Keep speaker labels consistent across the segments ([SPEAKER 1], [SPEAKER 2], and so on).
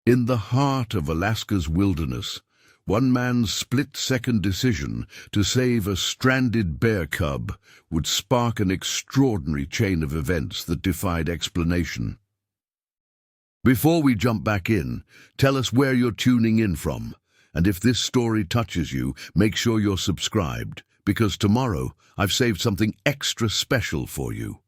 [SPEAKER 1] In the heart of Alaska's wilderness, one man's split-second decision to save a stranded bear cub would spark an extraordinary chain of events that defied explanation. Before we jump back in, tell us where you're tuning in from, and if this story touches you, make sure you're subscribed, because tomorrow I've saved something extra special for you.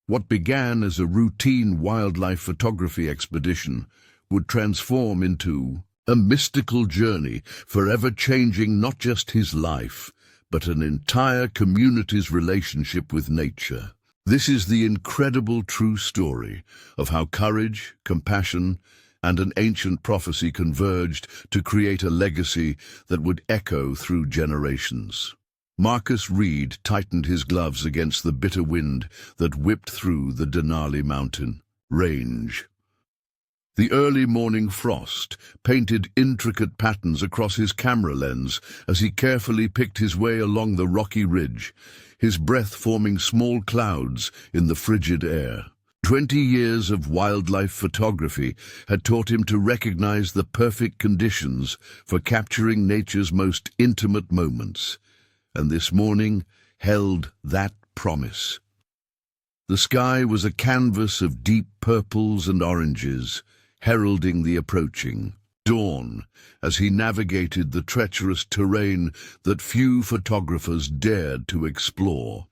[SPEAKER 1] What began as a routine wildlife photography expedition would transform into a mystical journey, forever changing not just his life, but an entire community's relationship with nature. This is the incredible true story of how courage, compassion, and an ancient prophecy converged to create a legacy that would echo through generations. Reid tightened his gloves against the bitter wind that whipped through the Denali mountain range. The early morning frost painted intricate patterns across his camera lens as he carefully picked his way along the rocky ridge, his breath forming small clouds in the frigid air. 20 years of wildlife photography had taught him to recognize the perfect conditions for capturing nature's most intimate moments, and this morning held that promise. The sky was a canvas of deep purples and oranges, heralding the approaching dawn as he navigated the treacherous terrain that few photographers dared to explore.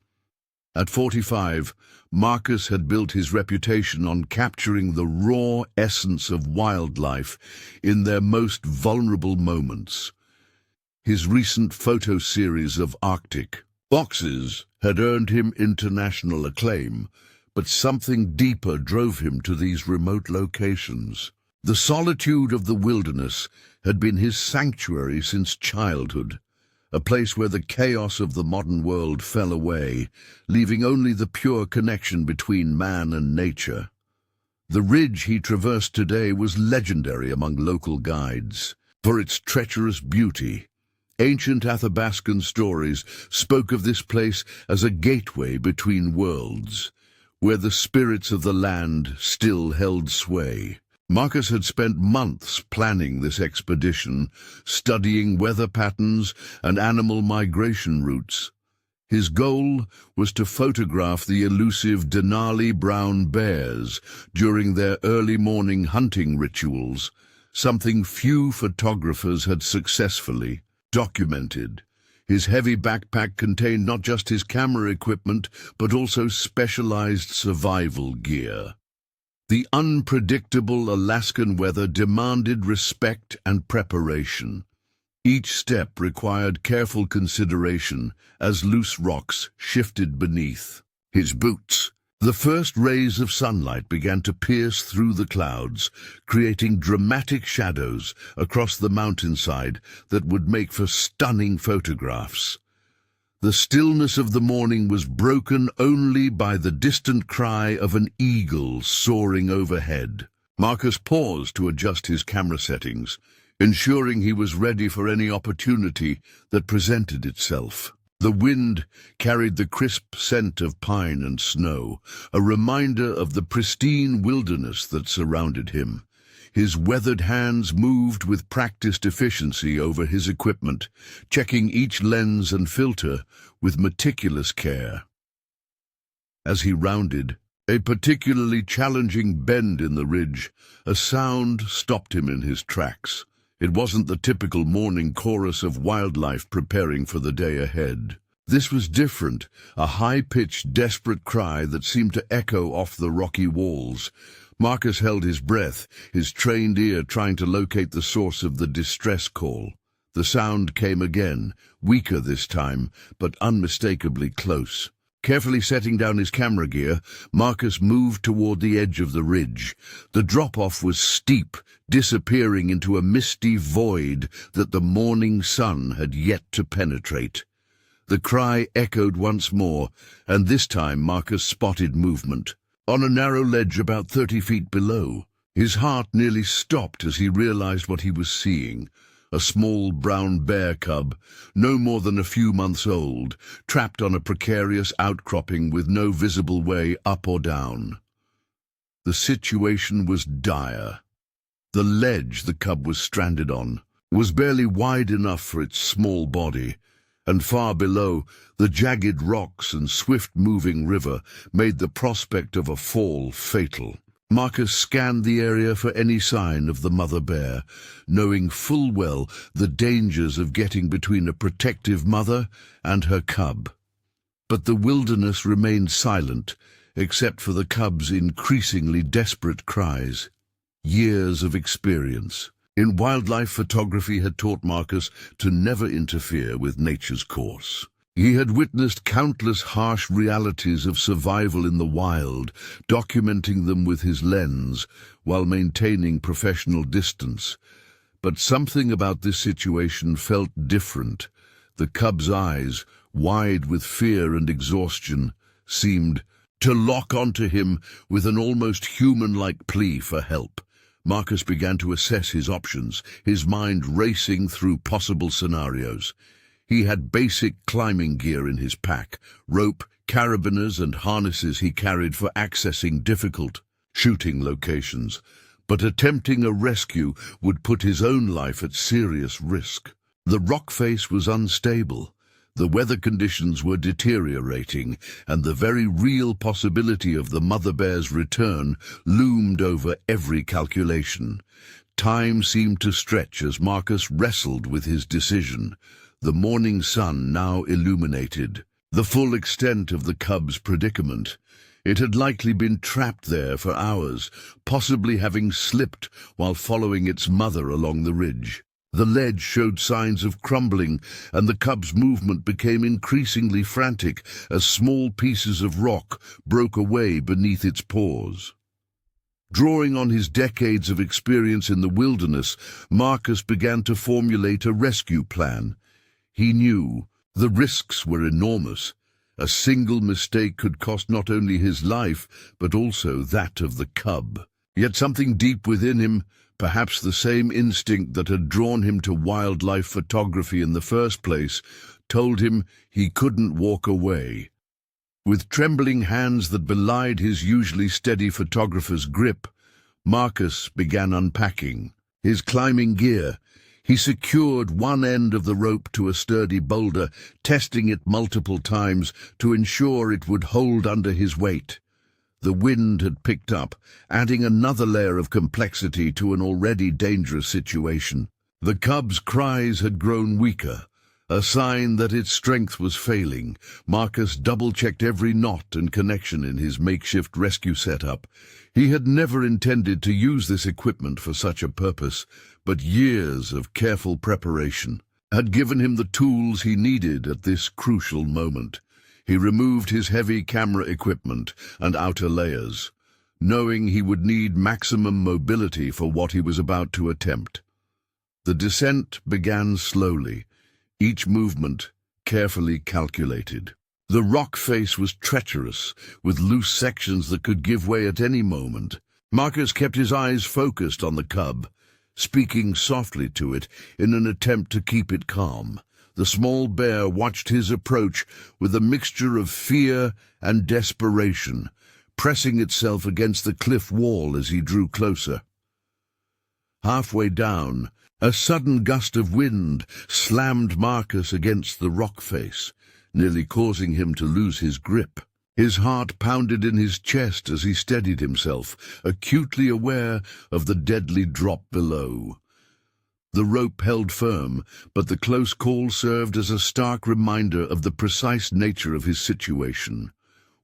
[SPEAKER 1] At 45, Marcus had built his reputation on capturing the raw essence of wildlife in their most vulnerable moments. His recent photo series of Arctic foxes had earned him international acclaim, but something deeper drove him to these remote locations. The solitude of the wilderness had been his sanctuary since childhood, a place where the chaos of the modern world fell away, leaving only the pure connection between man and nature. The ridge he traversed today was legendary among local guides for its treacherous beauty. Ancient Athabascan stories spoke of this place as a gateway between worlds, where the spirits of the land still held sway. Marcus had spent months planning this expedition, studying weather patterns and animal migration routes. His goal was to photograph the elusive Denali brown bears during their early morning hunting rituals, something few photographers had successfully documented. His heavy backpack contained not just his camera equipment, but also specialized survival gear. The unpredictable Alaskan weather demanded respect and preparation. Each step required careful consideration as loose rocks shifted beneath his boots. The first rays of sunlight began to pierce through the clouds, creating dramatic shadows across the mountainside that would make for stunning photographs. The stillness of the morning was broken only by the distant cry of an eagle soaring overhead. Marcus paused to adjust his camera settings, ensuring he was ready for any opportunity that presented itself. The wind carried the crisp scent of pine and snow, a reminder of the pristine wilderness that surrounded him. His weathered hands moved with practiced efficiency over his equipment, checking each lens and filter with meticulous care. As he rounded a particularly challenging bend in the ridge, a sound stopped him in his tracks. It wasn't the typical morning chorus of wildlife preparing for the day ahead. This was different, a high-pitched, desperate cry that seemed to echo off the rocky walls. Marcus held his breath, his trained ear trying to locate the source of the distress call. The sound came again, weaker this time, but unmistakably close. Carefully setting down his camera gear, Marcus moved toward the edge of the ridge. The drop-off was steep, disappearing into a misty void that the morning sun had yet to penetrate. The cry echoed once more, and this time Marcus spotted movement. On a narrow ledge about 30 feet below, his heart nearly stopped as he realized what he was seeing. A small brown bear cub, no more than a few months old, trapped on a precarious outcropping with no visible way up or down. The situation was dire. The ledge the cub was stranded on was barely wide enough for its small body, and far below, the jagged rocks and swift-moving river made the prospect of a fall fatal. Marcus scanned the area for any sign of the mother bear, knowing full well the dangers of getting between a protective mother and her cub. But the wilderness remained silent, except for the cub's increasingly desperate cries. Years of experience in wildlife photography had taught Marcus to never interfere with nature's course. He had witnessed countless harsh realities of survival in the wild, documenting them with his lens while maintaining professional distance. But something about this situation felt different. The cub's eyes, wide with fear and exhaustion, seemed to lock onto him with an almost human-like plea for help. Marcus began to assess his options, his mind racing through possible scenarios. He had basic climbing gear in his pack, rope, carabiners and harnesses he carried for accessing difficult shooting locations. But attempting a rescue would put his own life at serious risk. The rock face was unstable. The weather conditions were deteriorating, and the very real possibility of the mother bear's return loomed over every calculation. Time seemed to stretch as Marcus wrestled with his decision. The morning sun now illuminated the full extent of the cub's predicament. It had likely been trapped there for hours, possibly having slipped while following its mother along the ridge. The ledge showed signs of crumbling, and the cub's movement became increasingly frantic as small pieces of rock broke away beneath its paws. Drawing on his decades of experience in the wilderness, Marcus began to formulate a rescue plan. He knew the risks were enormous. A single mistake could cost not only his life, but also that of the cub. Yet something deep within him, perhaps the same instinct that had drawn him to wildlife photography in the first place, told him he couldn't walk away. With trembling hands that belied his usually steady photographer's grip, Marcus began unpacking his climbing gear. He secured one end of the rope to a sturdy boulder, testing it multiple times to ensure it would hold under his weight. The wind had picked up, adding another layer of complexity to an already dangerous situation. The cub's cries had grown weaker, a sign that its strength was failing. Marcus double-checked every knot and connection in his makeshift rescue setup. He had never intended to use this equipment for such a purpose, but years of careful preparation had given him the tools he needed at this crucial moment. He removed his heavy camera equipment and outer layers, knowing he would need maximum mobility for what he was about to attempt. The descent began slowly, each movement carefully calculated. The rock face was treacherous, with loose sections that could give way at any moment. Marcus kept his eyes focused on the cub, speaking softly to it in an attempt to keep it calm. The small bear watched his approach with a mixture of fear and desperation, pressing itself against the cliff wall as he drew closer. Halfway down, a sudden gust of wind slammed Marcus against the rock face, nearly causing him to lose his grip. His heart pounded in his chest as he steadied himself, acutely aware of the deadly drop below. The rope held firm, but the close call served as a stark reminder of the precise nature of his situation.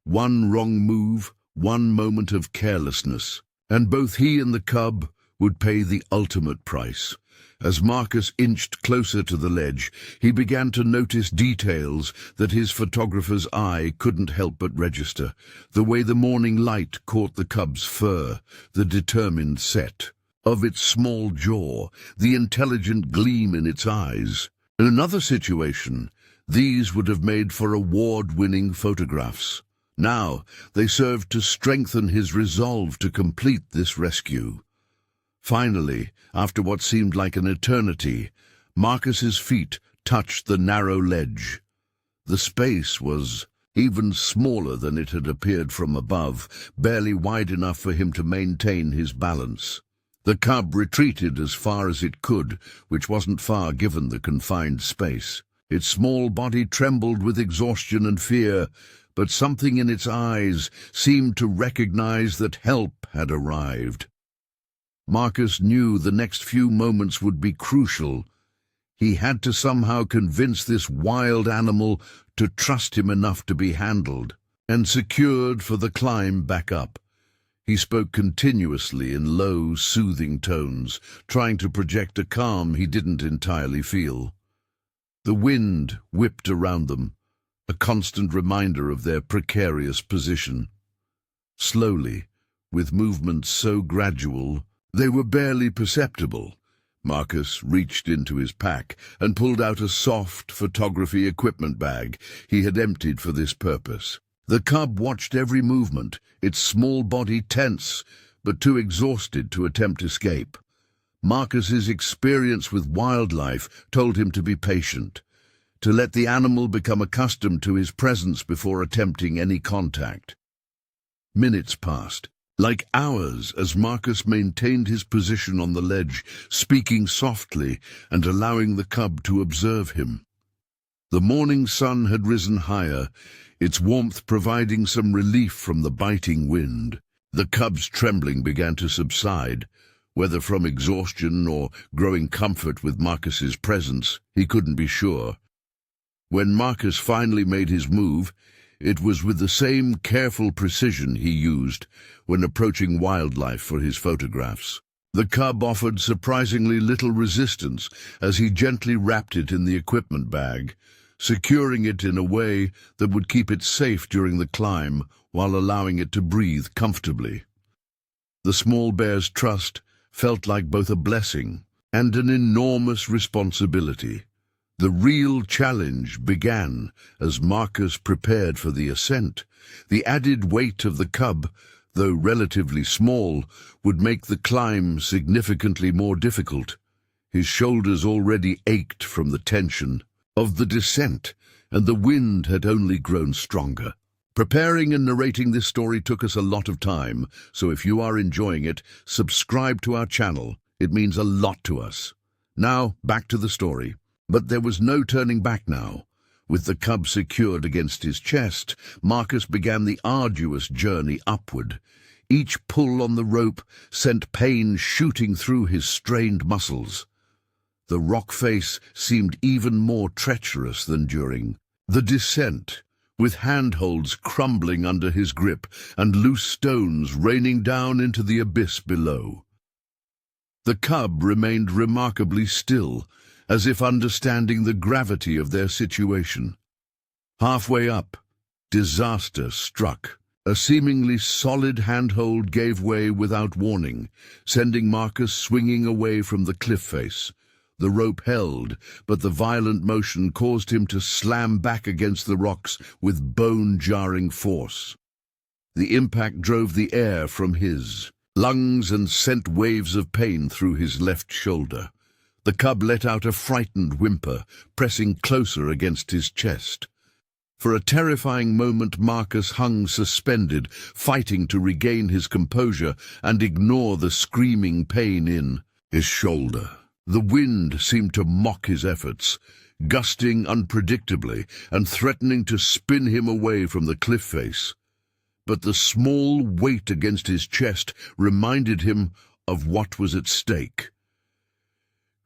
[SPEAKER 1] One wrong move, one moment of carelessness, and both he and the cub would pay the ultimate price. As Marcus inched closer to the ledge, he began to notice details that his photographer's eye couldn't help but register. The way the morning light caught the cub's fur, the determined set of its small jaw, the intelligent gleam in its eyes. In another situation, these would have made for award-winning photographs. Now, they served to strengthen his resolve to complete this rescue. Finally, after what seemed like an eternity, Marcus's feet touched the narrow ledge. The space was even smaller than it had appeared from above, barely wide enough for him to maintain his balance. The cub retreated as far as it could, which wasn't far given the confined space. Its small body trembled with exhaustion and fear, but something in its eyes seemed to recognize that help had arrived. Marcus knew the next few moments would be crucial. He had to somehow convince this wild animal to trust him enough to be handled and secured for the climb back up. He spoke continuously in low, soothing tones, trying to project a calm he didn't entirely feel. The wind whipped around them, a constant reminder of their precarious position. Slowly, with movements so gradual, they were barely perceptible. Marcus reached into his pack and pulled out a soft photography equipment bag he had emptied for this purpose. The cub watched every movement, its small body tense, but too exhausted to attempt escape. Marcus's experience with wildlife told him to be patient, to let the animal become accustomed to his presence before attempting any contact. Minutes passed, like hours, as Marcus maintained his position on the ledge, speaking softly and allowing the cub to observe him. The morning sun had risen higher, its warmth providing some relief from the biting wind. The cub's trembling began to subside, whether from exhaustion or growing comfort with Marcus's presence, he couldn't be sure. When Marcus finally made his move, it was with the same careful precision he used when approaching wildlife for his photographs. The cub offered surprisingly little resistance as he gently wrapped it in the equipment bag, securing it in a way that would keep it safe during the climb while allowing it to breathe comfortably. The small bear's trust felt like both a blessing and an enormous responsibility. The real challenge began as Marcus prepared for the ascent. The added weight of the cub, though relatively small, would make the climb significantly more difficult. His shoulders already ached from the tension of the descent, and the wind had only grown stronger. Preparing and narrating this story took us a lot of time, so if you are enjoying it, subscribe to our channel. It means a lot to us. Now, back to the story. But there was no turning back now. With the cub secured against his chest, Marcus began the arduous journey upward. Each pull on the rope sent pain shooting through his strained muscles. The rock face seemed even more treacherous than during the descent, with handholds crumbling under his grip and loose stones raining down into the abyss below. The cub remained remarkably still, as if understanding the gravity of their situation. Halfway up, disaster struck. A seemingly solid handhold gave way without warning, sending Marcus swinging away from the cliff face. The rope held, but the violent motion caused him to slam back against the rocks with bone-jarring force. The impact drove the air from his lungs and sent waves of pain through his left shoulder. The cub let out a frightened whimper, pressing closer against his chest. For a terrifying moment, Marcus hung suspended, fighting to regain his composure and ignore the screaming pain in his shoulder. The wind seemed to mock his efforts, gusting unpredictably and threatening to spin him away from the cliff face. But the small weight against his chest reminded him of what was at stake.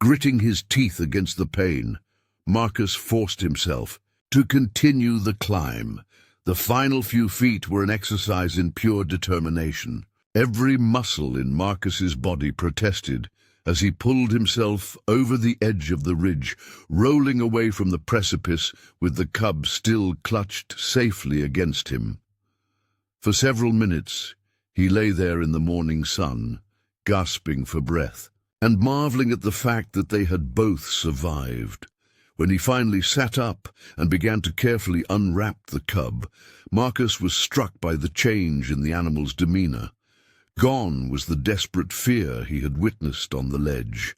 [SPEAKER 1] Gritting his teeth against the pain, Marcus forced himself to continue the climb. The final few feet were an exercise in pure determination. Every muscle in Marcus's body protested as he pulled himself over the edge of the ridge, rolling away from the precipice with the cub still clutched safely against him. For several minutes, he lay there in the morning sun, gasping for breath, and marveling at the fact that they had both survived. When he finally sat up and began to carefully unwrap the cub, Marcus was struck by the change in the animal's demeanor. Gone was the desperate fear he had witnessed on the ledge.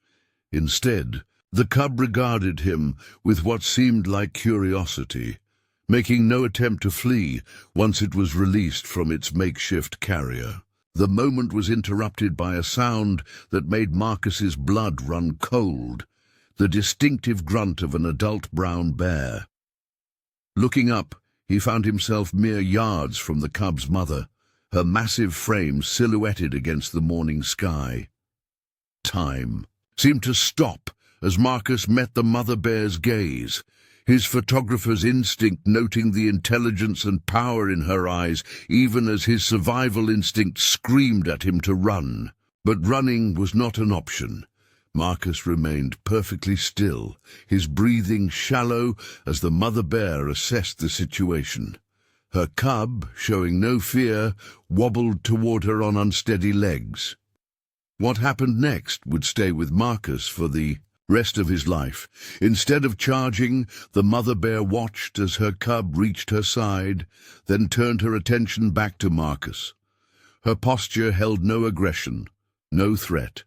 [SPEAKER 1] Instead, the cub regarded him with what seemed like curiosity, making no attempt to flee once it was released from its makeshift carrier. The moment was interrupted by a sound that made Marcus's blood run cold, the distinctive grunt of an adult brown bear. Looking up, he found himself mere yards from the cub's mother, her massive frame silhouetted against the morning sky. Time seemed to stop as Marcus met the mother bear's gaze, his photographer's instinct noting the intelligence and power in her eyes, even as his survival instinct screamed at him to run. But running was not an option. Marcus remained perfectly still, his breathing shallow as the mother bear assessed the situation. Her cub, showing no fear, wobbled toward her on unsteady legs. What happened next would stay with Marcus for the rest of his life. Instead of charging, the mother bear watched as her cub reached her side, then turned her attention back to Marcus. Her posture held no aggression, no threat.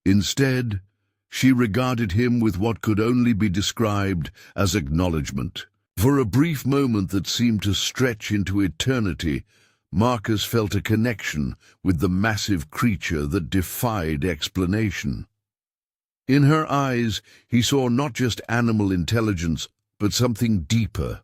[SPEAKER 1] Instead, she regarded him with what could only be described as acknowledgement. For a brief moment that seemed to stretch into eternity, Marcus felt a connection with the massive creature that defied explanation. In her eyes, he saw not just animal intelligence, but something deeper,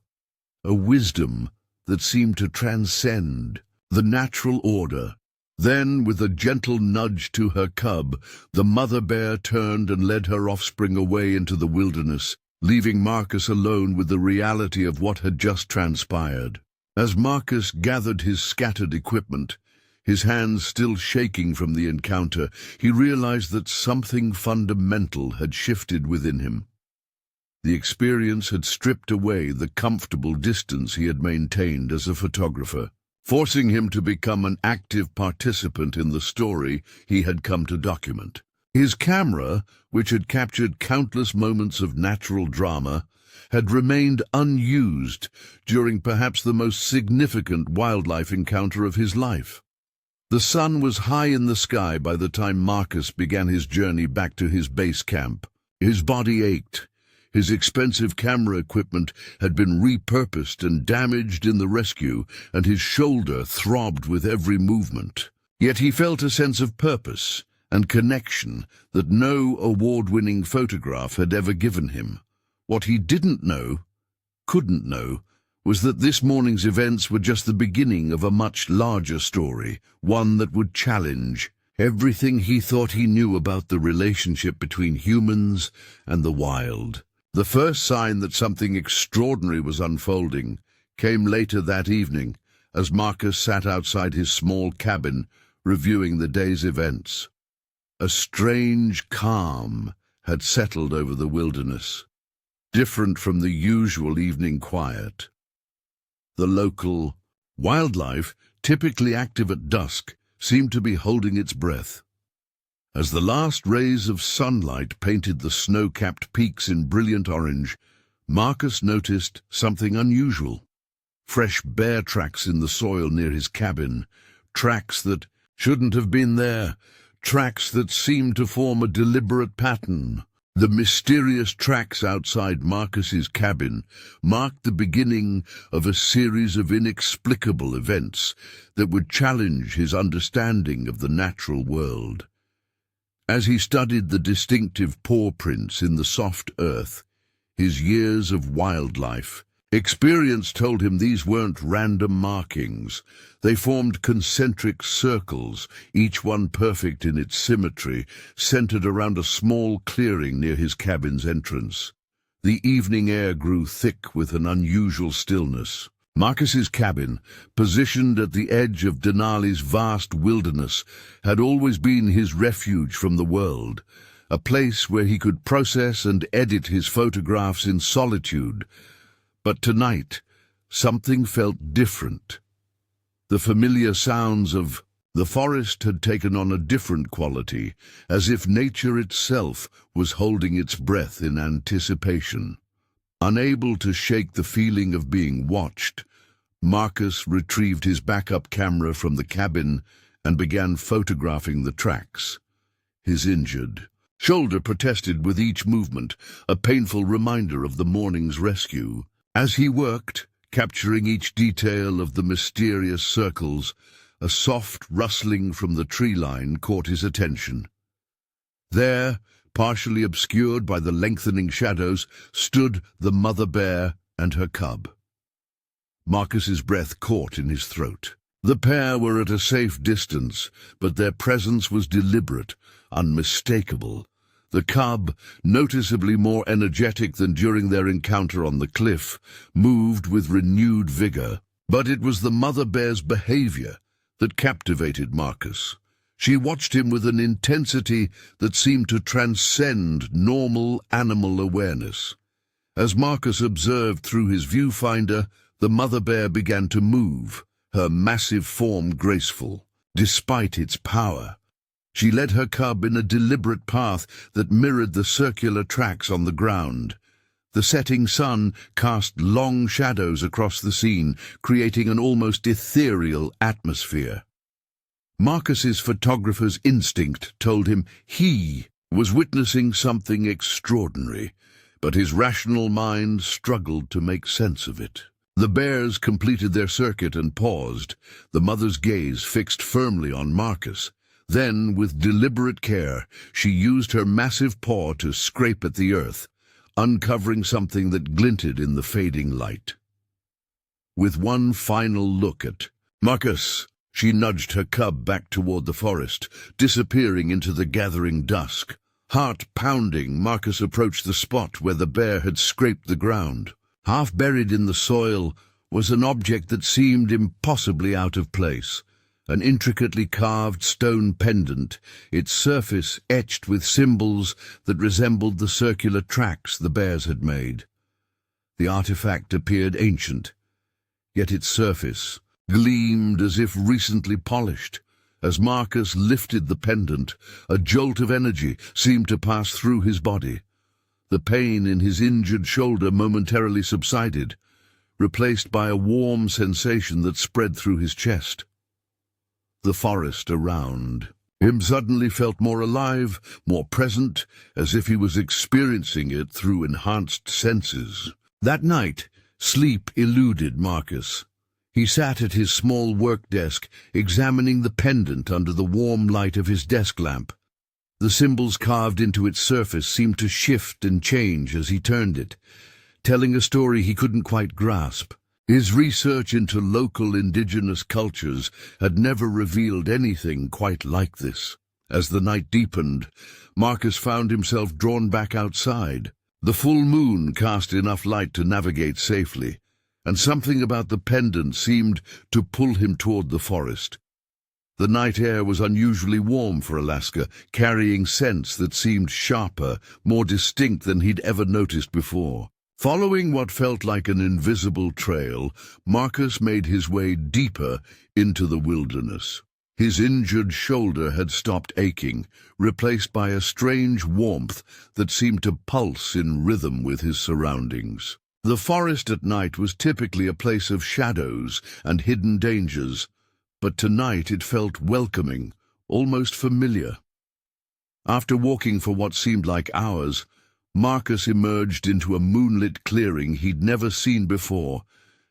[SPEAKER 1] a wisdom that seemed to transcend the natural order. Then, with a gentle nudge to her cub, the mother bear turned and led her offspring away into the wilderness, leaving Marcus alone with the reality of what had just transpired. As Marcus gathered his scattered equipment, his hands still shaking from the encounter, he realized that something fundamental had shifted within him. The experience had stripped away the comfortable distance he had maintained as a photographer, forcing him to become an active participant in the story he had come to document. His camera, which had captured countless moments of natural drama, had remained unused during perhaps the most significant wildlife encounter of his life. The sun was high in the sky by the time Marcus began his journey back to his base camp. His body ached. His expensive camera equipment had been repurposed and damaged in the rescue, and his shoulder throbbed with every movement. Yet he felt a sense of purpose and connection that no award-winning photograph had ever given him. What he didn't know, couldn't know, was that this morning's events were just the beginning of a much larger story, one that would challenge everything he thought he knew about the relationship between humans and the wild. The first sign that something extraordinary was unfolding came later that evening, as Marcus sat outside his small cabin, reviewing the day's events. A strange calm had settled over the wilderness, different from the usual evening quiet. The local wildlife, typically active at dusk, seemed to be holding its breath. As the last rays of sunlight painted the snow-capped peaks in brilliant orange, Marcus noticed something unusual. Fresh bear tracks in the soil near his cabin, tracks that shouldn't have been there, tracks that seemed to form a deliberate pattern. The mysterious tracks outside Marcus's cabin marked the beginning of a series of inexplicable events that would challenge his understanding of the natural world. As he studied the distinctive paw prints in the soft earth, his years of wildlife experience told him these weren't random markings. They formed concentric circles, each one perfect in its symmetry, centered around a small clearing near his cabin's entrance. The evening air grew thick with an unusual stillness. Marcus's cabin, positioned at the edge of Denali's vast wilderness, had always been his refuge from the world, a place where he could process and edit his photographs in solitude. But tonight, something felt different. The familiar sounds of the forest had taken on a different quality, as if nature itself was holding its breath in anticipation. Unable to shake the feeling of being watched, Marcus retrieved his backup camera from the cabin and began photographing the tracks. His injured shoulder protested with each movement, a painful reminder of the morning's rescue. As he worked, capturing each detail of the mysterious circles, a soft rustling from the tree line caught his attention. There, partially obscured by the lengthening shadows, stood the mother bear and her cub. Marcus's breath caught in his throat. The pair were at a safe distance, but their presence was deliberate, unmistakable. The cub, noticeably more energetic than during their encounter on the cliff, moved with renewed vigor. But it was the mother bear's behavior that captivated Marcus. She watched him with an intensity that seemed to transcend normal animal awareness. As Marcus observed through his viewfinder, the mother bear began to move, her massive form graceful, despite its power. She led her cub in a deliberate path that mirrored the circular tracks on the ground. The setting sun cast long shadows across the scene, creating an almost ethereal atmosphere. Marcus's photographer's instinct told him he was witnessing something extraordinary, but his rational mind struggled to make sense of it. The bears completed their circuit and paused, the mother's gaze fixed firmly on Marcus. Then, with deliberate care, she used her massive paw to scrape at the earth, uncovering something that glinted in the fading light. With one final look at Marcus, she nudged her cub back toward the forest, disappearing into the gathering dusk. Heart pounding, Marcus approached the spot where the bear had scraped the ground. Half buried in the soil was an object that seemed impossibly out of place. An intricately carved stone pendant, its surface etched with symbols that resembled the circular tracks the bears had made. The artifact appeared ancient, yet its surface gleamed as if recently polished. As Marcus lifted the pendant, a jolt of energy seemed to pass through his body. The pain in his injured shoulder momentarily subsided, replaced by a warm sensation that spread through his chest. The forest around him suddenly felt more alive, more present, as if he was experiencing it through enhanced senses. That night, sleep eluded Marcus. He sat at his small work desk, examining the pendant under the warm light of his desk lamp. The symbols carved into its surface seemed to shift and change as he turned it, telling a story he couldn't quite grasp. His research into local indigenous cultures had never revealed anything quite like this. As the night deepened, Marcus found himself drawn back outside. The full moon cast enough light to navigate safely, and something about the pendant seemed to pull him toward the forest. The night air was unusually warm for Alaska, carrying scents that seemed sharper, more distinct than he'd ever noticed before. Following what felt like an invisible trail, Marcus made his way deeper into the wilderness. His injured shoulder had stopped aching, replaced by a strange warmth that seemed to pulse in rhythm with his surroundings. The forest at night was typically a place of shadows and hidden dangers, but tonight it felt welcoming, almost familiar. After walking for what seemed like hours, Marcus emerged into a moonlit clearing he'd never seen before,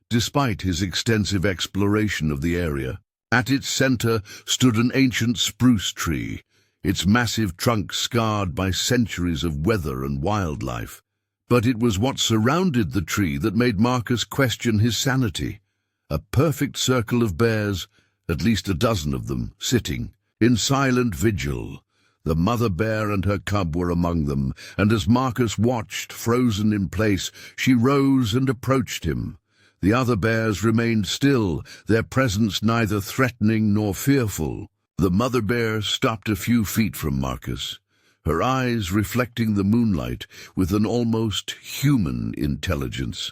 [SPEAKER 1] despite his extensive exploration of the area. At its center stood an ancient spruce tree, its massive trunk scarred by centuries of weather and wildlife. But it was what surrounded the tree that made Marcus question his sanity. A perfect circle of bears, at least a dozen of them, sitting in silent vigil. The mother bear and her cub were among them, and as Marcus watched, frozen in place, she rose and approached him. The other bears remained still, their presence neither threatening nor fearful. The mother bear stopped a few feet from Marcus, her eyes reflecting the moonlight with an almost human intelligence.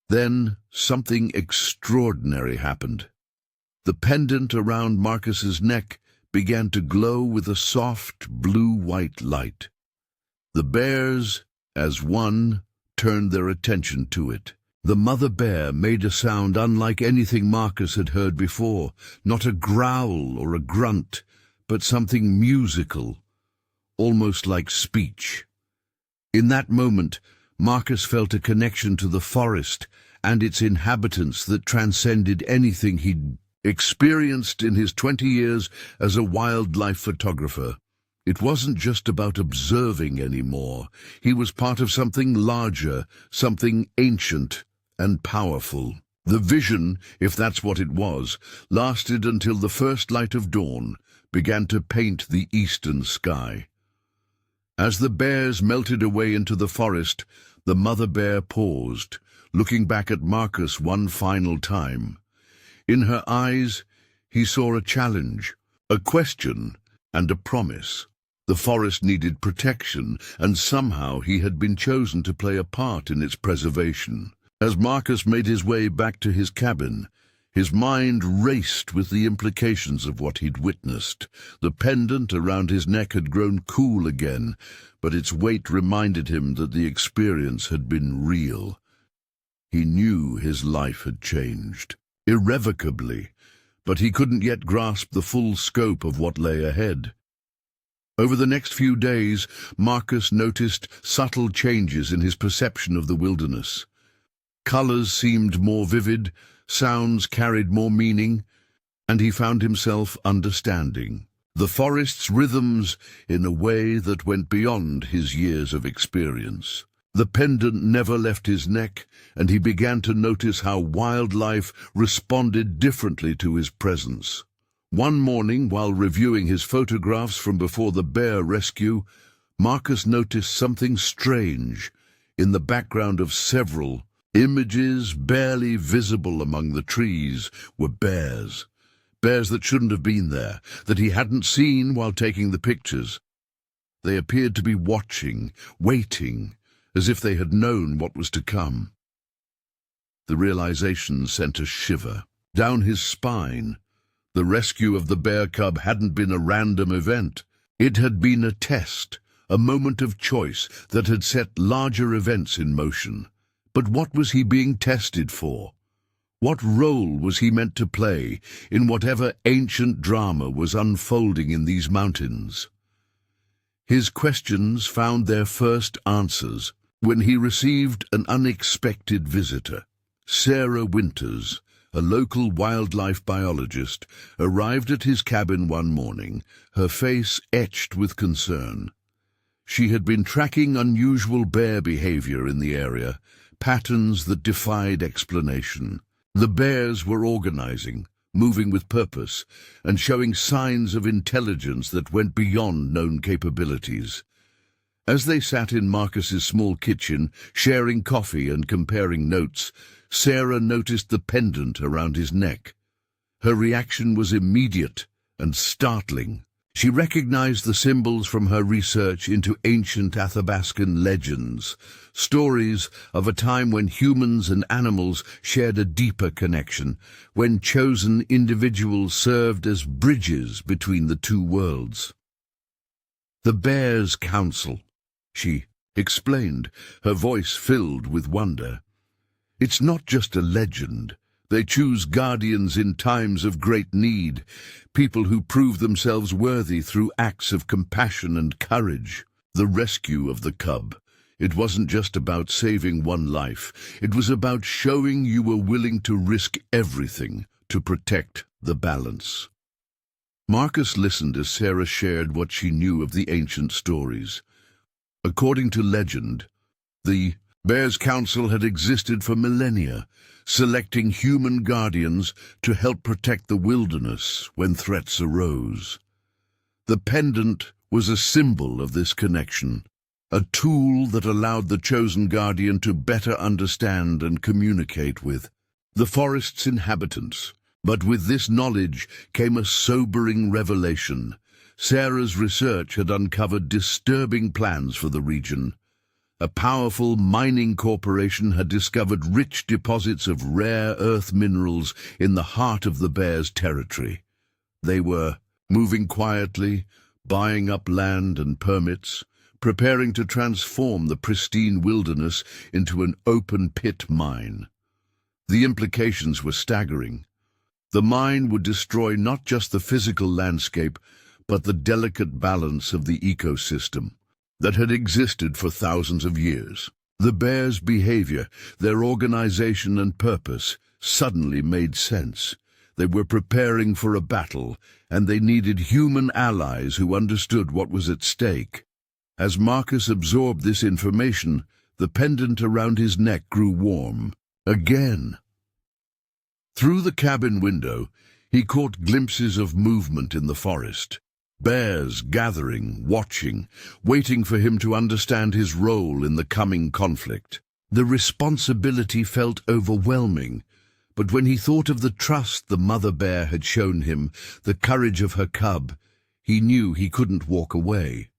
[SPEAKER 1] Then something extraordinary happened. The pendant around Marcus's neck began to glow with a soft blue-white light. The bears, as one, turned their attention to it. The mother bear made a sound unlike anything Marcus had heard before, not a growl or a grunt, but something musical, almost like speech. In that moment, Marcus felt a connection to the forest and its inhabitants that transcended anything he'd experienced in his 20 years as a wildlife photographer. It wasn't just about observing anymore. He was part of something larger, something ancient and powerful. The vision, if that's what it was, lasted until the first light of dawn began to paint the eastern sky. As the bears melted away into the forest, the mother bear paused, looking back at Marcus one final time. In her eyes, he saw a challenge, a question, and a promise. The forest needed protection, and somehow he had been chosen to play a part in its preservation. As Marcus made his way back to his cabin, his mind raced with the implications of what he'd witnessed. The pendant around his neck had grown cool again, but its weight reminded him that the experience had been real. He knew his life had changed, irrevocably, but he couldn't yet grasp the full scope of what lay ahead. Over the next few days, Marcus noticed subtle changes in his perception of the wilderness. Colors seemed more vivid, sounds carried more meaning, and he found himself understanding the forest's rhythms in a way that went beyond his years of experience. The pendant never left his neck, and he began to notice how wildlife responded differently to his presence. One morning, while reviewing his photographs from before the bear rescue, Marcus noticed something strange in the background of several images barely visible among the trees were bears. Bears that shouldn't have been there, that he hadn't seen while taking the pictures. They appeared to be watching, waiting, as if they had known what was to come. The realization sent a shiver down his spine. The rescue of the bear cub hadn't been a random event. It had been a test, a moment of choice that had set larger events in motion. But what was he being tested for? What role was he meant to play in whatever ancient drama was unfolding in these mountains? His questions found their first answers when he received an unexpected visitor. Sarah Winters, a local wildlife biologist, arrived at his cabin one morning, her face etched with concern. She had been tracking unusual bear behavior in the area, patterns that defied explanation. The bears were organizing, moving with purpose, and showing signs of intelligence that went beyond known capabilities. As they sat in Marcus's small kitchen, sharing coffee and comparing notes, Sarah noticed the pendant around his neck. Her reaction was immediate and startling. She recognized the symbols from her research into ancient Athabascan legends, stories of a time when humans and animals shared a deeper connection, when chosen individuals served as bridges between the two worlds. "The Bears' Council," she explained, her voice filled with wonder. "It's not just a legend. They choose guardians in times of great need, people who prove themselves worthy through acts of compassion and courage. The rescue of the cub. It wasn't just about saving one life. It was about showing you were willing to risk everything to protect the balance." Marcus listened as Sarah shared what she knew of the ancient stories. According to legend, the Bears' Council had existed for millennia, selecting human guardians to help protect the wilderness when threats arose. The pendant was a symbol of this connection, a tool that allowed the chosen guardian to better understand and communicate with the forest's inhabitants. But with this knowledge came a sobering revelation. Sarah's research had uncovered disturbing plans for the region. A powerful mining corporation had discovered rich deposits of rare earth minerals in the heart of the bears' territory. They were moving quietly, buying up land and permits, preparing to transform the pristine wilderness into an open-pit mine. The implications were staggering. The mine would destroy not just the physical landscape, but the delicate balance of the ecosystem that had existed for thousands of years. The bears' behavior, their organization and purpose, suddenly made sense. They were preparing for a battle, and they needed human allies who understood what was at stake. As Marcus absorbed this information, the pendant around his neck grew warm. Again. Through the cabin window, he caught glimpses of movement in the forest. Bears gathering, watching, waiting for him to understand his role in the coming conflict. The responsibility felt overwhelming, but when he thought of the trust the mother bear had shown him, the courage of her cub, he knew he couldn't walk away.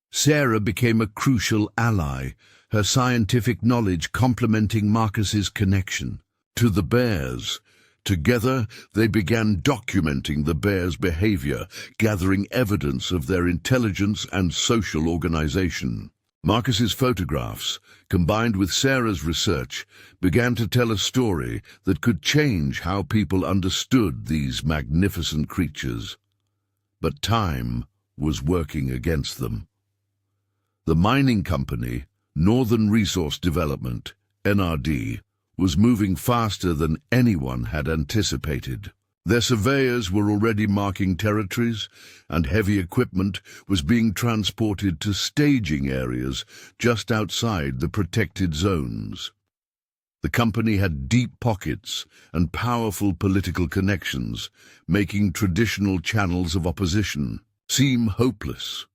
[SPEAKER 1] Sarah became a crucial ally, her scientific knowledge complementing Marcus's connection to the bears. Together, they began documenting the bears' behavior, gathering evidence of their intelligence and social organization. Marcus's photographs, combined with Sarah's research, began to tell a story that could change how people understood these magnificent creatures. But time was working against them. The mining company, Northern Resource Development, NRD, was moving faster than anyone had anticipated. Their surveyors were already marking territories, and heavy equipment was being transported to staging areas just outside the protected zones. The company had deep pockets and powerful political connections, making traditional channels of opposition seem hopeless.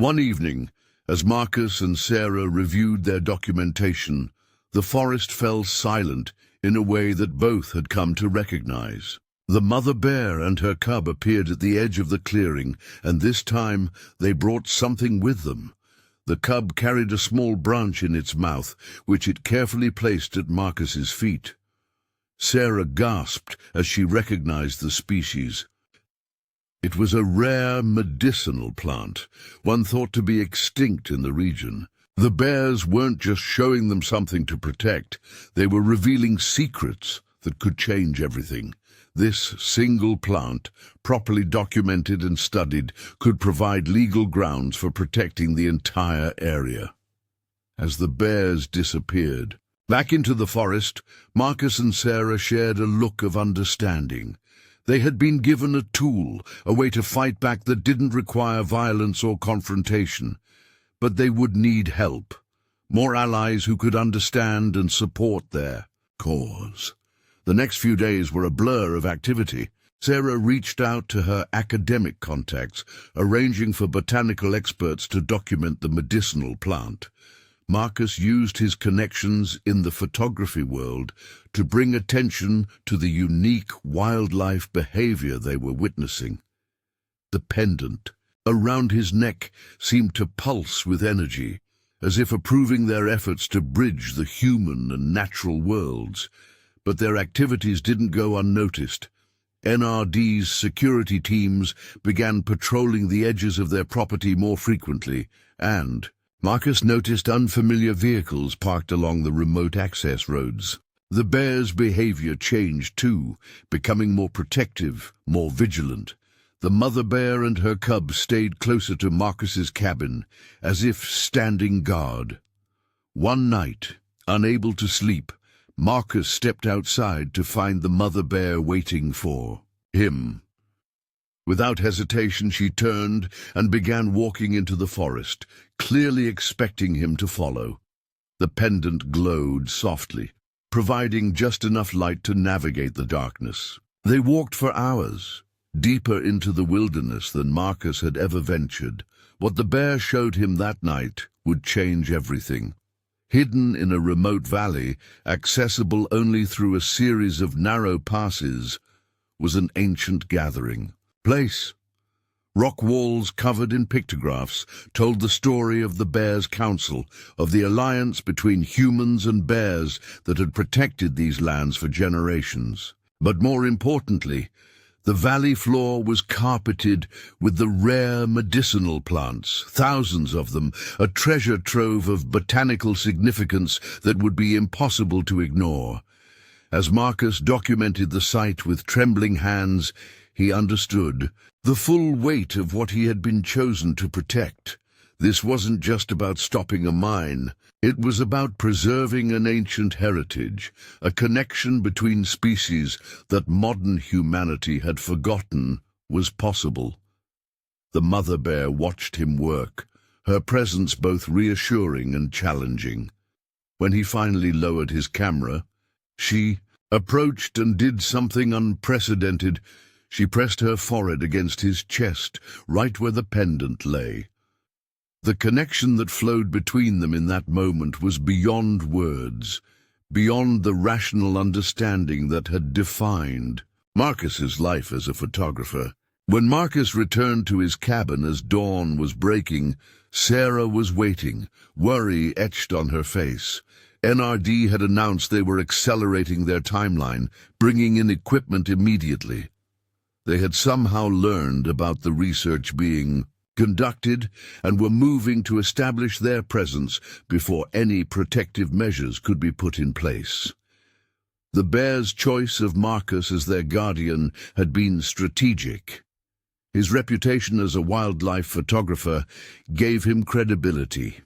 [SPEAKER 1] One evening, as Marcus and Sarah reviewed their documentation, the forest fell silent in a way that both had come to recognize. The mother bear and her cub appeared at the edge of the clearing, and this time they brought something with them. The cub carried a small branch in its mouth, which it carefully placed at Marcus's feet. Sarah gasped as she recognized the species. It was a rare medicinal plant, one thought to be extinct in the region. The bears weren't just showing them something to protect, they were revealing secrets that could change everything. This single plant, properly documented and studied, could provide legal grounds for protecting the entire area. As the bears disappeared, back into the forest, Marcus and Sarah shared a look of understanding. They had been given a tool, a way to fight back that didn't require violence or confrontation. But they would need help, more allies who could understand and support their cause. The next few days were a blur of activity. Sarah reached out to her academic contacts, arranging for botanical experts to document the medicinal plant. Marcus used his connections in the photography world to bring attention to the unique wildlife behavior they were witnessing. The pendant around his neck seemed to pulse with energy, as if approving their efforts to bridge the human and natural worlds. But their activities didn't go unnoticed. NRD's security teams began patrolling the edges of their property more frequently, and Marcus noticed unfamiliar vehicles parked along the remote access roads. The bears' behavior changed too, becoming more protective, more vigilant. The mother bear and her cub stayed closer to Marcus's cabin, as if standing guard. One night, unable to sleep, Marcus stepped outside to find the mother bear waiting for him. Without hesitation, she turned and began walking into the forest, clearly expecting him to follow. The pendant glowed softly, providing just enough light to navigate the darkness. They walked for hours, deeper into the wilderness than Marcus had ever ventured. What the bear showed him that night would change everything. Hidden in a remote valley, accessible only through a series of narrow passes, was an ancient gathering place. Rock walls covered in pictographs told the story of the Bears' Council, of the alliance between humans and bears that had protected these lands for generations. But more importantly, the valley floor was carpeted with the rare medicinal plants, thousands of them, a treasure trove of botanical significance that would be impossible to ignore. As Marcus documented the site with trembling hands, he understood the full weight of what he had been chosen to protect. This wasn't just about stopping a mine. It was about preserving an ancient heritage, a connection between species that modern humanity had forgotten was possible. The mother bear watched him work, her presence both reassuring and challenging. When he finally lowered his camera, she approached and did something unprecedented. She pressed her forehead against his chest, right where the pendant lay. The connection that flowed between them in that moment was beyond words, beyond the rational understanding that had defined Marcus's life as a photographer. When Marcus returned to his cabin as dawn was breaking, Sarah was waiting, worry etched on her face. NRD had announced they were accelerating their timeline, bringing in equipment immediately. They had somehow learned about the research being conducted and were moving to establish their presence before any protective measures could be put in place. The bear's choice of Marcus as their guardian had been strategic. His reputation as a wildlife photographer gave him credibility,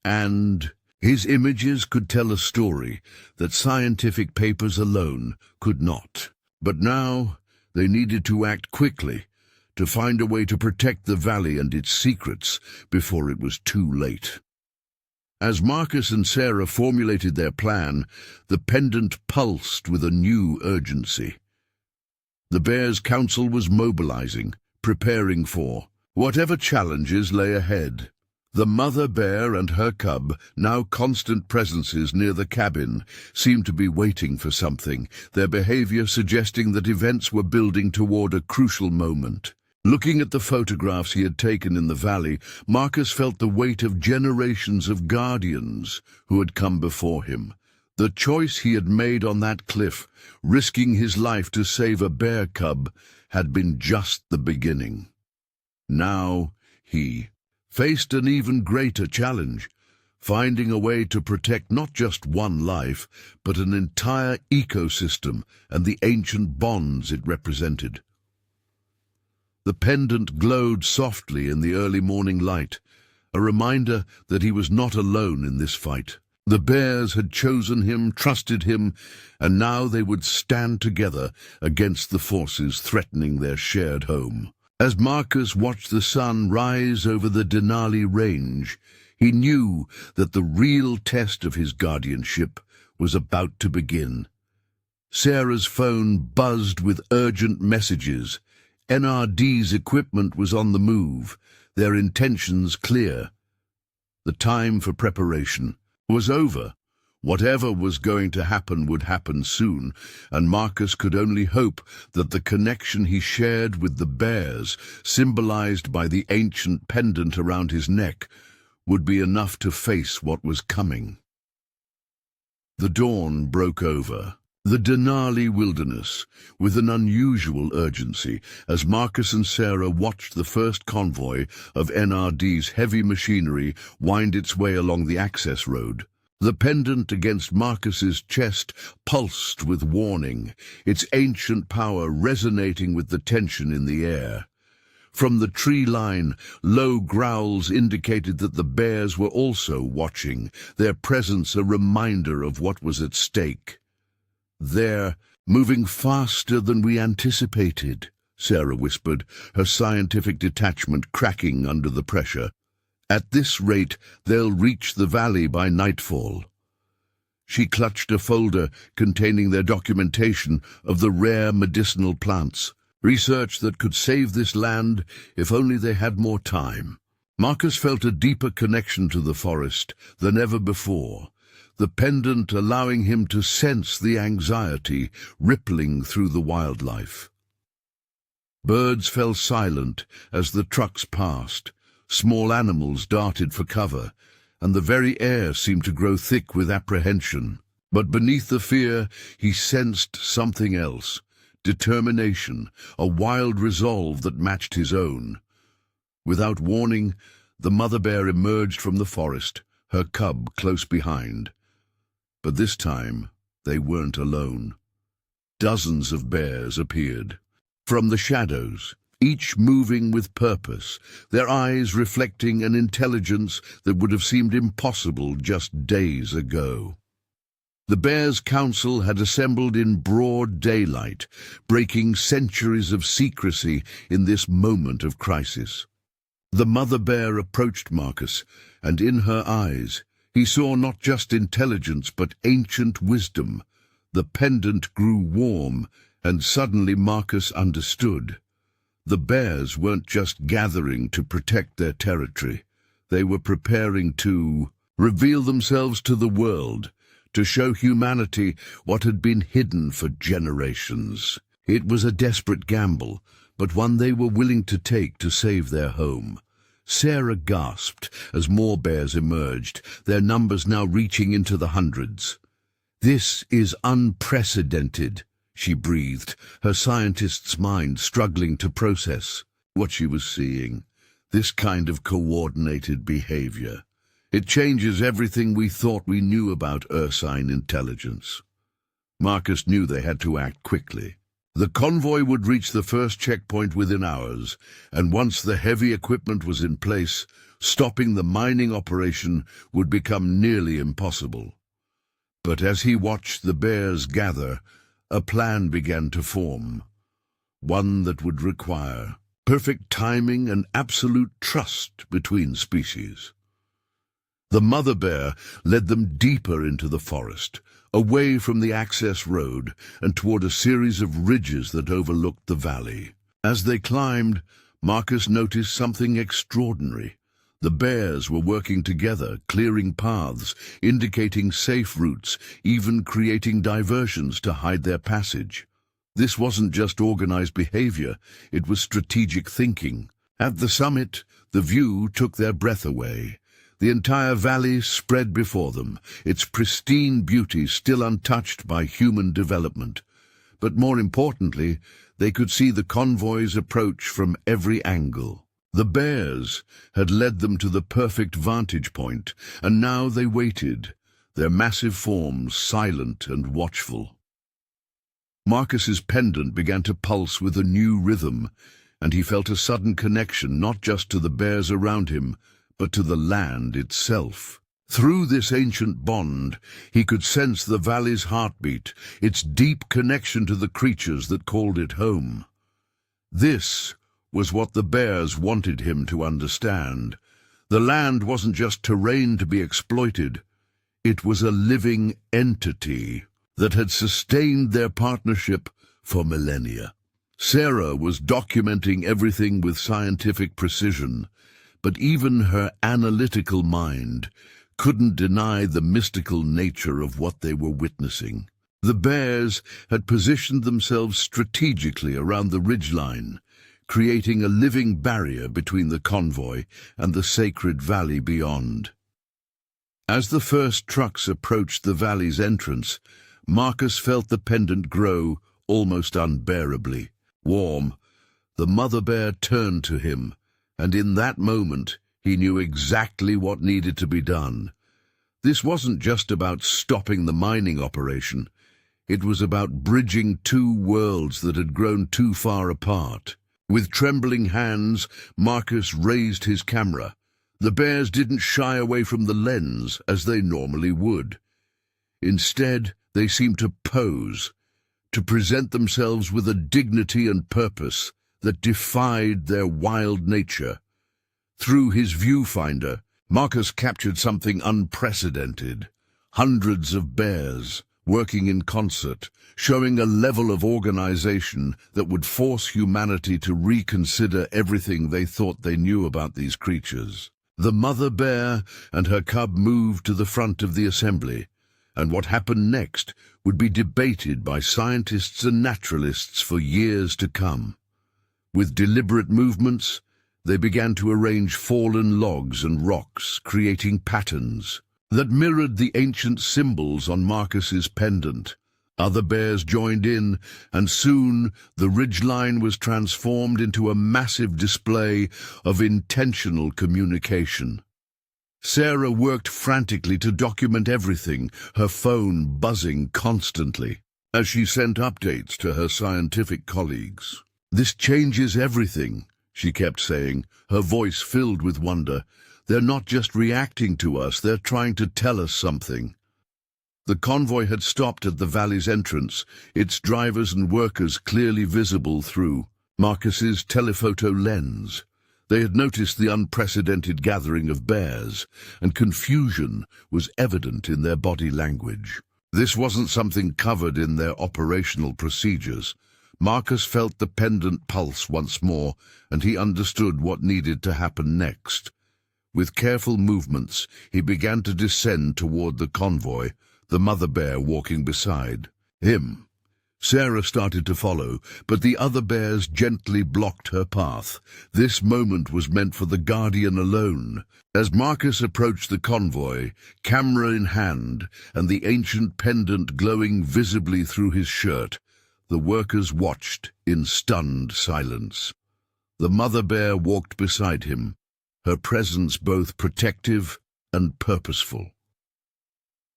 [SPEAKER 1] and his images could tell a story that scientific papers alone could not. But now they needed to act quickly, to find a way to protect the valley and its secrets before it was too late. As Marcus and Sarah formulated their plan, the pendant pulsed with a new urgency. The Bears' Council was mobilizing, preparing for whatever challenges lay ahead. The mother bear and her cub, now constant presences near the cabin, seemed to be waiting for something, their behavior suggesting that events were building toward a crucial moment. Looking at the photographs he had taken in the valley, Marcus felt the weight of generations of guardians who had come before him. The choice he had made on that cliff, risking his life to save a bear cub, had been just the beginning. Now he faced an even greater challenge, finding a way to protect not just one life, but an entire ecosystem and the ancient bonds it represented. The pendant glowed softly in the early morning light, a reminder that he was not alone in this fight. The bears had chosen him, trusted him, and now they would stand together against the forces threatening their shared home. As Marcus watched the sun rise over the Denali range, he knew that the real test of his guardianship was about to begin. Sarah's phone buzzed with urgent messages. NRD's equipment was on the move, their intentions clear. The time for preparation was over. Whatever was going to happen would happen soon, and Marcus could only hope that the connection he shared with the bears, symbolized by the ancient pendant around his neck, would be enough to face what was coming. The dawn broke over the Denali wilderness with an unusual urgency as Marcus and Sarah watched the first convoy of NRD's heavy machinery wind its way along the access road. The pendant against Marcus's chest pulsed with warning, its ancient power resonating with the tension in the air. From the tree line, low growls indicated that the bears were also watching, their presence a reminder of what was at stake. "They're moving faster than we anticipated," Sarah whispered, her scientific detachment cracking under the pressure. "At this rate, they'll reach the valley by nightfall." She clutched a folder containing their documentation of the rare medicinal plants, research that could save this land if only they had more time. Marcus felt a deeper connection to the forest than ever before, the pendant allowing him to sense the anxiety rippling through the wildlife. Birds fell silent as the trucks passed, small animals darted for cover, and the very air seemed to grow thick with apprehension. But beneath the fear, he sensed something else, determination, a wild resolve that matched his own. Without warning, the mother bear emerged from the forest, her cub close behind. But this time, they weren't alone. Dozens of bears appeared. From the shadows, each moving with purpose, their eyes reflecting an intelligence that would have seemed impossible just days ago. The Bears' Council had assembled in broad daylight, breaking centuries of secrecy in this moment of crisis. The mother bear approached Marcus, and in her eyes he saw not just intelligence but ancient wisdom. The pendant grew warm, and suddenly Marcus understood. The bears weren't just gathering to protect their territory. They were preparing to reveal themselves to the world, to show humanity what had been hidden for generations. It was a desperate gamble, but one they were willing to take to save their home. Sarah gasped as more bears emerged, their numbers now reaching into the hundreds. "This is unprecedented," she breathed, her scientist's mind struggling to process what she was seeing. This kind of coordinated behavior. It changes everything we thought we knew about ursine intelligence. Marcus knew they had to act quickly. The convoy would reach the first checkpoint within hours, and once the heavy equipment was in place, stopping the mining operation would become nearly impossible. But as he watched the bears gather, a plan began to form, one that would require perfect timing and absolute trust between species. The mother bear led them deeper into the forest, away from the access road and toward a series of ridges that overlooked the valley. As they climbed, Marcus noticed something extraordinary. The bears were working together, clearing paths, indicating safe routes, even creating diversions to hide their passage. This wasn't just organized behavior, it was strategic thinking. At the summit, the view took their breath away. The entire valley spread before them, its pristine beauty still untouched by human development. But more importantly, they could see the convoy's approach from every angle. The bears had led them to the perfect vantage point, and now they waited, their massive forms silent and watchful. Marcus's pendant began to pulse with a new rhythm, and he felt a sudden connection not just to the bears around him, but to the land itself. Through this ancient bond, he could sense the valley's heartbeat, its deep connection to the creatures that called it home. This was what the bears wanted him to understand. The land wasn't just terrain to be exploited. It was a living entity that had sustained their partnership for millennia. Sarah was documenting everything with scientific precision, but even her analytical mind couldn't deny the mystical nature of what they were witnessing. The bears had positioned themselves strategically around the ridgeline, creating a living barrier between the convoy and the sacred valley beyond. As the first trucks approached the valley's entrance, Marcus felt the pendant grow almost unbearably. Warm, the mother bear turned to him, and in that moment he knew exactly what needed to be done. This wasn't just about stopping the mining operation. It was about bridging two worlds that had grown too far apart. With trembling hands, Marcus raised his camera. The bears didn't shy away from the lens as they normally would. Instead, they seemed to pose, to present themselves with a dignity and purpose that defied their wild nature. Through his viewfinder, Marcus captured something unprecedented. Hundreds of bears working in concert, showing a level of organization that would force humanity to reconsider everything they thought they knew about these creatures. The mother bear and her cub moved to the front of the assembly, and what happened next would be debated by scientists and naturalists for years to come. With deliberate movements, they began to arrange fallen logs and rocks, creating patterns that mirrored the ancient symbols on Marcus's pendant. Other bears joined in, and soon the ridgeline was transformed into a massive display of intentional communication. Sarah worked frantically to document everything, her phone buzzing constantly as she sent updates to her scientific colleagues. "This changes everything," she kept saying, her voice filled with wonder. "They're not just reacting to us, they're trying to tell us something." The convoy had stopped at the valley's entrance, its drivers and workers clearly visible through Marcus's telephoto lens. They had noticed the unprecedented gathering of bears, and confusion was evident in their body language. This wasn't something covered in their operational procedures. Marcus felt the pendant pulse once more, and he understood what needed to happen next. With careful movements, he began to descend toward the convoy, the mother bear walking beside him. Sarah started to follow, but the other bears gently blocked her path. This moment was meant for the guardian alone. As Marcus approached the convoy, camera in hand, and the ancient pendant glowing visibly through his shirt, the workers watched in stunned silence. The mother bear walked beside him, her presence both protective and purposeful.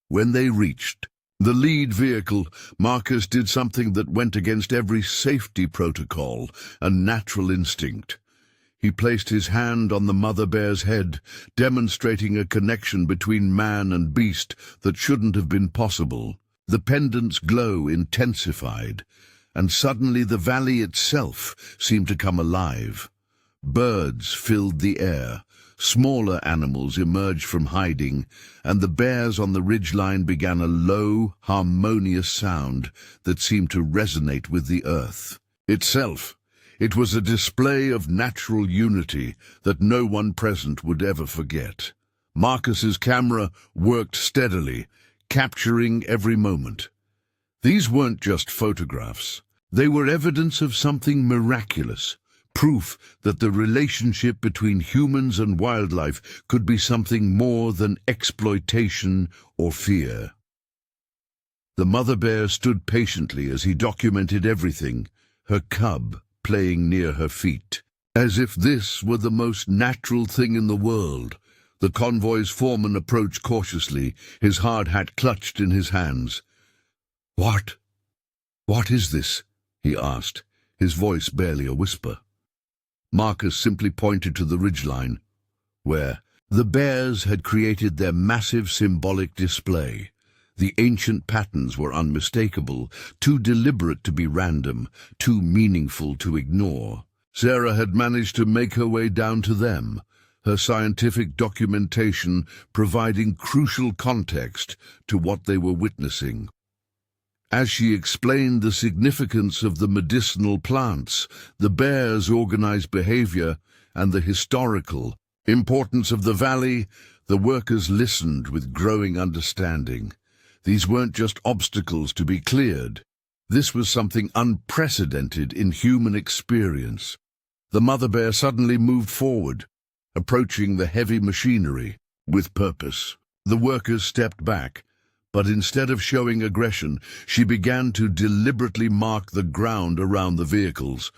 [SPEAKER 1] When they reached the lead vehicle, Marcus did something that went against every safety protocol and natural instinct. He placed his hand on the mother bear's head, demonstrating a connection between man and beast that shouldn't have been possible. The pendant's glow intensified, and suddenly the valley itself seemed to come alive. Birds filled the air. Smaller animals emerged from hiding, and the bears on the ridgeline began a low, harmonious sound that seemed to resonate with the earth itself. It was a display of natural unity that no one present would ever forget. Marcus's camera worked steadily, capturing every moment. These weren't just photographs. They were evidence of something miraculous. Proof that the relationship between humans and wildlife could be something more than exploitation or fear. The mother bear stood patiently as he documented everything, her cub playing near her feet. As if this were the most natural thing in the world, the convoy's foreman approached cautiously, his hard hat clutched in his hands. What is this?" he asked, his voice barely a whisper. Marcus simply pointed to the ridgeline, where the bears had created their massive symbolic display. The ancient patterns were unmistakable, too deliberate to be random, too meaningful to ignore. Sarah had managed to make her way down to them, her scientific documentation providing crucial context to what they were witnessing. As she explained the significance of the medicinal plants, the bears' organized behavior, and the historical importance of the valley, the workers listened with growing understanding. These weren't just obstacles to be cleared. This was something unprecedented in human experience. The mother bear suddenly moved forward, approaching the heavy machinery with purpose. The workers stepped back, but instead of showing aggression, she began to deliberately mark the ground around the vehicles.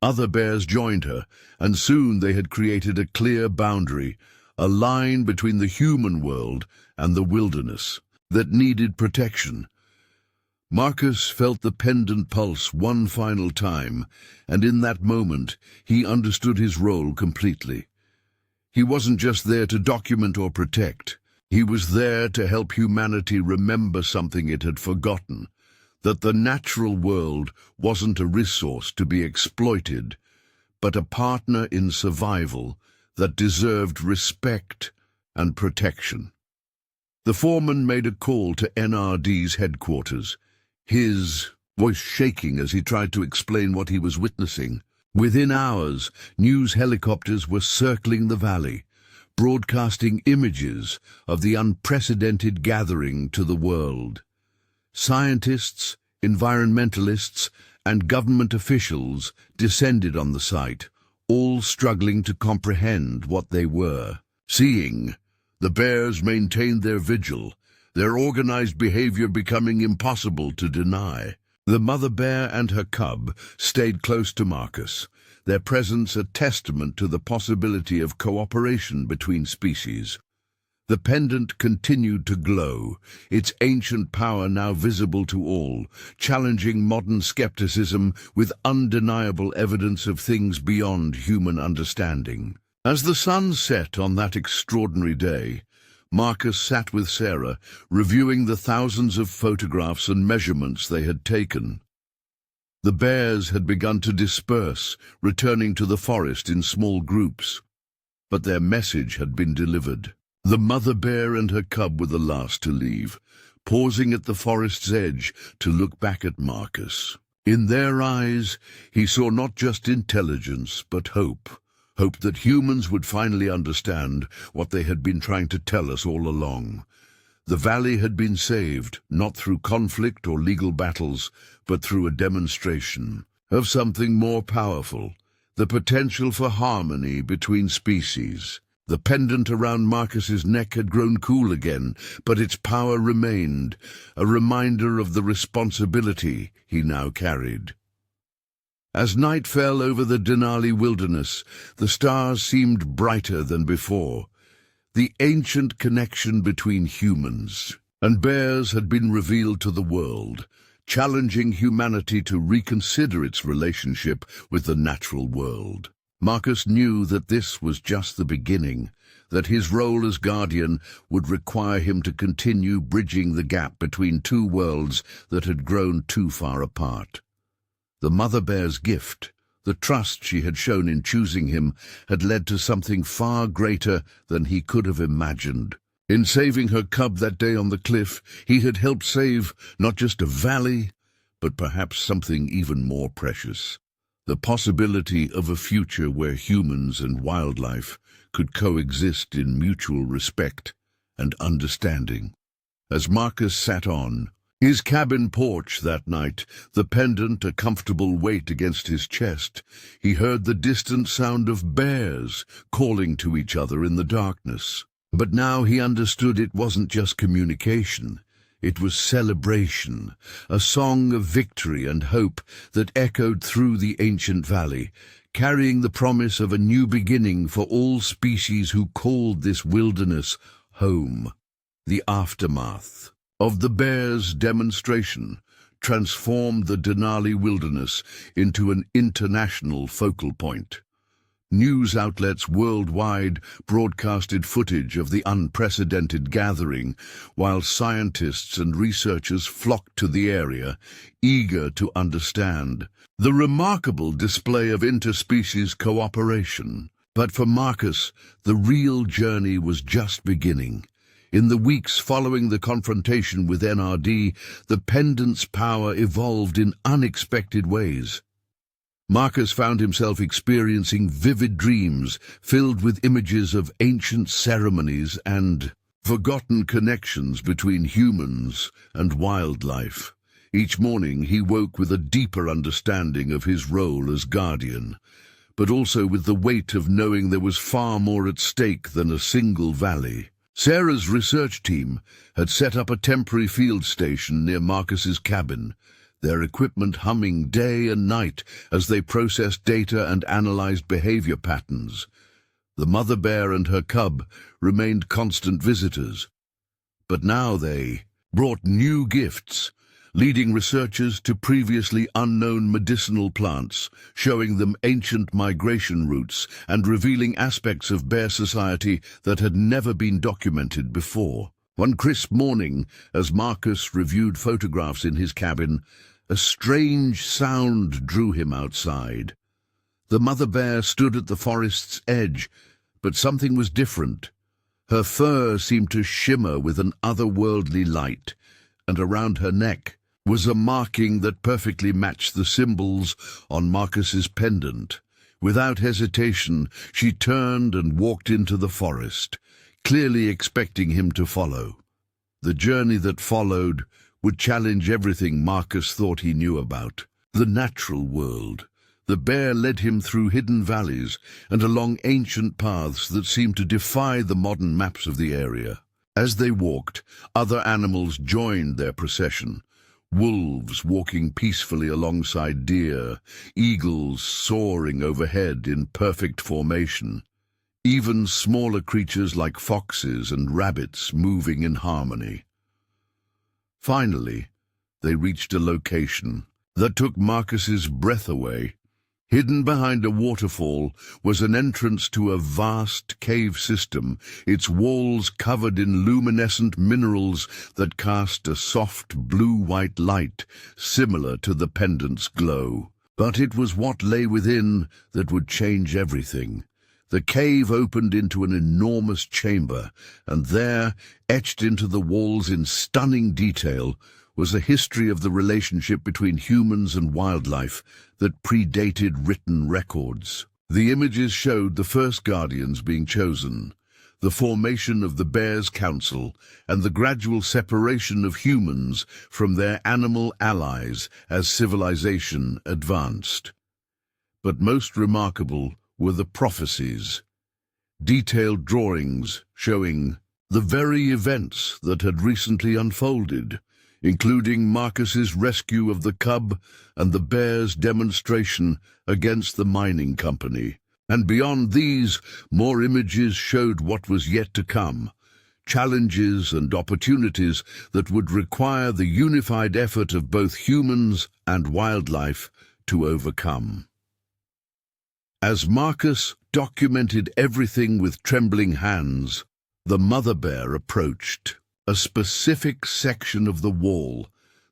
[SPEAKER 1] Other bears joined her, and soon they had created a clear boundary, a line between the human world and the wilderness that needed protection. Marcus felt the pendant pulse one final time, and in that moment he understood his role completely. He wasn't just there to document or protect. He was there to help humanity remember something it had forgotten, that the natural world wasn't a resource to be exploited, but a partner in survival that deserved respect and protection. The foreman made a call to NRD's headquarters, his voice shaking as he tried to explain what he was witnessing. Within hours, news helicopters were circling the valley, broadcasting images of the unprecedented gathering to the world. Scientists, environmentalists, and government officials descended on the site, all struggling to comprehend what they were seeing. The bears maintained their vigil, their organized behavior becoming impossible to deny. The mother bear and her cub stayed close to Marcus, their presence a testament to the possibility of cooperation between species. The pendant continued to glow, its ancient power now visible to all, challenging modern skepticism with undeniable evidence of things beyond human understanding. As the sun set on that extraordinary day, Marcus sat with Sarah, reviewing the thousands of photographs and measurements they had taken. The bears had begun to disperse, returning to the forest in small groups. But their message had been delivered. The mother bear and her cub were the last to leave, pausing at the forest's edge to look back at Marcus. In their eyes, he saw not just intelligence, but hope. Hope that humans would finally understand what they had been trying to tell us all along. The valley had been saved, not through conflict or legal battles, but through a demonstration of something more powerful, the potential for harmony between species. The pendant around Marcus's neck had grown cool again, but its power remained, a reminder of the responsibility he now carried. As night fell over the Denali wilderness, the stars seemed brighter than before. The ancient connection between humans and bears had been revealed to the world, challenging humanity to reconsider its relationship with the natural world. Marcus knew that this was just the beginning, that his role as guardian would require him to continue bridging the gap between two worlds that had grown too far apart. The mother bear's gift, the trust she had shown in choosing him, had led to something far greater than he could have imagined. In saving her cub that day on the cliff, he had helped save not just a valley, but perhaps something even more precious. The possibility of a future where humans and wildlife could coexist in mutual respect and understanding. As Marcus sat on his cabin porch that night, the pendant a comfortable weight against his chest, he heard the distant sound of bears calling to each other in the darkness. But now he understood it wasn't just communication. It was celebration, a song of victory and hope that echoed through the ancient valley, carrying the promise of a new beginning for all species who called this wilderness home. The aftermath of the bears' demonstration transformed the Denali wilderness into an international focal point. News outlets worldwide broadcasted footage of the unprecedented gathering, while scientists and researchers flocked to the area, eager to understand the remarkable display of interspecies cooperation. But for Marcus, the real journey was just beginning. In the weeks following the confrontation with NRD, the pendant's power evolved in unexpected ways. Marcus found himself experiencing vivid dreams filled with images of ancient ceremonies and forgotten connections between humans and wildlife. Each morning he woke with a deeper understanding of his role as guardian, but also with the weight of knowing there was far more at stake than a single valley. Sarah's research team had set up a temporary field station near Marcus's cabin, their equipment humming day and night as they processed data and analyzed behavior patterns. The mother bear and her cub remained constant visitors. But now they brought new gifts, leading researchers to previously unknown medicinal plants, showing them ancient migration routes and revealing aspects of bear society that had never been documented before. One crisp morning, as Marcus reviewed photographs in his cabin, a strange sound drew him outside. The mother bear stood at the forest's edge, but something was different. Her fur seemed to shimmer with an otherworldly light, and around her neck was a marking that perfectly matched the symbols on Marcus's pendant. Without hesitation, she turned and walked into the forest, clearly expecting him to follow. The journey that followed would challenge everything Marcus thought he knew about the natural world. The bear led him through hidden valleys and along ancient paths that seemed to defy the modern maps of the area. As they walked, other animals joined their procession. Wolves walking peacefully alongside deer, eagles soaring overhead in perfect formation. even smaller creatures like foxes and rabbits moving in harmony. Finally, they reached a location that took Marcus's breath away. Hidden behind a waterfall was an entrance to a vast cave system, its walls covered in luminescent minerals that cast a soft blue-white light similar to the pendant's glow. But it was what lay within that would change everything. The cave opened into an enormous chamber, and there, etched into the walls in stunning detail, was a history of the relationship between humans and wildlife that predated written records. The images showed the first guardians being chosen, the formation of the Bears' Council, and the gradual separation of humans from their animal allies as civilization advanced. But most remarkable were the prophecies, detailed drawings showing the very events that had recently unfolded, including Marcus's rescue of the cub and the bear's demonstration against the mining company. And beyond these, more images showed what was yet to come, challenges and opportunities that would require the unified effort of both humans and wildlife to overcome. As Marcus documented everything with trembling hands, the mother bear approached a specific section of the wall.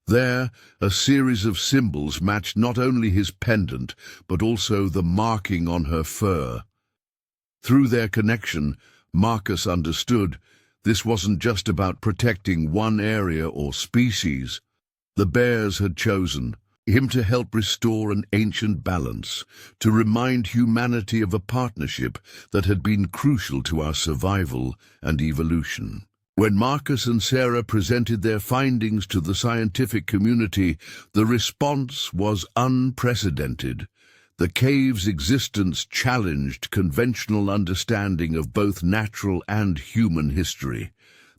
[SPEAKER 1] There, a series of symbols matched not only his pendant, but also the marking on her fur. Through their connection, Marcus understood this wasn't just about protecting one area or species. The bears had chosen him to help restore an ancient balance, to remind humanity of a partnership that had been crucial to our survival and evolution. When Marcus and Sarah presented their findings to the scientific community, the response was unprecedented. The cave's existence challenged conventional understanding of both natural and human history.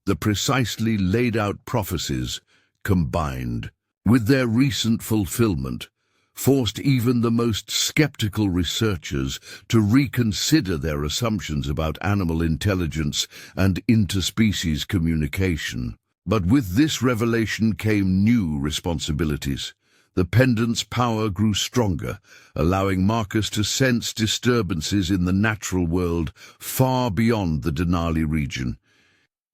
[SPEAKER 1] The precisely laid-out prophecies, combined with their recent fulfillment, forced even the most skeptical researchers to reconsider their assumptions about animal intelligence and interspecies communication. But with this revelation came new responsibilities. The pendant's power grew stronger, allowing Marcus to sense disturbances in the natural world far beyond the Denali region.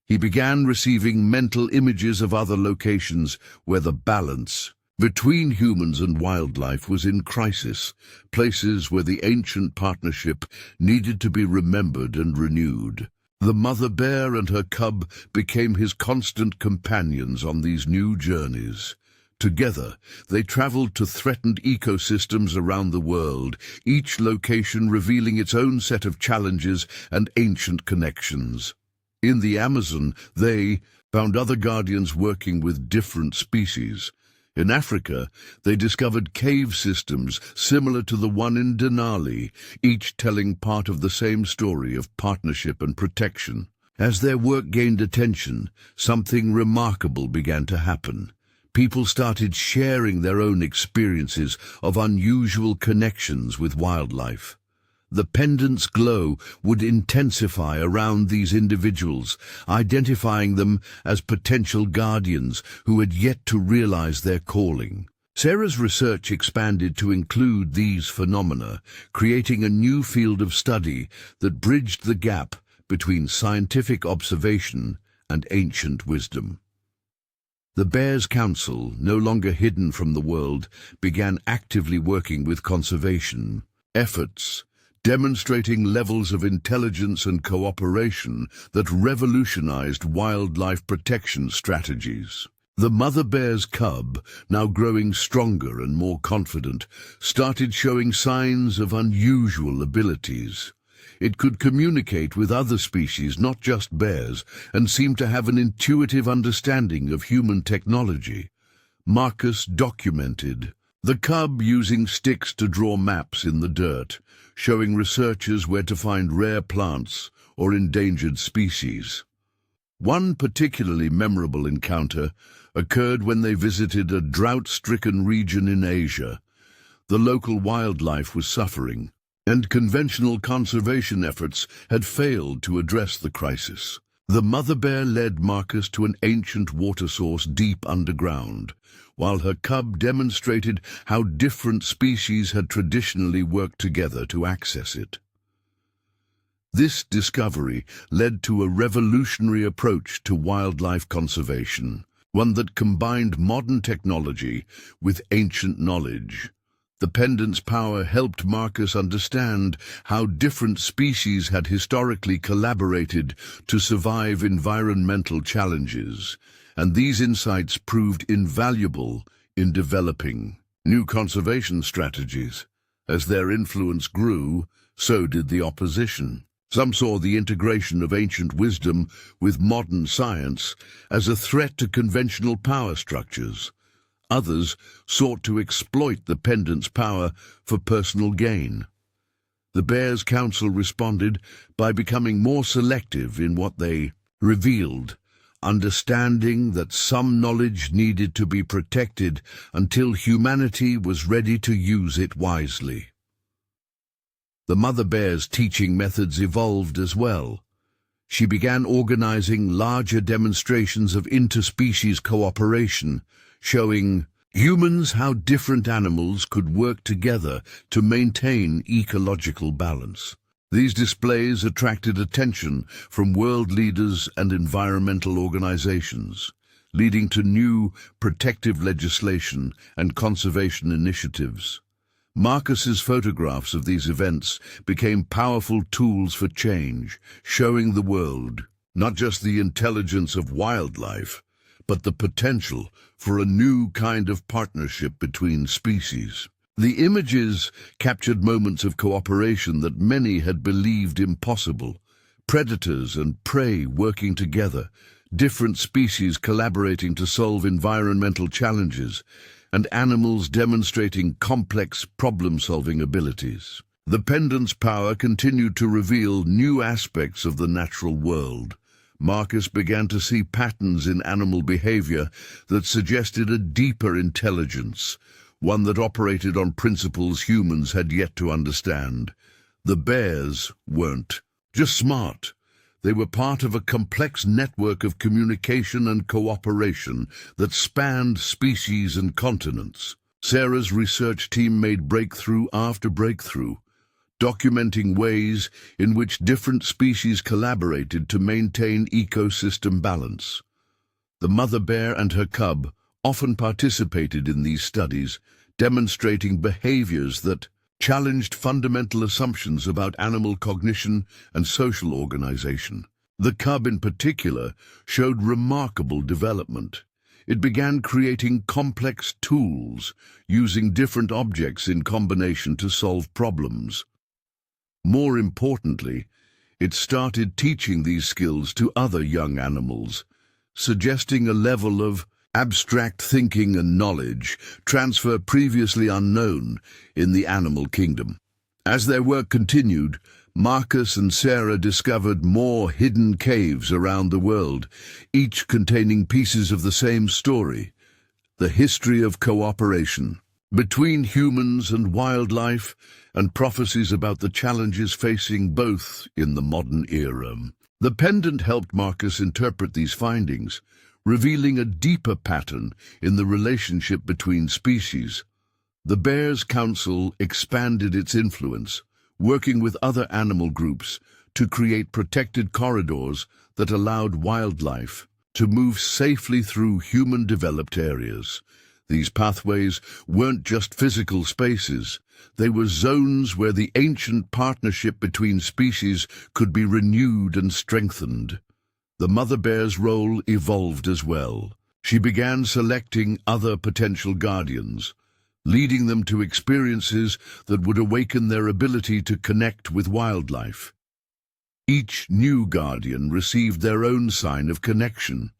[SPEAKER 1] He began receiving mental images of other locations where the balance between humans and wildlife was in crisis, places where the ancient partnership needed to be remembered and renewed. The mother bear and her cub became his constant companions on these new journeys. Together, they traveled to threatened ecosystems around the world, each location revealing its own set of challenges and ancient connections. In the Amazon, they found other guardians working with different species. In Africa, they discovered cave systems similar to the one in Denali, each telling part of the same story of partnership and protection. As their work gained attention, something remarkable began to happen. People started sharing their own experiences of unusual connections with wildlife. The pendant's glow would intensify around these individuals, identifying them as potential guardians who had yet to realize their calling. Sarah's research expanded to include these phenomena, creating a new field of study that bridged the gap between scientific observation and ancient wisdom. The Bears' Council, no longer hidden from the world, began actively working with conservation efforts, demonstrating levels of intelligence and cooperation that revolutionized wildlife protection strategies. The mother bear's cub, now growing stronger and more confident, started showing signs of unusual abilities. It could communicate with other species, not just bears, and seemed to have an intuitive understanding of human technology. Marcus documented the cub using sticks to draw maps in the dirt, showing researchers where to find rare plants or endangered species. One particularly memorable encounter occurred when they visited a drought-stricken region in Asia. The local wildlife was suffering. and conventional conservation efforts had failed to address the crisis. The mother bear led Marcus to an ancient water source deep underground, while her cub demonstrated how different species had traditionally worked together to access it. This discovery led to a revolutionary approach to wildlife conservation, one that combined modern technology with ancient knowledge. The pendant's power helped Marcus understand how different species had historically collaborated to survive environmental challenges, and these insights proved invaluable in developing new conservation strategies. As their influence grew, so did the opposition. Some saw the integration of ancient wisdom with modern science as a threat to conventional power structures. Others sought to exploit the pendant's power for personal gain. The Bears' Council responded by becoming more selective in what they revealed, understanding that some knowledge needed to be protected until humanity was ready to use it wisely. The mother bear's teaching methods evolved as well. She began organizing larger demonstrations of interspecies cooperation, showing humans how different animals could work together to maintain ecological balance. These displays attracted attention from world leaders and environmental organizations, leading to new protective legislation and conservation initiatives. Marcus's photographs of these events became powerful tools for change, showing the world not just the intelligence of wildlife, but the potential for a new kind of partnership between species. The images captured moments of cooperation that many had believed impossible. Predators and prey working together, different species collaborating to solve environmental challenges, and animals demonstrating complex problem-solving abilities. The pendant's power continued to reveal new aspects of the natural world. Marcus began to see patterns in animal behavior that suggested a deeper intelligence, one that operated on principles humans had yet to understand. The bears weren't just smart. They were part of a complex network of communication and cooperation that spanned species and continents. Sarah's research team made breakthrough after breakthrough, documenting ways in which different species collaborated to maintain ecosystem balance. The mother bear and her cub often participated in these studies, demonstrating behaviors that challenged fundamental assumptions about animal cognition and social organization. The cub in particular showed remarkable development. It began creating complex tools, using different objects in combination to solve problems. More importantly, it started teaching these skills to other young animals, suggesting a level of abstract thinking and knowledge transfer previously unknown in the animal kingdom. As their work continued, Marcus and Sarah discovered more hidden caves around the world, each containing pieces of the same story, the history of cooperation between humans and wildlife, and prophecies about the challenges facing both in the modern era. The pendant helped Marcus interpret these findings, revealing a deeper pattern in the relationship between species. The Bears' Council expanded its influence, working with other animal groups to create protected corridors that allowed wildlife to move safely through human-developed areas. These pathways weren't just physical spaces, they were zones where the ancient partnership between species could be renewed and strengthened. The mother bear's role evolved as well. She began selecting other potential guardians, leading them to experiences that would awaken their ability to connect with wildlife. Each new guardian received their own sign of connection,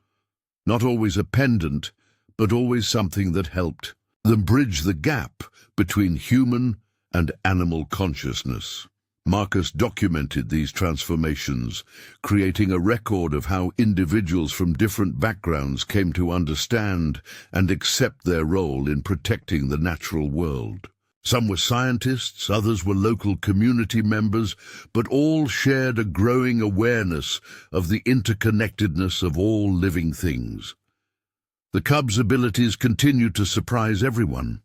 [SPEAKER 1] not always a pendant, but always something that helped them bridge the gap between human and animal consciousness. Marcus documented these transformations, creating a record of how individuals from different backgrounds came to understand and accept their role in protecting the natural world. Some were scientists, others were local community members, but all shared a growing awareness of the interconnectedness of all living things. The cub's abilities continued to surprise everyone.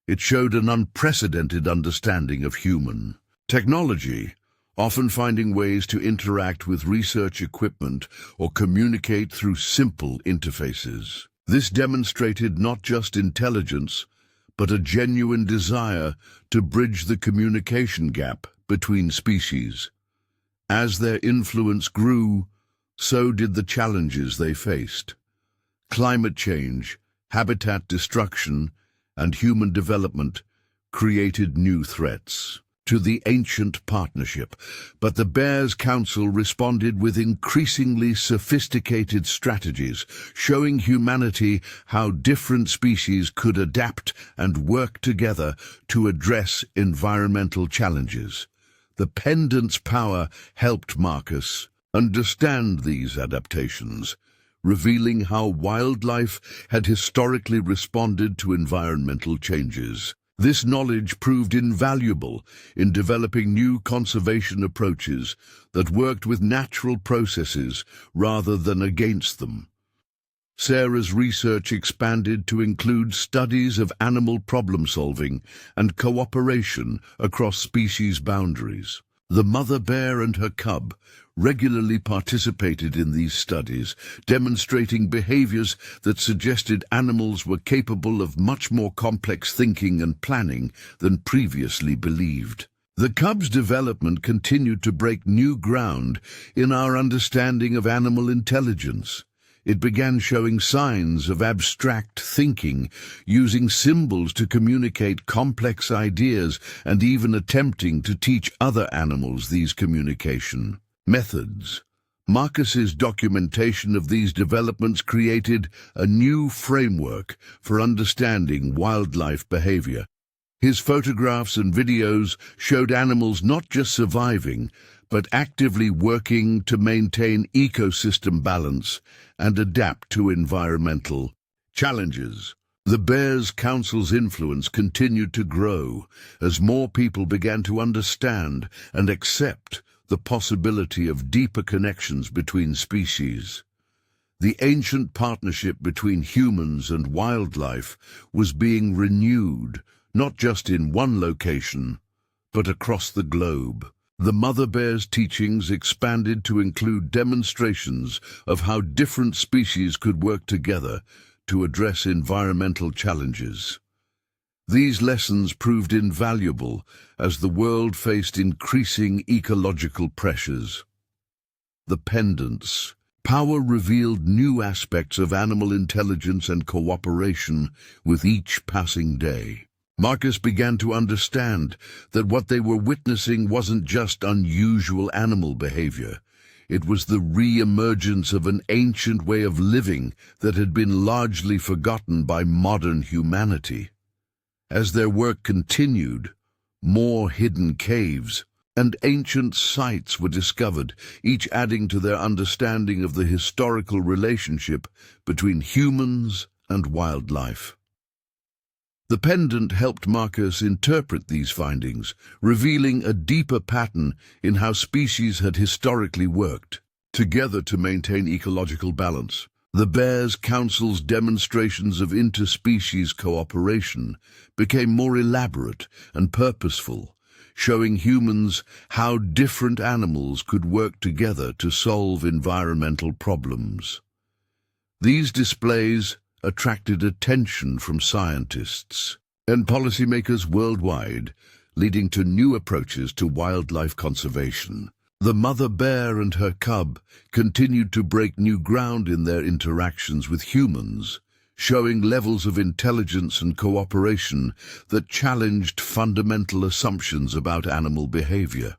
[SPEAKER 1] It showed an unprecedented understanding of human technology, often finding ways to interact with research equipment or communicate through simple interfaces. This demonstrated not just intelligence, but a genuine desire to bridge the communication gap between species. As their influence grew, so did the challenges they faced. Climate change, habitat destruction, and human development created new threats to the ancient partnership, but the Bears Council responded with increasingly sophisticated strategies, showing humanity how different species could adapt and work together to address environmental challenges. The pendant's power helped Marcus understand these adaptations, revealing how wildlife had historically responded to environmental changes. This knowledge proved invaluable in developing new conservation approaches that worked with natural processes rather than against them. Sarah's research expanded to include studies of animal problem-solving and cooperation across species boundaries. The mother bear and her cub regularly participated in these studies, demonstrating behaviors that suggested animals were capable of much more complex thinking and planning than previously believed. The cub's development continued to break new ground in our understanding of animal intelligence. It began showing signs of abstract thinking, using symbols to communicate complex ideas and even attempting to teach other animals these communication methods. Marcus's documentation of these developments created a new framework for understanding wildlife behavior. His photographs and videos showed animals not just surviving, but actively working to maintain ecosystem balance and adapt to environmental challenges. The Bears Council's influence continued to grow as more people began to understand and accept the possibility of deeper connections between species. The ancient partnership between humans and wildlife was being renewed, not just in one location, but across the globe. The mother bear's teachings expanded to include demonstrations of how different species could work together to address environmental challenges. These lessons proved invaluable as the world faced increasing ecological pressures. The pendant's power revealed new aspects of animal intelligence and cooperation with each passing day. Marcus began to understand that what they were witnessing wasn't just unusual animal behavior. It was the re-emergence of an ancient way of living that had been largely forgotten by modern humanity. As their work continued, more hidden caves and ancient sites were discovered, each adding to their understanding of the historical relationship between humans and wildlife. The pendant helped Marcus interpret these findings, revealing a deeper pattern in how species had historically worked together to maintain ecological balance. The Bears Council's demonstrations of interspecies cooperation became more elaborate and purposeful, showing humans how different animals could work together to solve environmental problems. These displays attracted attention from scientists and policymakers worldwide, leading to new approaches to wildlife conservation. The mother bear and her cub continued to break new ground in their interactions with humans, showing levels of intelligence and cooperation that challenged fundamental assumptions about animal behavior.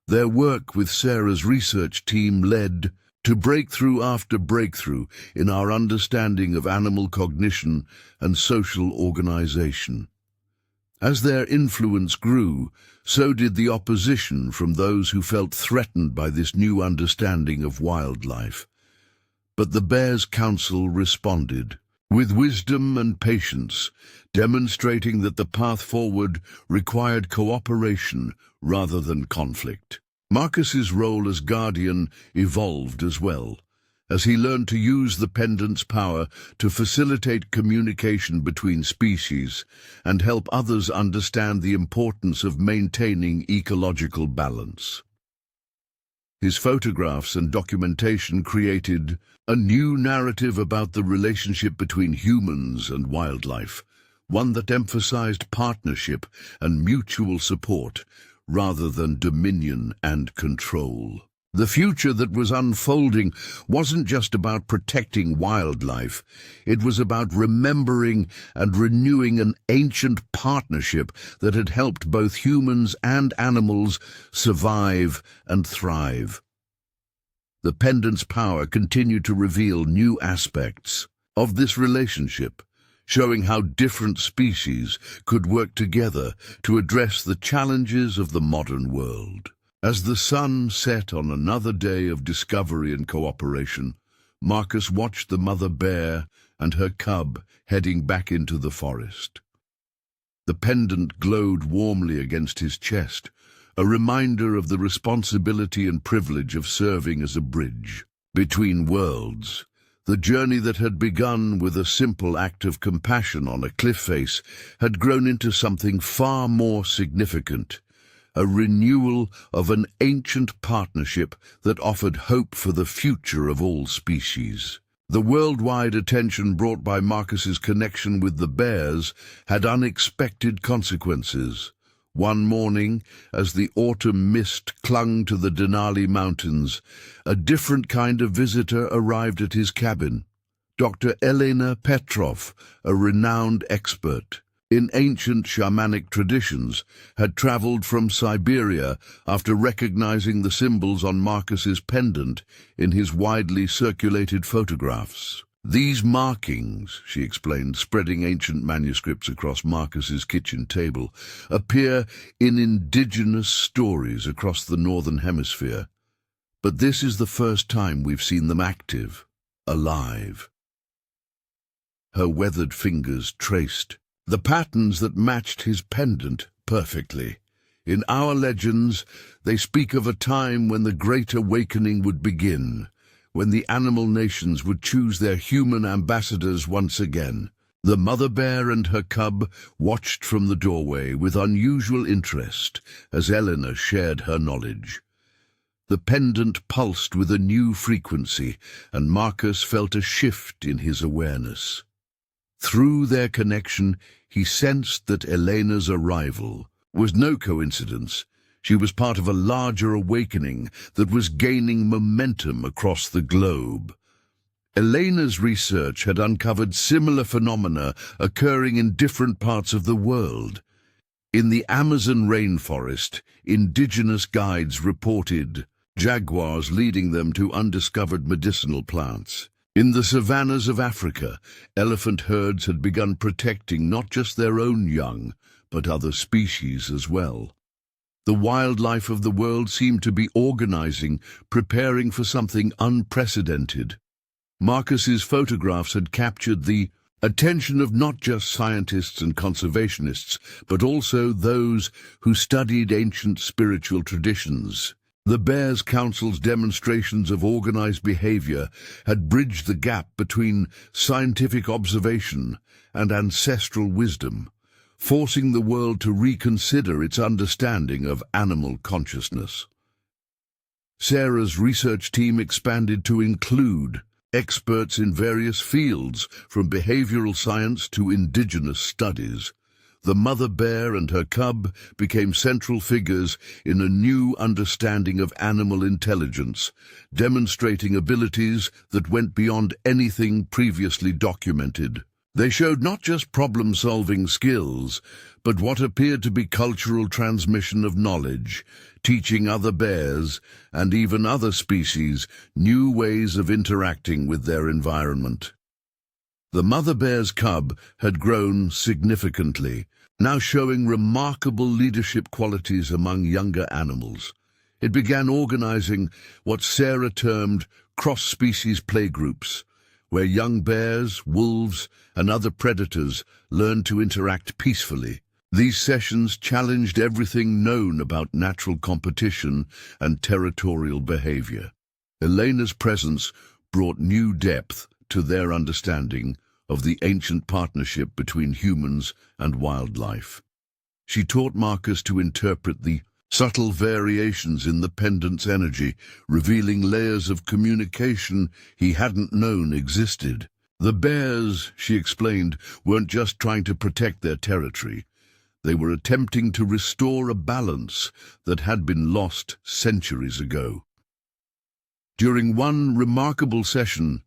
[SPEAKER 1] Their work with Sarah's research team led to breakthrough after breakthrough in our understanding of animal cognition and social organization. As their influence grew, so did the opposition from those who felt threatened by this new understanding of wildlife. But the Bears Council responded. with wisdom and patience, demonstrating that the path forward required cooperation rather than conflict. Marcus's role as guardian evolved as well, as he learned to use the pendant's power to facilitate communication between species and help others understand the importance of maintaining ecological balance. His photographs and documentation created a new narrative about the relationship between humans and wildlife, one that emphasized partnership and mutual support rather than dominion and control. The future that was unfolding wasn't just about protecting wildlife. It was about remembering and renewing an ancient partnership that had helped both humans and animals survive and thrive. The pendant's power continued to reveal new aspects of this relationship, showing how different species could work together to address the challenges of the modern world. As the sun set on another day of discovery and cooperation, Marcus watched the mother bear and her cub heading back into the forest. The pendant glowed warmly against his chest, a reminder of the responsibility and privilege of serving as a bridge between worlds. The journey that had begun with a simple act of compassion on a cliff face had grown into something far more significant, a renewal of an ancient partnership that offered hope for the future of all species. The worldwide attention brought by Marcus's connection with the bears had unexpected consequences. One morning, as the autumn mist clung to the Denali mountains, a different kind of visitor arrived at his cabin. Dr. Elena Petrov, a renowned expert in ancient shamanic traditions, had traveled from Siberia after recognizing the symbols on Marcus's pendant in his widely circulated photographs. These markings, she explained, spreading ancient manuscripts across Marcus's kitchen table, appear in indigenous stories across the Northern Hemisphere. But this is the first time we've seen them active, alive. Her weathered fingers traced the patterns that matched his pendant perfectly. In our legends, they speak of a time when the Great Awakening would begin, when the animal nations would choose their human ambassadors once again. The mother bear and her cub watched from the doorway with unusual interest as Elena shared her knowledge. The pendant pulsed with a new frequency, and Marcus felt a shift in his awareness. Through their connection, he sensed that Elena's arrival was no coincidence. She was part of a larger awakening that was gaining momentum across the globe. Elena's research had uncovered similar phenomena occurring in different parts of the world. In the Amazon rainforest, indigenous guides reported jaguars leading them to undiscovered medicinal plants. In the savannas of Africa, elephant herds had begun protecting not just their own young, but other species as well. The wildlife of the world seemed to be organizing, preparing for something unprecedented. Marcus's photographs had captured the attention of not just scientists and conservationists, but also those who studied ancient spiritual traditions. The Bears Council's demonstrations of organized behavior had bridged the gap between scientific observation and ancestral wisdom, forcing the world to reconsider its understanding of animal consciousness. Sarah's research team expanded to include experts in various fields, from behavioral science to indigenous studies. The mother bear and her cub became central figures in a new understanding of animal intelligence, demonstrating abilities that went beyond anything previously documented. They showed not just problem-solving skills, but what appeared to be cultural transmission of knowledge, teaching other bears, and even other species, new ways of interacting with their environment. The mother bear's cub had grown significantly, now showing remarkable leadership qualities among younger animals. It began organizing what Sarah termed cross-species playgroups, where young bears, wolves, and other predators learned to interact peacefully. These sessions challenged everything known about natural competition and territorial behavior. Elena's presence brought new depth to their understanding of the ancient partnership between humans and wildlife. She taught Marcus to interpret the subtle variations in the pendant's energy, revealing layers of communication he hadn't known existed. The bears, she explained, weren't just trying to protect their territory. They were attempting to restore a balance that had been lost centuries ago. During one remarkable session,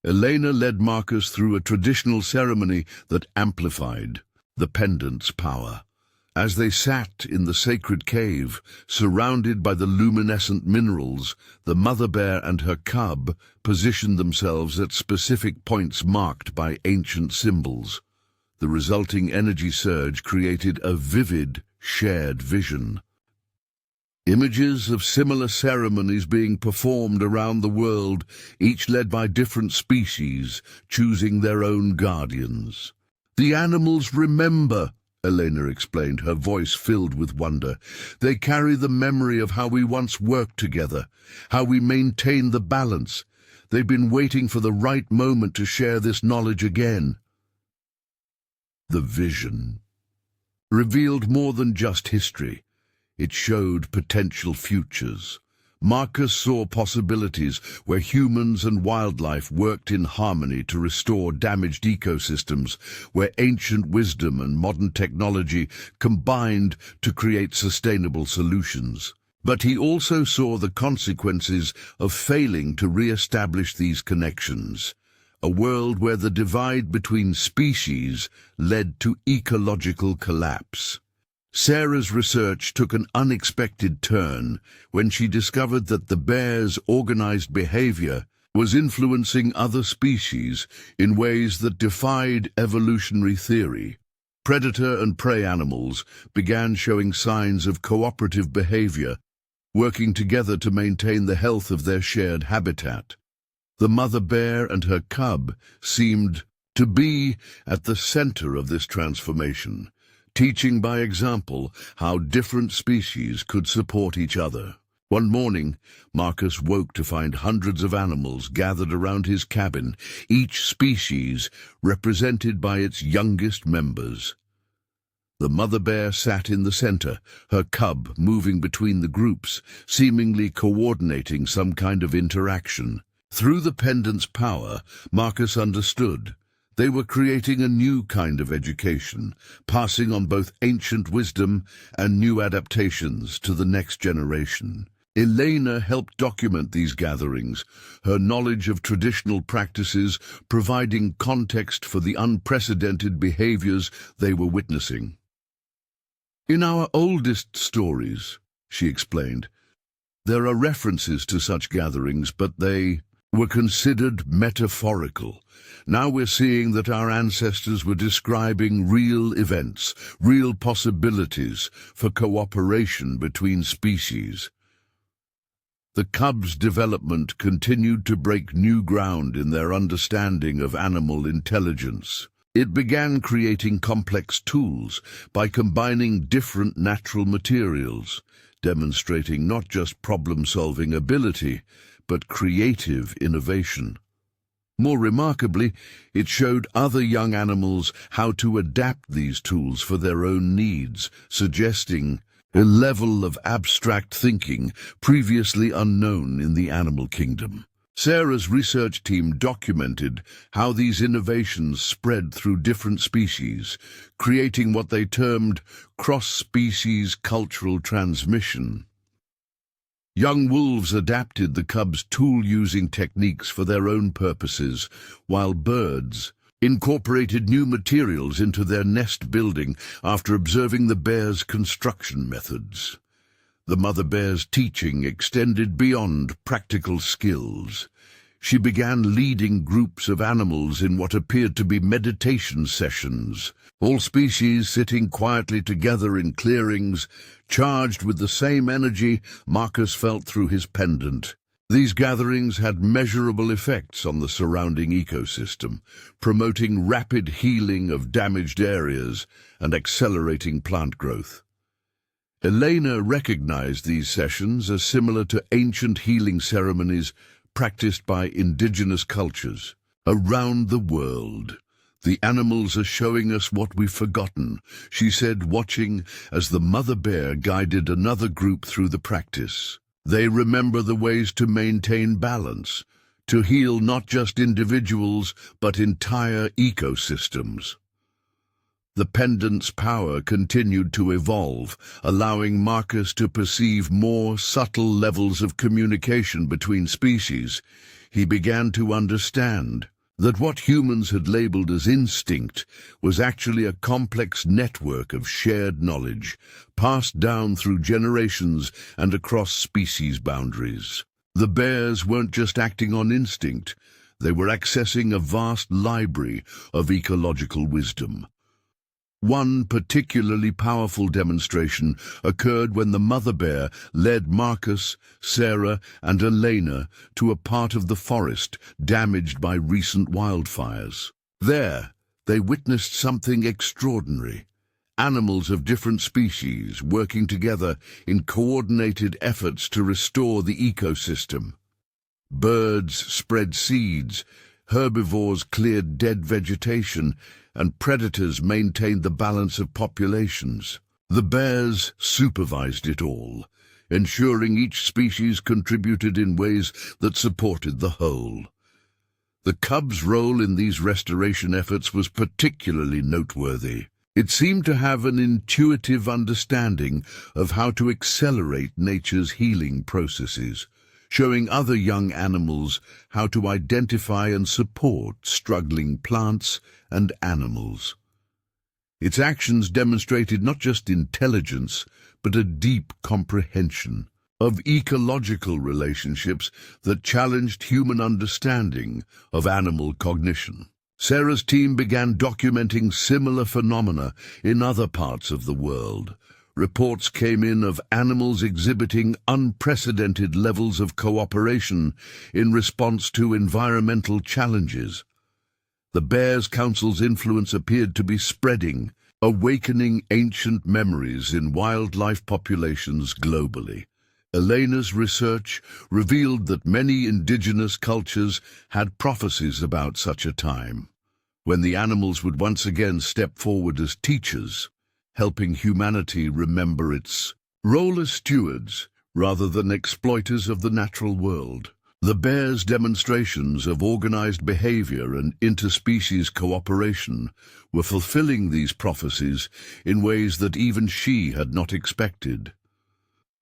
[SPEAKER 1] Elena led Marcus through a traditional ceremony that amplified the pendant's power. As they sat in the sacred cave, surrounded by the luminescent minerals, the mother bear and her cub positioned themselves at specific points marked by ancient symbols. The resulting energy surge created a vivid, shared vision. Images of similar ceremonies being performed around the world, each led by different species, choosing their own guardians. "The animals remember," Elena explained, her voice filled with wonder. "They carry the memory of how we once worked together, how we maintained the balance. They've been waiting for the right moment to share this knowledge again." The vision revealed more than just history. It showed potential futures. Marcus saw possibilities where humans and wildlife worked in harmony to restore damaged ecosystems, where ancient wisdom and modern technology combined to create sustainable solutions. But he also saw the consequences of failing to re-establish these connections. A world where the divide between species led to ecological collapse. Sarah's research took an unexpected turn when she discovered that the bear's organized behavior was influencing other species in ways that defied evolutionary theory. Predator and prey animals began showing signs of cooperative behavior, working together to maintain the health of their shared habitat. The mother bear and her cub seemed to be at the center of this transformation, teaching by example how different species could support each other. One morning, Marcus woke to find hundreds of animals gathered around his cabin, each species represented by its youngest members. The mother bear sat in the center, her cub moving between the groups, seemingly coordinating some kind of interaction. Through the pendant's power, Marcus understood. They were creating a new kind of education, passing on both ancient wisdom and new adaptations to the next generation. Elena helped document these gatherings, her knowledge of traditional practices providing context for the unprecedented behaviors they were witnessing. "In our oldest stories," she explained, "there are references to such gatherings, but they were considered metaphorical. Now we're seeing that our ancestors were describing real events, real possibilities for cooperation between species." The cub's development continued to break new ground in their understanding of animal intelligence. It began creating complex tools by combining different natural materials, demonstrating not just problem-solving ability, but creative innovation. More remarkably, it showed other young animals how to adapt these tools for their own needs, suggesting a level of abstract thinking previously unknown in the animal kingdom. Sarah's research team documented how these innovations spread through different species, creating what they termed cross-species cultural transmission. Young wolves adapted the cub's tool-using techniques for their own purposes, while birds incorporated new materials into their nest building after observing the bear's construction methods. The mother bear's teaching extended beyond practical skills. She began leading groups of animals in what appeared to be meditation sessions, all species sitting quietly together in clearings, charged with the same energy Marcus felt through his pendant. These gatherings had measurable effects on the surrounding ecosystem, promoting rapid healing of damaged areas and accelerating plant growth. Elena recognized these sessions as similar to ancient healing ceremonies practiced by indigenous cultures. Around the world, the animals are showing us what we've forgotten, she said, watching as the mother bear guided another group through the practice. They remember the ways to maintain balance, to heal not just individuals but entire ecosystems. The pendant's power continued to evolve, allowing Marcus to perceive more subtle levels of communication between species. He began to understand that what humans had labeled as instinct was actually a complex network of shared knowledge, passed down through generations and across species boundaries. The bears weren't just acting on instinct, they were accessing a vast library of ecological wisdom. One particularly powerful demonstration occurred when the mother bear led Marcus, Sarah, and Elena to a part of the forest damaged by recent wildfires. There, they witnessed something extraordinary. Animals of different species working together in coordinated efforts to restore the ecosystem. Birds spread seeds, herbivores cleared dead vegetation, and predators maintained the balance of populations. The bears supervised it all, ensuring each species contributed in ways that supported the whole. The cubs' role in these restoration efforts was particularly noteworthy. It seemed to have an intuitive understanding of how to accelerate nature's healing processes, showing other young animals how to identify and support struggling plants and animals. Its actions demonstrated not just intelligence, but a deep comprehension of ecological relationships that challenged human understanding of animal cognition. Sarah's team began documenting similar phenomena in other parts of the world. Reports came in of animals exhibiting unprecedented levels of cooperation in response to environmental challenges. The Bears Council's influence appeared to be spreading, awakening ancient memories in wildlife populations globally. Elena's research revealed that many indigenous cultures had prophecies about such a time, when the animals would once again step forward as teachers, helping humanity remember its role as stewards rather than exploiters of the natural world. The bears' demonstrations of organized behavior and interspecies cooperation were fulfilling these prophecies in ways that even she had not expected.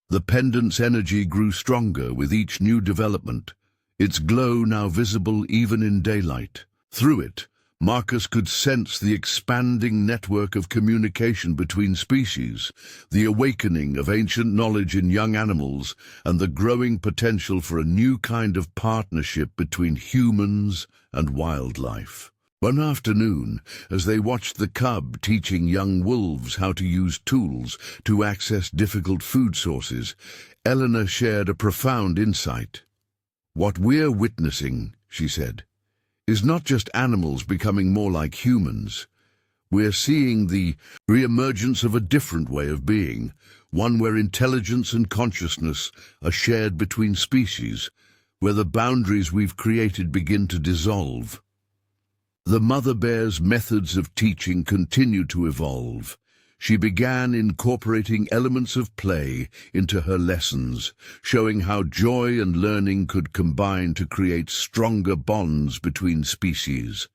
[SPEAKER 1] The pendant's energy grew stronger with each new development, its glow now visible even in daylight. Through it, Marcus could sense the expanding network of communication between species, the awakening of ancient knowledge in young animals, and the growing potential for a new kind of partnership between humans and wildlife. One afternoon, as they watched the cub teaching young wolves how to use tools to access difficult food sources, Eleanor shared a profound insight. "What we're witnessing," she said, "is not just animals becoming more like humans. We're seeing the re-emergence of a different way of being, one where intelligence and consciousness are shared between species, where the boundaries we've created begin to dissolve." The mother bear's methods of teaching continued to evolve. She began incorporating elements of play into her lessons, showing how joy and learning could combine to create stronger bonds between species.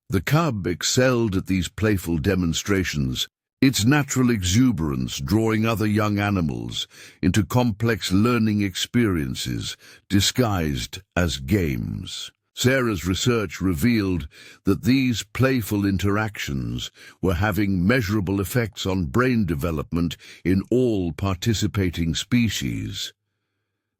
[SPEAKER 1] The cub excelled at these playful demonstrations, its natural exuberance drawing other young animals into complex learning experiences disguised as games. Sarah's research revealed that these playful interactions were having measurable effects on brain development in all participating species.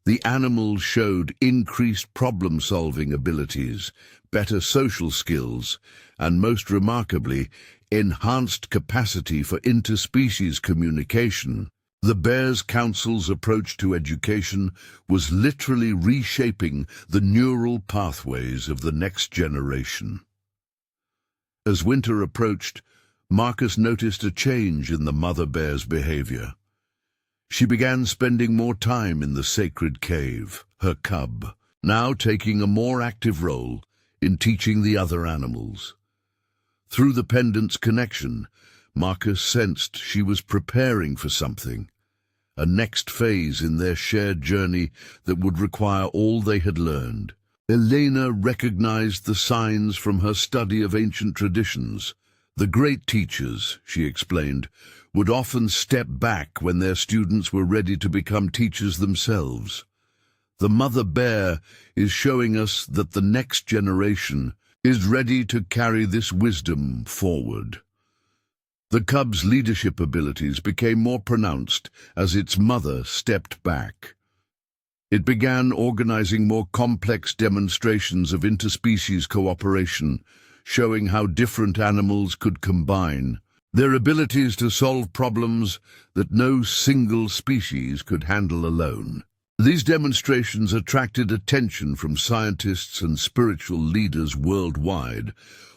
[SPEAKER 1] The animals showed increased problem-solving abilities, better social skills, and most remarkably, enhanced capacity for interspecies communication. The Bears Council's approach to education was literally reshaping the neural pathways of the next generation. As winter approached, Marcus noticed a change in the mother bear's behavior. She began spending more time in the sacred cave, her cub, now taking a more active role in teaching the other animals. Through the pendant's connection, Marcus sensed she was preparing for something, a next phase in their shared journey that would require all they had learned. Elena recognized the signs from her study of ancient traditions. The great teachers, she explained, would often step back when their students were ready to become teachers themselves. The mother bear is showing us that the next generation is ready to carry this wisdom forward. The cub's leadership abilities became more pronounced as its mother stepped back. It began organizing more complex demonstrations of interspecies cooperation, showing how different animals could combine their abilities to solve problems that no single species could handle alone. These demonstrations attracted attention from scientists and spiritual leaders worldwide,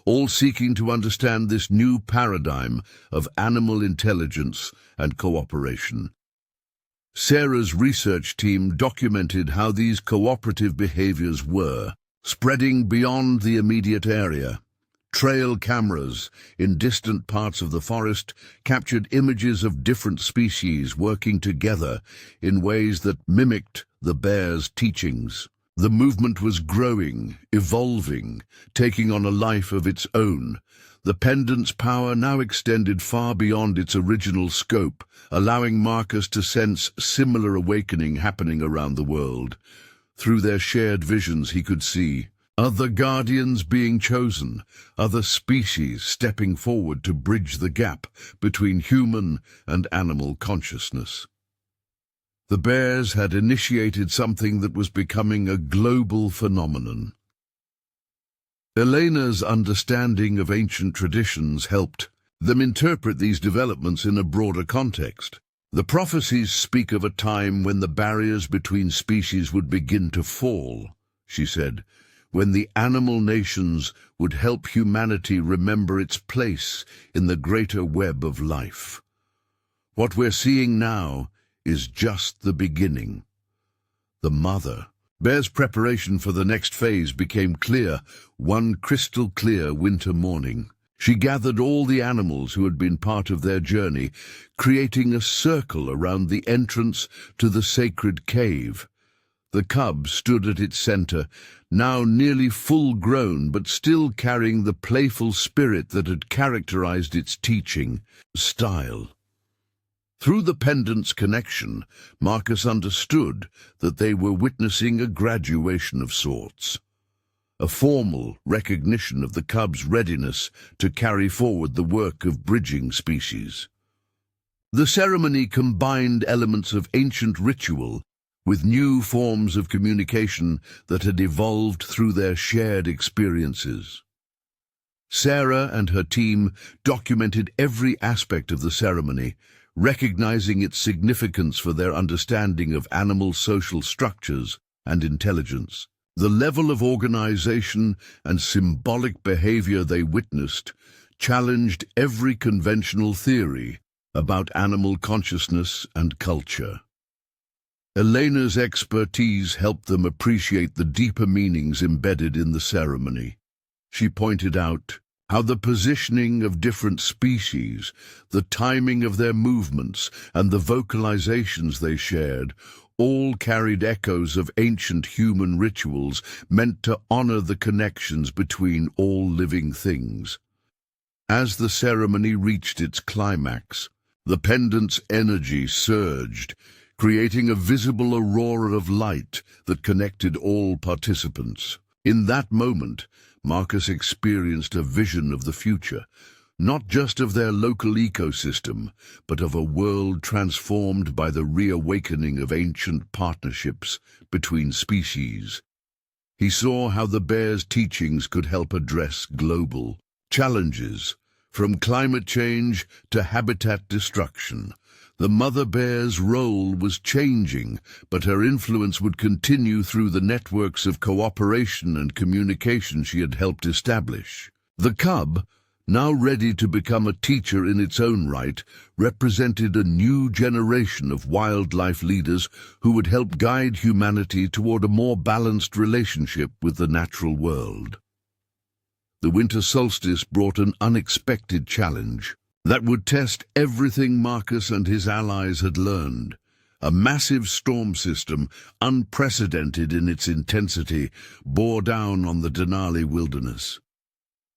[SPEAKER 1] all seeking to understand this new paradigm of animal intelligence and cooperation. Sarah's research team documented how these cooperative behaviors were spreading beyond the immediate area. Trail cameras in distant parts of the forest captured images of different species working together in ways that mimicked the bear's teachings. The movement was growing, evolving, taking on a life of its own. The pendant's power now extended far beyond its original scope, allowing Marcus to sense similar awakening happening around the world. Through their shared visions he could see other guardians being chosen, other species stepping forward to bridge the gap between human and animal consciousness. The bears had initiated something that was becoming a global phenomenon. Elena's understanding of ancient traditions helped them interpret these developments in a broader context. The prophecies speak of a time when the barriers between species would begin to fall, she said, when the animal nations would help humanity remember its place in the greater web of life. What we're seeing now is just the beginning. The mother bear's preparation for the next phase became clear one crystal-clear winter morning. She gathered all the animals who had been part of their journey, creating a circle around the entrance to the sacred cave. The cub stood at its center, now nearly full-grown but still carrying the playful spirit that had characterized its teaching style. Through the pendant's connection, Marcus understood that they were witnessing a graduation of sorts, a formal recognition of the cub's readiness to carry forward the work of bridging species. The ceremony combined elements of ancient ritual with new forms of communication that had evolved through their shared experiences. Sarah and her team documented every aspect of the ceremony, recognizing its significance for their understanding of animal social structures and intelligence. The level of organization and symbolic behavior they witnessed challenged every conventional theory about animal consciousness and culture. Elena's expertise helped them appreciate the deeper meanings embedded in the ceremony. She pointed out how the positioning of different species, the timing of their movements, and the vocalizations they shared all carried echoes of ancient human rituals meant to honor the connections between all living things. As the ceremony reached its climax, the pendant's energy surged, creating a visible aurora of light that connected all participants. In that moment, Marcus experienced a vision of the future, not just of their local ecosystem, but of a world transformed by the reawakening of ancient partnerships between species. He saw how the bear's teachings could help address global challenges, from climate change to habitat destruction. The mother bear's role was changing, but her influence would continue through the networks of cooperation and communication she had helped establish. The cub, now ready to become a teacher in its own right, represented a new generation of wildlife leaders who would help guide humanity toward a more balanced relationship with the natural world. The winter solstice brought an unexpected challenge that would test everything Marcus and his allies had learned. A massive storm system, unprecedented in its intensity, bore down on the Denali wilderness.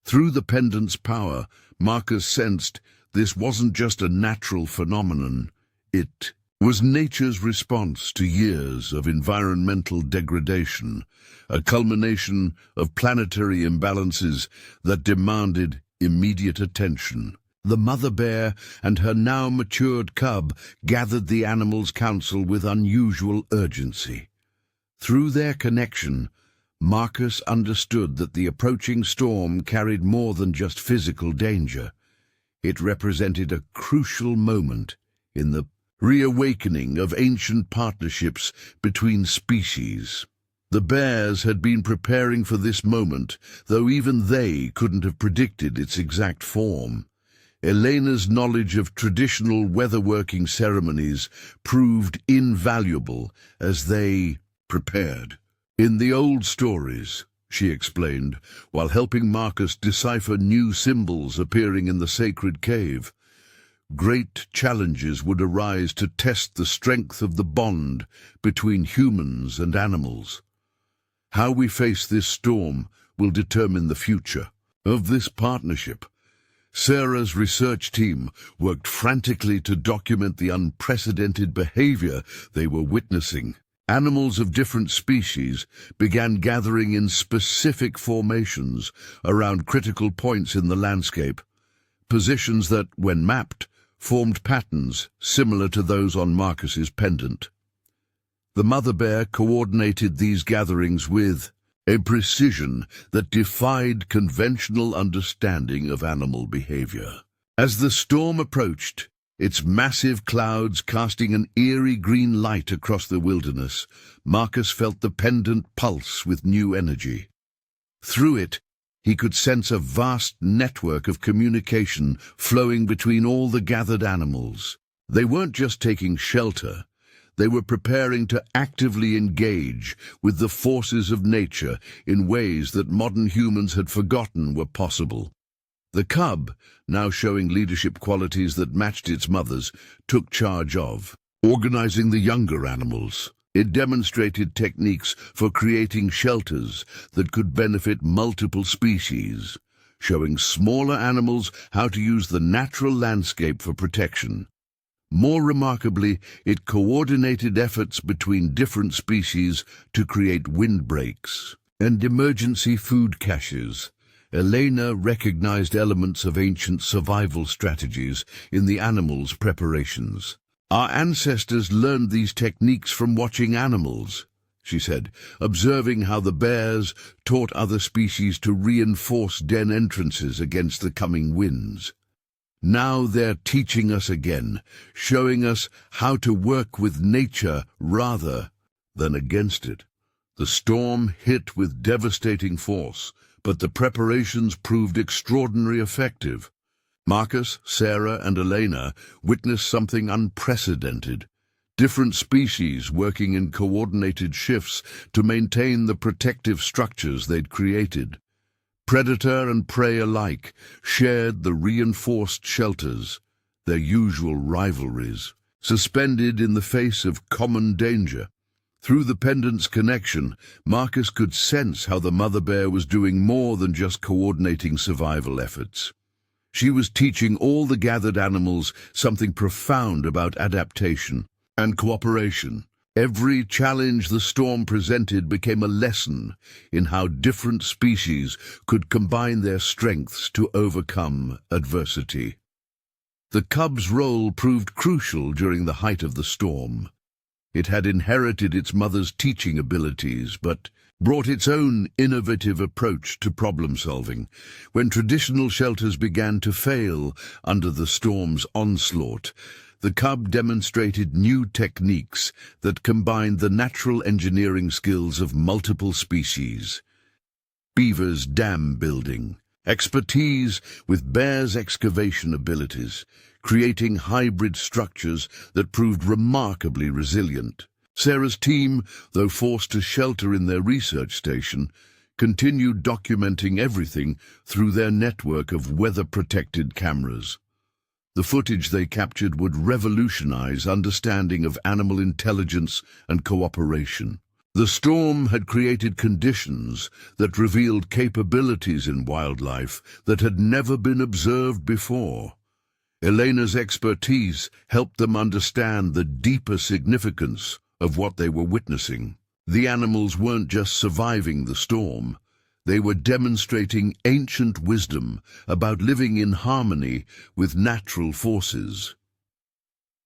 [SPEAKER 1] Through the pendant's power, Marcus sensed this wasn't just a natural phenomenon. It was nature's response to years of environmental degradation, a culmination of planetary imbalances that demanded immediate attention. The mother bear and her now matured cub gathered the animals' council with unusual urgency. Through their connection, Marcus understood that the approaching storm carried more than just physical danger. It represented a crucial moment in the reawakening of ancient partnerships between species. The bears had been preparing for this moment, though even they couldn't have predicted its exact form. Elena's knowledge of traditional weatherworking ceremonies proved invaluable as they prepared. In the old stories, she explained, while helping Marcus decipher new symbols appearing in the sacred cave, great challenges would arise to test the strength of the bond between humans and animals. How we face this storm will determine the future of this partnership. Sarah's research team worked frantically to document the unprecedented behavior they were witnessing. Animals of different species began gathering in specific formations around critical points in the landscape, positions that, when mapped, formed patterns similar to those on Marcus's pendant. The mother bear coordinated these gatherings with a precision that defied conventional understanding of animal behavior. As the storm approached, its massive clouds casting an eerie green light across the wilderness, Marcus felt the pendant pulse with new energy. Through it, he could sense a vast network of communication flowing between all the gathered animals. They weren't just taking shelter. They were preparing to actively engage with the forces of nature in ways that modern humans had forgotten were possible. The cub, now showing leadership qualities that matched its mother's, took charge of organizing the younger animals. It demonstrated techniques for creating shelters that could benefit multiple species, showing smaller animals how to use the natural landscape for protection. More remarkably, it coordinated efforts between different species to create windbreaks and emergency food caches. Elena recognized elements of ancient survival strategies in the animals' preparations. Our ancestors learned these techniques from watching animals, she said, observing how the bears taught other species to reinforce den entrances against the coming winds. Now they're teaching us again, showing us how to work with nature rather than against it. The storm hit with devastating force, but the preparations proved extraordinarily effective. Marcus, Sarah, and Elena witnessed something unprecedented. Different species working in coordinated shifts to maintain the protective structures they'd created. Predator and prey alike shared the reinforced shelters, their usual rivalries, suspended in the face of common danger. Through the pendant's connection, Marcus could sense how the mother bear was doing more than just coordinating survival efforts. She was teaching all the gathered animals something profound about adaptation and cooperation. Every challenge the storm presented became a lesson in how different species could combine their strengths to overcome adversity. The cub's role proved crucial during the height of the storm. It had inherited its mother's teaching abilities, but brought its own innovative approach to problem-solving. When traditional shelters began to fail under the storm's onslaught, the cub demonstrated new techniques that combined the natural engineering skills of multiple species. Beaver's dam building, expertise with bear's excavation abilities, creating hybrid structures that proved remarkably resilient. Sarah's team, though forced to shelter in their research station, continued documenting everything through their network of weather-protected cameras. The footage they captured would revolutionize understanding of animal intelligence and cooperation. The storm had created conditions that revealed capabilities in wildlife that had never been observed before. Elena's expertise helped them understand the deeper significance of what they were witnessing. The animals weren't just surviving the storm. They were demonstrating ancient wisdom about living in harmony with natural forces.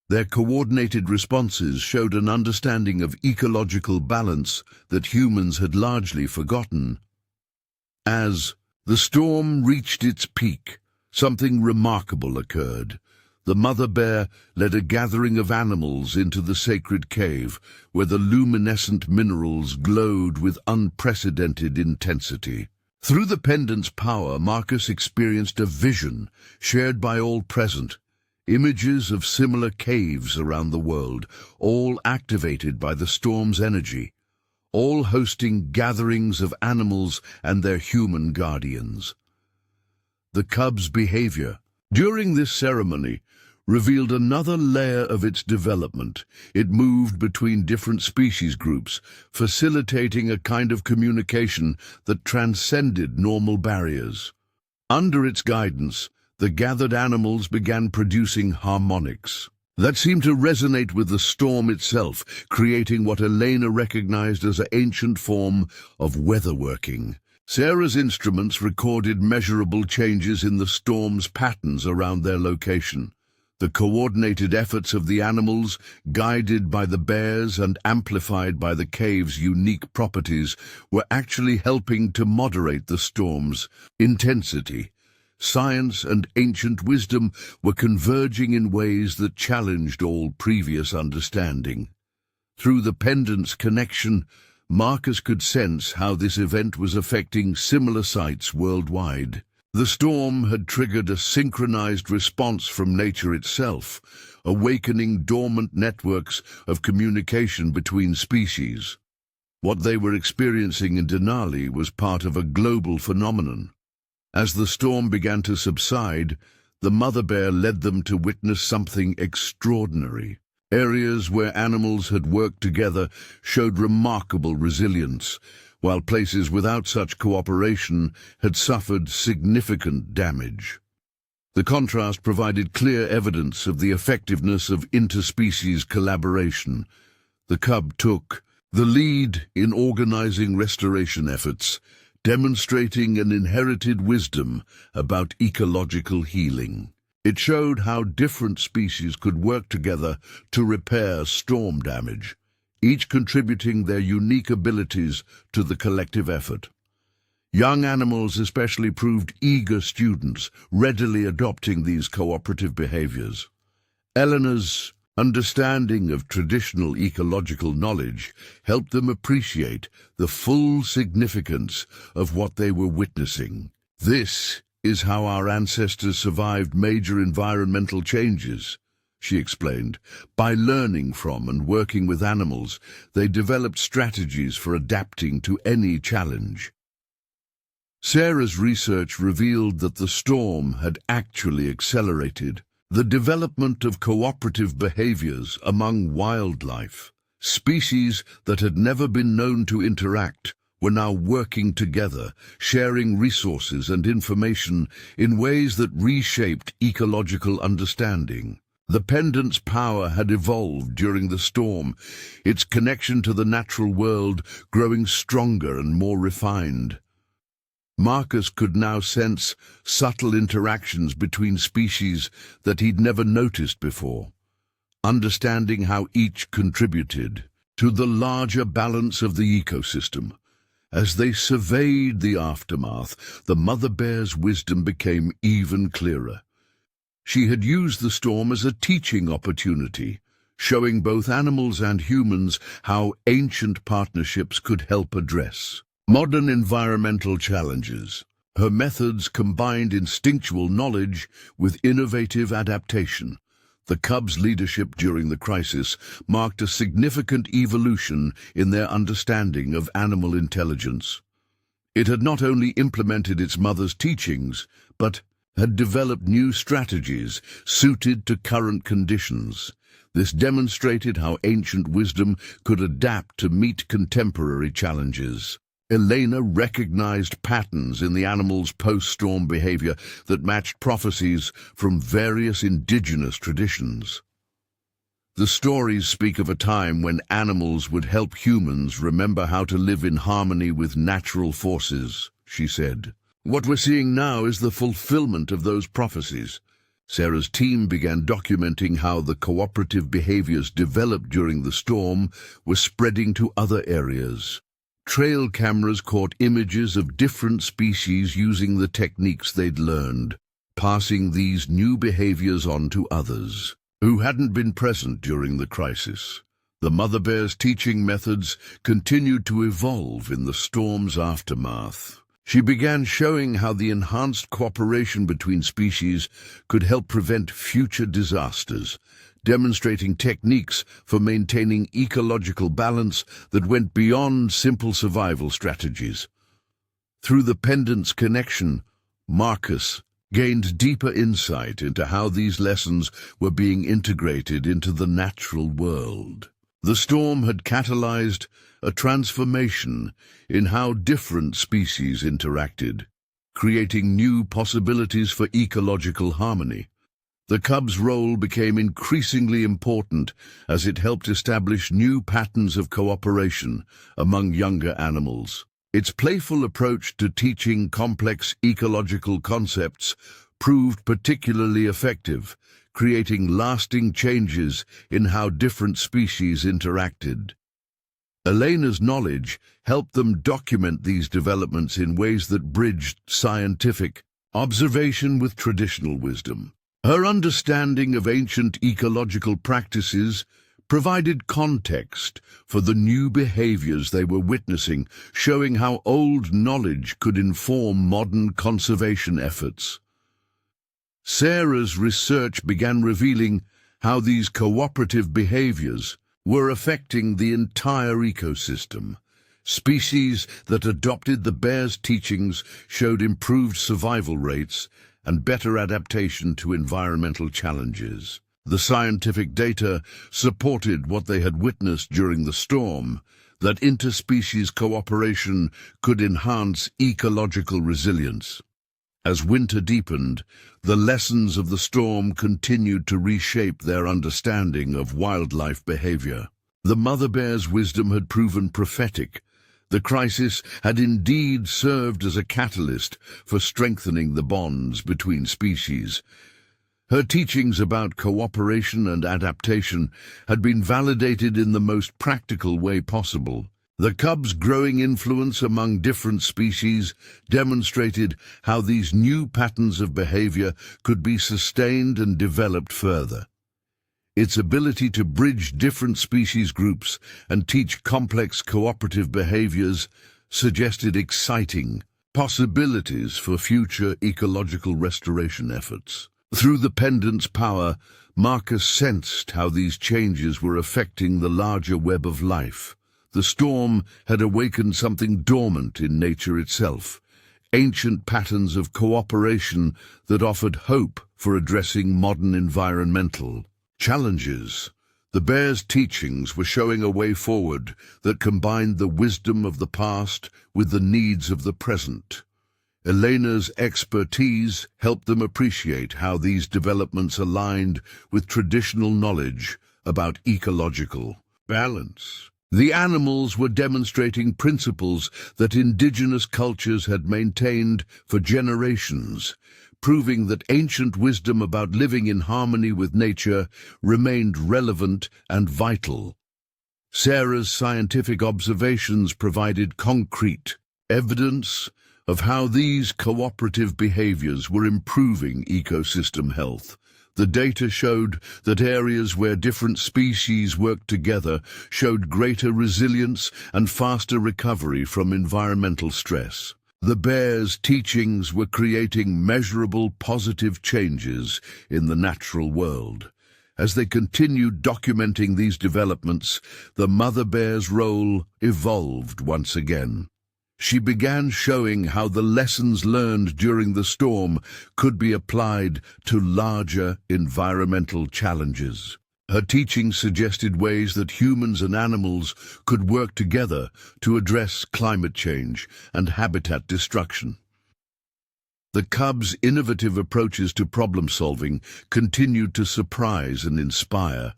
[SPEAKER 1] Their coordinated responses showed an understanding of ecological balance that humans had largely forgotten. As the storm reached its peak, something remarkable occurred. The mother bear led a gathering of animals into the sacred cave, where the luminescent minerals glowed with unprecedented intensity. Through the pendant's power, Marcus experienced a vision shared by all present. Images of similar caves around the world, all activated by the storm's energy, all hosting gatherings of animals and their human guardians. The cub's behavior during this ceremony revealed another layer of its development. It moved between different species groups, facilitating a kind of communication that transcended normal barriers. Under its guidance, the gathered animals began producing harmonics that seemed to resonate with the storm itself, creating what Elena recognized as an ancient form of weatherworking. Sarah's instruments recorded measurable changes in the storm's patterns around their location. The coordinated efforts of the animals, guided by the bears and amplified by the cave's unique properties, were actually helping to moderate the storm's intensity. Science and ancient wisdom were converging in ways that challenged all previous understanding. Through the pendant's connection, Marcus could sense how this event was affecting similar sites worldwide. The storm had triggered a synchronized response from nature itself, awakening dormant networks of communication between species. What they were experiencing in Denali was part of a global phenomenon. As the storm began to subside, the mother bear led them to witness something extraordinary. Areas where animals had worked together showed remarkable resilience, while places without such cooperation had suffered significant damage. The contrast provided clear evidence of the effectiveness of interspecies collaboration. The cub took the lead in organizing restoration efforts, demonstrating an inherited wisdom about ecological healing. It showed how different species could work together to repair storm damage, each contributing their unique abilities to the collective effort. Young animals especially proved eager students, readily adopting these cooperative behaviors. Eleanor's understanding of traditional ecological knowledge helped them appreciate the full significance of what they were witnessing. This is how our ancestors survived major environmental changes, she explained. By learning from and working with animals, they developed strategies for adapting to any challenge. Sarah's research revealed that the storm had actually accelerated the development of cooperative behaviors among wildlife. Species that had never been known to interact were now working together, sharing resources and information in ways that reshaped ecological understanding. The pendant's power had evolved during the storm, its connection to the natural world growing stronger and more refined. Marcus could now sense subtle interactions between species that he'd never noticed before, understanding how each contributed to the larger balance of the ecosystem. As they surveyed the aftermath, the mother bear's wisdom became even clearer. She had used the storm as a teaching opportunity, showing both animals and humans how ancient partnerships could help address modern environmental challenges. Her methods combined instinctual knowledge with innovative adaptation. The cubs' leadership during the crisis marked a significant evolution in their understanding of animal intelligence. It had not only implemented its mother's teachings, but had developed new strategies suited to current conditions. This demonstrated how ancient wisdom could adapt to meet contemporary challenges. Elena recognized patterns in the animals' post-storm behavior that matched prophecies from various indigenous traditions. The stories speak of a time when animals would help humans remember how to live in harmony with natural forces, she said. What we're seeing now is the fulfillment of those prophecies. Sarah's team began documenting how the cooperative behaviors developed during the storm were spreading to other areas. Trail cameras caught images of different species using the techniques they'd learned, passing these new behaviors on to others who hadn't been present during the crisis. The mother bear's teaching methods continued to evolve in the storm's aftermath. She began showing how the enhanced cooperation between species could help prevent future disasters, demonstrating techniques for maintaining ecological balance that went beyond simple survival strategies. Through the pendant's connection, Marcus gained deeper insight into how these lessons were being integrated into the natural world. The storm had catalyzed a transformation in how different species interacted, creating new possibilities for ecological harmony. The cub's role became increasingly important as it helped establish new patterns of cooperation among younger animals. Its playful approach to teaching complex ecological concepts proved particularly effective, creating lasting changes in how different species interacted. Elena's knowledge helped them document these developments in ways that bridged scientific observation with traditional wisdom. Her understanding of ancient ecological practices provided context for the new behaviors they were witnessing, showing how old knowledge could inform modern conservation efforts. Sarah's research began revealing how these cooperative behaviors were affecting the entire ecosystem. Species that adopted the bear's teachings showed improved survival rates and better adaptation to environmental challenges. The scientific data supported what they had witnessed during the storm, that interspecies cooperation could enhance ecological resilience. As winter deepened, the lessons of the storm continued to reshape their understanding of wildlife behavior. The mother bear's wisdom had proven prophetic. The crisis had indeed served as a catalyst for strengthening the bonds between species. Her teachings about cooperation and adaptation had been validated in the most practical way possible. The cub's growing influence among different species demonstrated how these new patterns of behavior could be sustained and developed further. Its ability to bridge different species groups and teach complex cooperative behaviors suggested exciting possibilities for future ecological restoration efforts. Through the pendant's power, Marcus sensed how these changes were affecting the larger web of life. The storm had awakened something dormant in nature itself, ancient patterns of cooperation that offered hope for addressing modern environmental challenges. The bear's teachings were showing a way forward that combined the wisdom of the past with the needs of the present. Elena's expertise helped them appreciate how these developments aligned with traditional knowledge about ecological balance. The animals were demonstrating principles that indigenous cultures had maintained for generations, proving that ancient wisdom about living in harmony with nature remained relevant and vital. Sarah's scientific observations provided concrete evidence of how these cooperative behaviors were improving ecosystem health. The data showed that areas where different species worked together showed greater resilience and faster recovery from environmental stress. The bears' teachings were creating measurable positive changes in the natural world. As they continued documenting these developments, the mother bear's role evolved once again. She began showing how the lessons learned during the storm could be applied to larger environmental challenges. Her teaching suggested ways that humans and animals could work together to address climate change and habitat destruction. The cub's innovative approaches to problem-solving continued to surprise and inspire.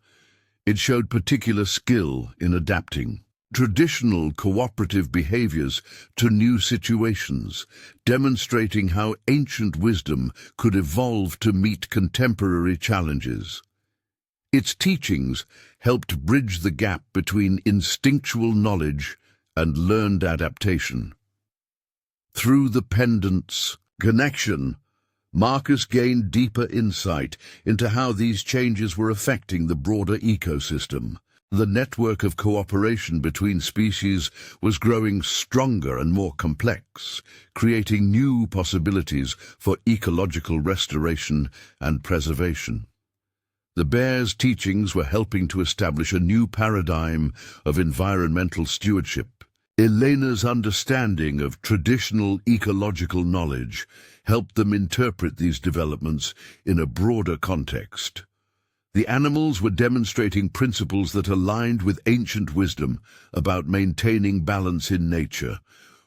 [SPEAKER 1] It showed particular skill in adapting traditional cooperative behaviors to new situations, demonstrating how ancient wisdom could evolve to meet contemporary challenges. Its teachings helped bridge the gap between instinctual knowledge and learned adaptation. Through the pendant's connection, Marcus gained deeper insight into how these changes were affecting the broader ecosystem. The network of cooperation between species was growing stronger and more complex, creating new possibilities for ecological restoration and preservation. The bears' teachings were helping to establish a new paradigm of environmental stewardship. Elena's understanding of traditional ecological knowledge helped them interpret these developments in a broader context. The animals were demonstrating principles that aligned with ancient wisdom about maintaining balance in nature,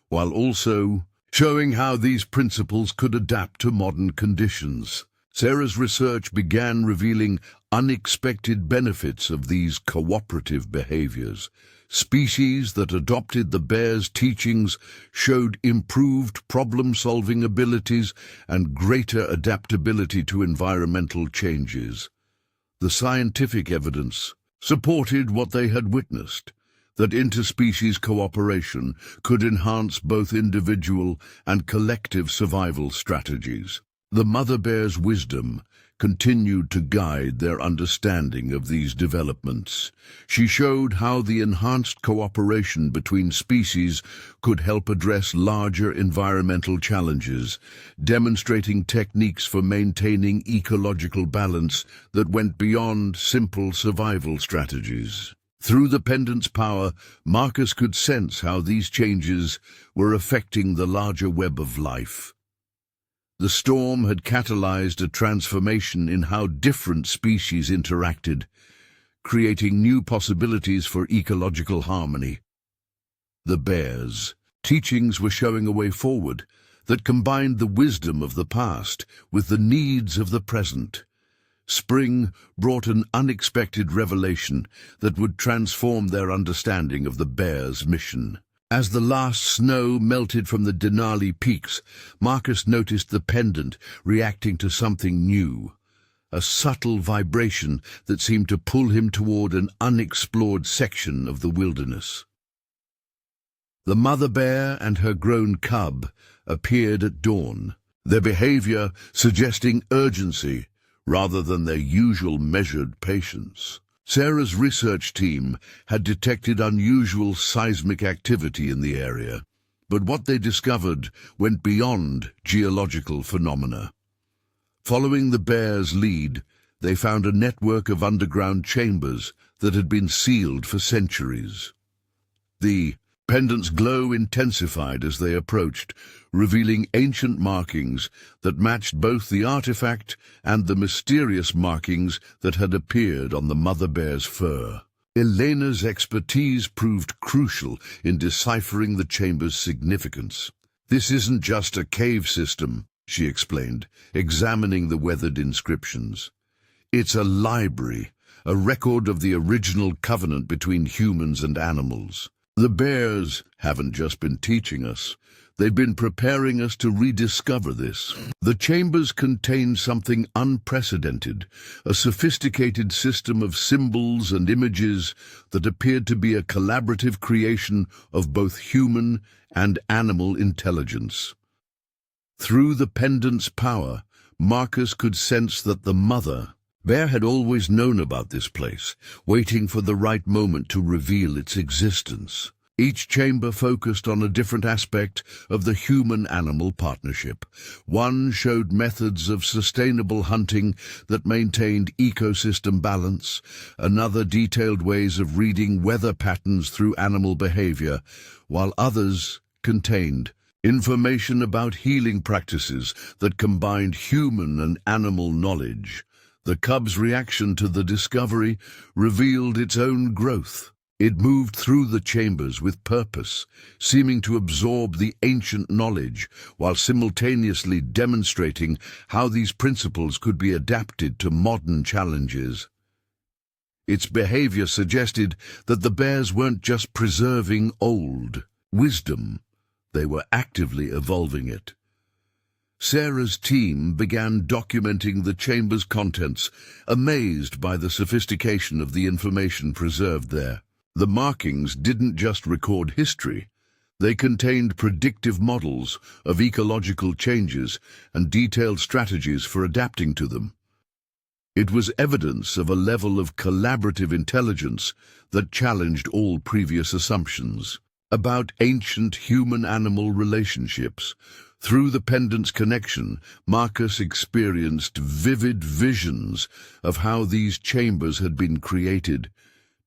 [SPEAKER 1] while also showing how these principles could adapt to modern conditions. Sarah's research began revealing unexpected benefits of these cooperative behaviors. Species that adopted the bear's teachings showed improved problem-solving abilities and greater adaptability to environmental changes. The scientific evidence supported what they had witnessed, that interspecies cooperation could enhance both individual and collective survival strategies. The mother bear's wisdom continued to guide their understanding of these developments. She showed how the enhanced cooperation between species could help address larger environmental challenges, demonstrating techniques for maintaining ecological balance that went beyond simple survival strategies. Through the pendant's power, Marcus could sense how these changes were affecting the larger web of life. The storm had catalyzed a transformation in how different species interacted, creating new possibilities for ecological harmony. The bears' teachings were showing a way forward that combined the wisdom of the past with the needs of the present. Spring brought an unexpected revelation that would transform their understanding of the bears' mission. As the last snow melted from the Denali peaks, Marcus noticed the pendant reacting to something new, a subtle vibration that seemed to pull him toward an unexplored section of the wilderness. The mother bear and her grown cub appeared at dawn, their behavior suggesting urgency rather than their usual measured patience. Sarah's research team had detected unusual seismic activity in the area, but what they discovered went beyond geological phenomena. Following the bears' lead, they found a network of underground chambers that had been sealed for centuries. The pendant's glow intensified as they approached, revealing ancient markings that matched both the artifact and the mysterious markings that had appeared on the mother bear's fur. Elena's expertise proved crucial in deciphering the chamber's significance. "This isn't just a cave system," she explained, examining the weathered inscriptions. "It's a library, a record of the original covenant between humans and animals. The bears haven't just been teaching us, they've been preparing us to rediscover this." The chambers contained something unprecedented, a sophisticated system of symbols and images that appeared to be a collaborative creation of both human and animal intelligence. Through the pendant's power, Marcus could sense that the mother Bear had always known about this place, waiting for the right moment to reveal its existence. Each chamber focused on a different aspect of the human-animal partnership. One showed methods of sustainable hunting that maintained ecosystem balance. Another detailed ways of reading weather patterns through animal behavior, while others contained information about healing practices that combined human and animal knowledge. The cub's reaction to the discovery revealed its own growth. It moved through the chambers with purpose, seeming to absorb the ancient knowledge while simultaneously demonstrating how these principles could be adapted to modern challenges. Its behavior suggested that the bears weren't just preserving old wisdom, they were actively evolving it. Sarah's team began documenting the chamber's contents, amazed by the sophistication of the information preserved there. The markings didn't just record history. They contained predictive models of ecological changes and detailed strategies for adapting to them. It was evidence of a level of collaborative intelligence that challenged all previous assumptions about ancient human-animal relationships. Through the pendant's connection, Marcus experienced vivid visions of how these chambers had been created.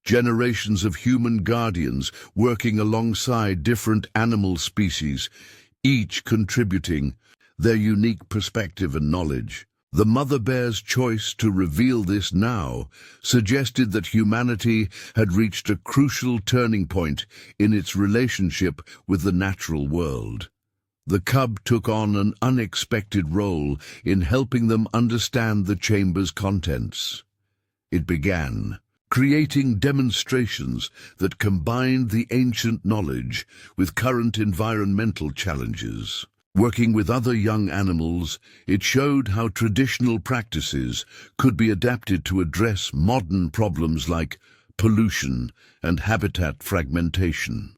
[SPEAKER 1] Generations of human guardians working alongside different animal species, each contributing their unique perspective and knowledge. The mother bear's choice to reveal this now suggested that humanity had reached a crucial turning point in its relationship with the natural world. The cub took on an unexpected role in helping them understand the chamber's contents. It began creating demonstrations that combined the ancient knowledge with current environmental challenges. Working with other young animals, it showed how traditional practices could be adapted to address modern problems like pollution and habitat fragmentation.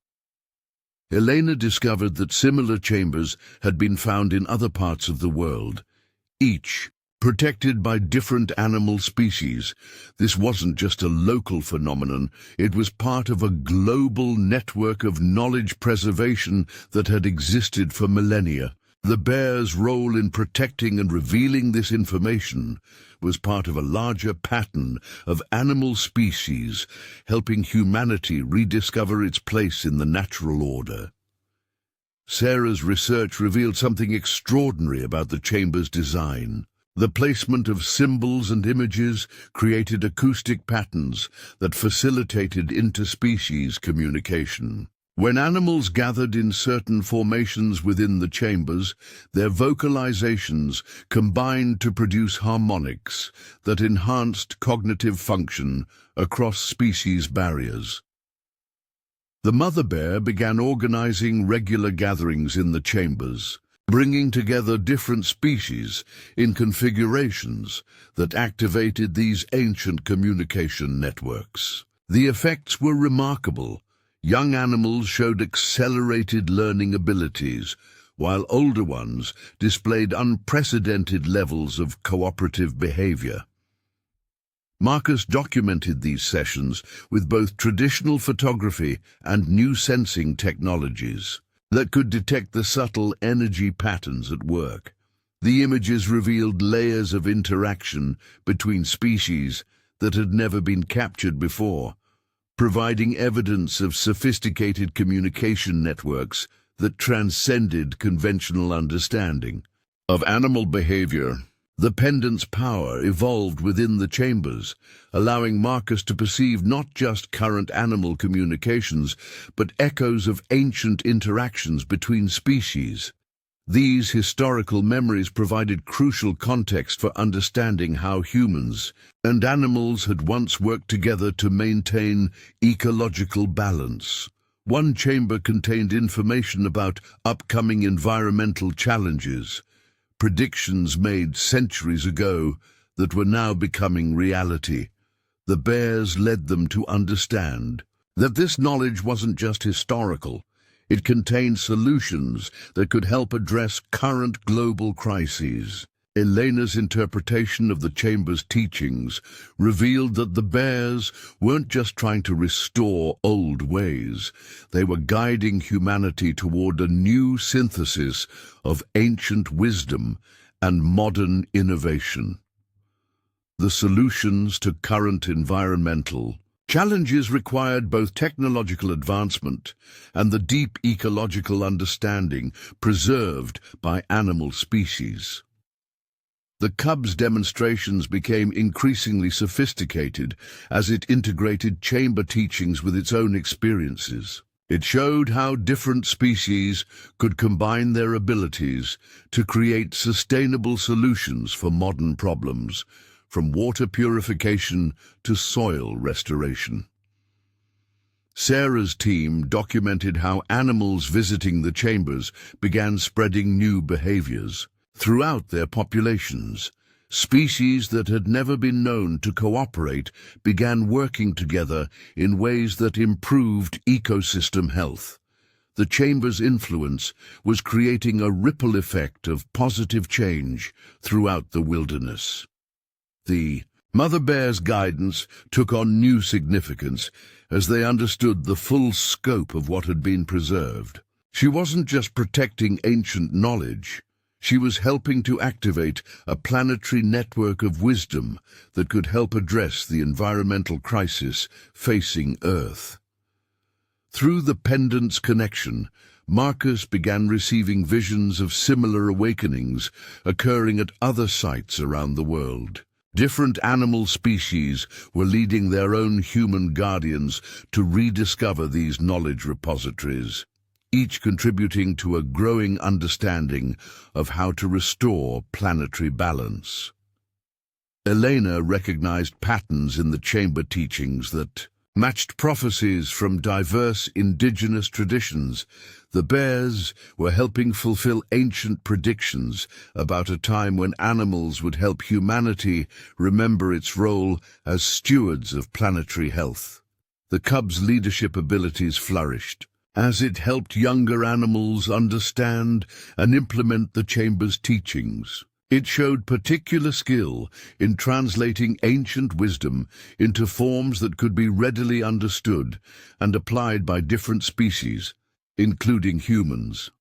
[SPEAKER 1] Elena discovered that similar chambers had been found in other parts of the world, each protected by different animal species. This wasn't just a local phenomenon, it was part of a global network of knowledge preservation that had existed for millennia. The bear's role in protecting and revealing this information was part of a larger pattern of animal species, helping humanity rediscover its place in the natural order. Sarah's research revealed something extraordinary about the chamber's design. The placement of symbols and images created acoustic patterns that facilitated interspecies communication. When animals gathered in certain formations within the chambers, their vocalizations combined to produce harmonics that enhanced cognitive function across species barriers. The mother bear began organizing regular gatherings in the chambers, bringing together different species in configurations that activated these ancient communication networks. The effects were remarkable. Young animals showed accelerated learning abilities, while older ones displayed unprecedented levels of cooperative behavior. Marcus documented these sessions with both traditional photography and new sensing technologies that could detect the subtle energy patterns at work. The images revealed layers of interaction between species that had never been captured before, providing evidence of sophisticated communication networks that transcended conventional understanding of animal behavior. The pendant's power evolved within the chambers, allowing Marcus to perceive not just current animal communications, but echoes of ancient interactions between species. These historical memories provided crucial context for understanding how humans and animals had once worked together to maintain ecological balance. One chamber contained information about upcoming environmental challenges, predictions made centuries ago that were now becoming reality. The bears led them to understand that this knowledge wasn't just historical. It contained solutions that could help address current global crises. Elena's interpretation of the chamber's teachings revealed that the bears weren't just trying to restore old ways, they were guiding humanity toward a new synthesis of ancient wisdom and modern innovation. The solutions to current environmental challenges required both technological advancement and the deep ecological understanding preserved by animal species. The cub's demonstrations became increasingly sophisticated as it integrated chamber teachings with its own experiences. It showed how different species could combine their abilities to create sustainable solutions for modern problems, from water purification to soil restoration. Sarah's team documented how animals visiting the chambers began spreading new behaviors. Throughout their populations, species that had never been known to cooperate began working together in ways that improved ecosystem health. The chamber's influence was creating a ripple effect of positive change throughout the wilderness. The Mother Bear's guidance took on new significance as they understood the full scope of what had been preserved. She wasn't just protecting ancient knowledge. She was helping to activate a planetary network of wisdom that could help address the environmental crisis facing Earth. Through the pendant's connection, Marcus began receiving visions of similar awakenings occurring at other sites around the world. Different animal species were leading their own human guardians to rediscover these knowledge repositories, each contributing to a growing understanding of how to restore planetary balance. Elena recognized patterns in the chamber teachings that matched prophecies from diverse indigenous traditions. The bears were helping fulfill ancient predictions about a time when animals would help humanity remember its role as stewards of planetary health. The cub's leadership abilities flourished, as it helped younger animals understand and implement the chamber's teachings. It showed particular skill in translating ancient wisdom into forms that could be readily understood and applied by different species, including humans.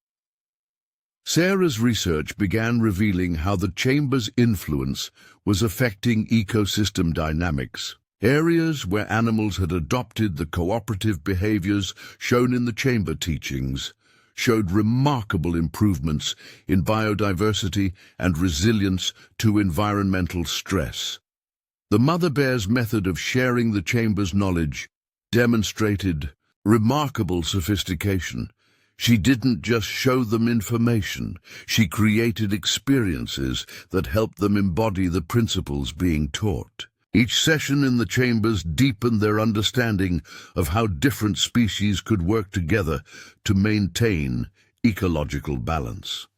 [SPEAKER 1] Sarah's research began revealing how the chamber's influence was affecting ecosystem dynamics. Areas where animals had adopted the cooperative behaviors shown in the chamber teachings showed remarkable improvements in biodiversity and resilience to environmental stress. The mother bear's method of sharing the chamber's knowledge demonstrated remarkable sophistication. She didn't just show them information, she created experiences that helped them embody the principles being taught. Each session in the chambers deepened their understanding of how different species could work together to maintain ecological balance.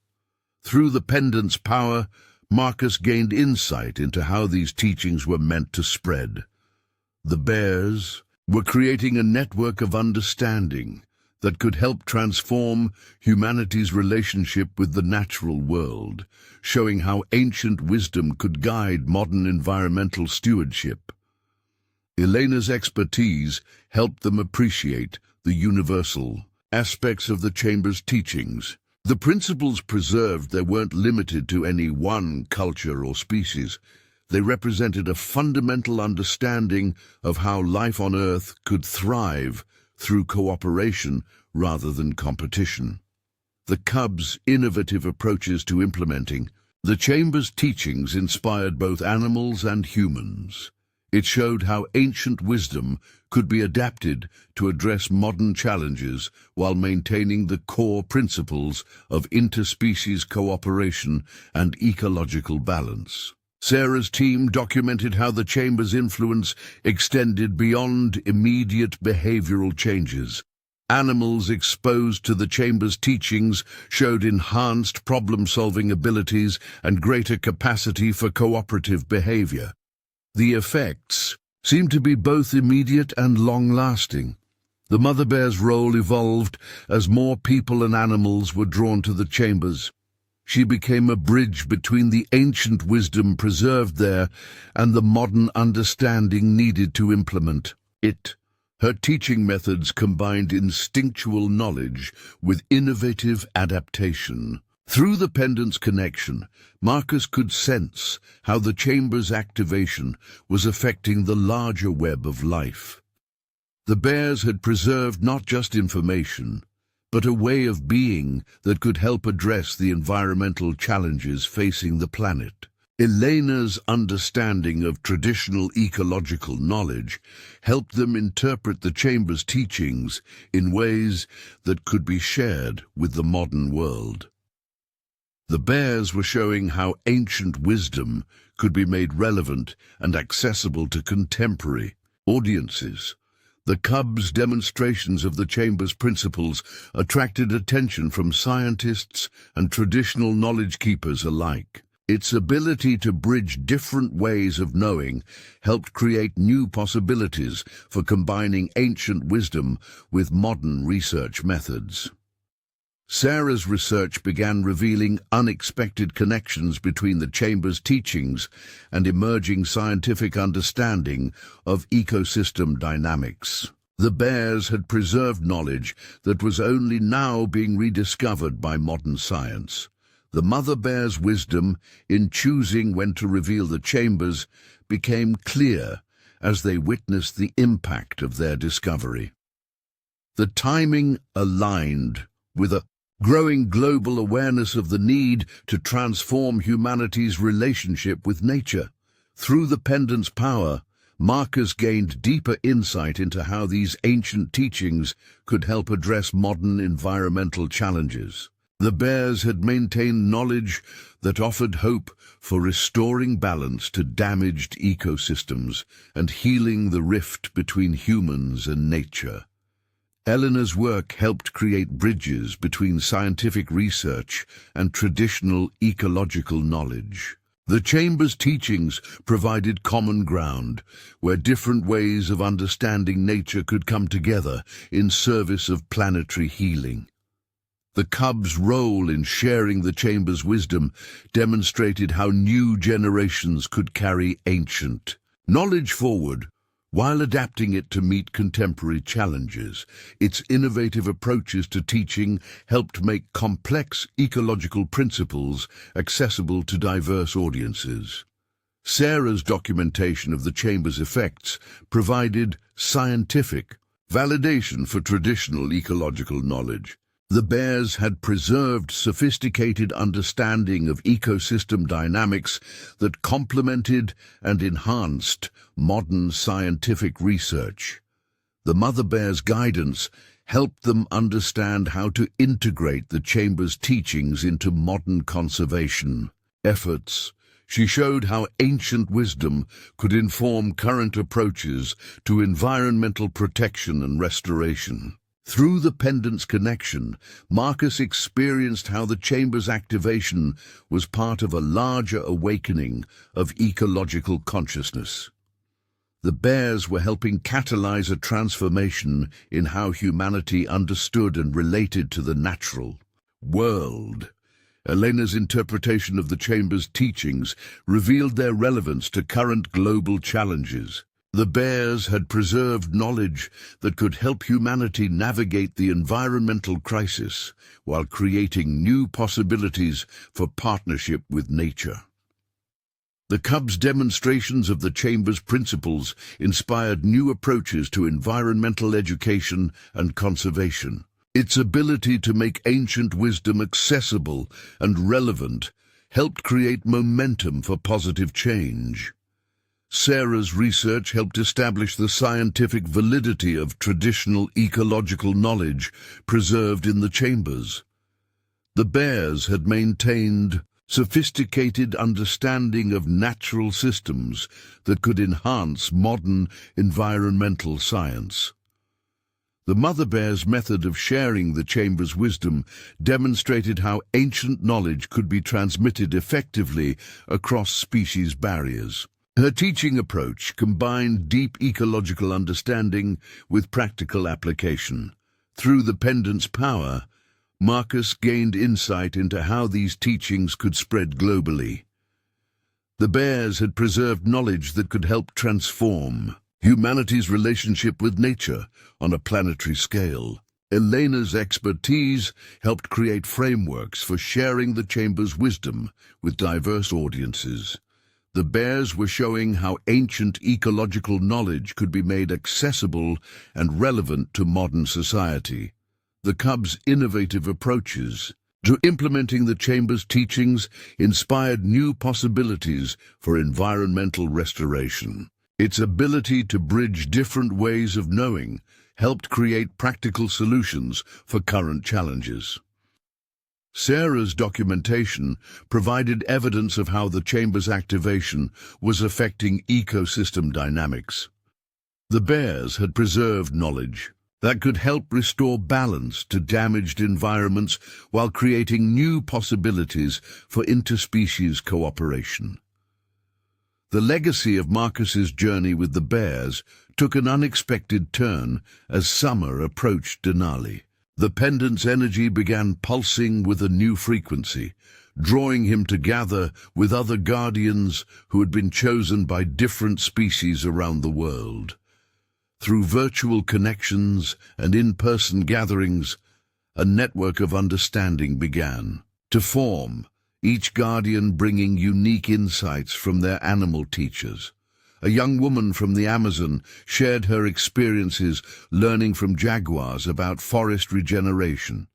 [SPEAKER 1] Through the pendant's power, Marcus gained insight into how these teachings were meant to spread. The bears were creating a network of understanding that could help transform humanity's relationship with the natural world, showing how ancient wisdom could guide modern environmental stewardship. Elena's expertise helped them appreciate the universal aspects of the chamber's teachings. The principles preserved there weren't limited to any one culture or species. They represented a fundamental understanding of how life on Earth could thrive through cooperation rather than competition. The cub's innovative approaches to implementing the chamber's teachings inspired both animals and humans. It showed how ancient wisdom could be adapted to address modern challenges while maintaining the core principles of interspecies cooperation and ecological balance. Sarah's team documented how the chamber's influence extended beyond immediate behavioral changes. Animals exposed to the chamber's teachings showed enhanced problem-solving abilities and greater capacity for cooperative behavior. The effects seemed to be both immediate and long-lasting. The mother bear's role evolved as more people and animals were drawn to the chambers. She became a bridge between the ancient wisdom preserved there and the modern understanding needed to implement it. Her teaching methods combined instinctual knowledge with innovative adaptation. Through the pendant's connection, Marcus could sense how the chamber's activation was affecting the larger web of life. The bears had preserved not just information, but a way of being that could help address the environmental challenges facing the planet. Elena's understanding of traditional ecological knowledge helped them interpret the chamber's teachings in ways that could be shared with the modern world. The bears were showing how ancient wisdom could be made relevant and accessible to contemporary audiences. The cubs' demonstrations of the chamber's principles attracted attention from scientists and traditional knowledge keepers alike. Its ability to bridge different ways of knowing helped create new possibilities for combining ancient wisdom with modern research methods. Sarah's research began revealing unexpected connections between the chamber's teachings and emerging scientific understanding of ecosystem dynamics. The bears had preserved knowledge that was only now being rediscovered by modern science. The mother bear's wisdom in choosing when to reveal the chambers became clear as they witnessed the impact of their discovery. The timing aligned with a growing global awareness of the need to transform humanity's relationship with nature. Through the pendant's power, Marcus gained deeper insight into how these ancient teachings could help address modern environmental challenges. The bears had maintained knowledge that offered hope for restoring balance to damaged ecosystems and healing the rift between humans and nature. Elena's work helped create bridges between scientific research and traditional ecological knowledge. The chamber's teachings provided common ground, where different ways of understanding nature could come together in service of planetary healing. The cubs' role in sharing the chamber's wisdom demonstrated how new generations could carry ancient knowledge forward, while adapting it to meet contemporary challenges. Its innovative approaches to teaching helped make complex ecological principles accessible to diverse audiences. Sarah's documentation of the chamber's effects provided scientific validation for traditional ecological knowledge. The bears had preserved sophisticated understanding of ecosystem dynamics that complemented and enhanced modern scientific research. The mother bear's guidance helped them understand how to integrate the chamber's teachings into modern conservation efforts. She showed how ancient wisdom could inform current approaches to environmental protection and restoration. Through the pendant's connection, Marcus experienced how the chamber's activation was part of a larger awakening of ecological consciousness. The bears were helping catalyze a transformation in how humanity understood and related to the natural world. Elena's interpretation of the chamber's teachings revealed their relevance to current global challenges. The bears had preserved knowledge that could help humanity navigate the environmental crisis while creating new possibilities for partnership with nature. The cubs' demonstrations of the chamber's principles inspired new approaches to environmental education and conservation. Its ability to make ancient wisdom accessible and relevant helped create momentum for positive change. Sarah's research helped establish the scientific validity of traditional ecological knowledge preserved in the chambers. The bears had maintained sophisticated understanding of natural systems that could enhance modern environmental science. The mother bear's method of sharing the chamber's wisdom demonstrated how ancient knowledge could be transmitted effectively across species barriers. Her teaching approach combined deep ecological understanding with practical application. Through the pendant's power, Marcus gained insight into how these teachings could spread globally. The bears had preserved knowledge that could help transform humanity's relationship with nature on a planetary scale. Elena's expertise helped create frameworks for sharing the chamber's wisdom with diverse audiences. The bears were showing how ancient ecological knowledge could be made accessible and relevant to modern society. The cubs' innovative approaches to implementing the chamber's teachings inspired new possibilities for environmental restoration. Its ability to bridge different ways of knowing helped create practical solutions for current challenges. Sarah's documentation provided evidence of how the chamber's activation was affecting ecosystem dynamics. The bears had preserved knowledge that could help restore balance to damaged environments while creating new possibilities for interspecies cooperation. The legacy of Marcus's journey with the bears took an unexpected turn as summer approached Denali. The pendant's energy began pulsing with a new frequency, drawing him to gather with other guardians who had been chosen by different species around the world. Through virtual connections and in-person gatherings, a network of understanding began to form, each guardian bringing unique insights from their animal teachers. A young woman from the Amazon shared her experiences learning from jaguars about forest regeneration.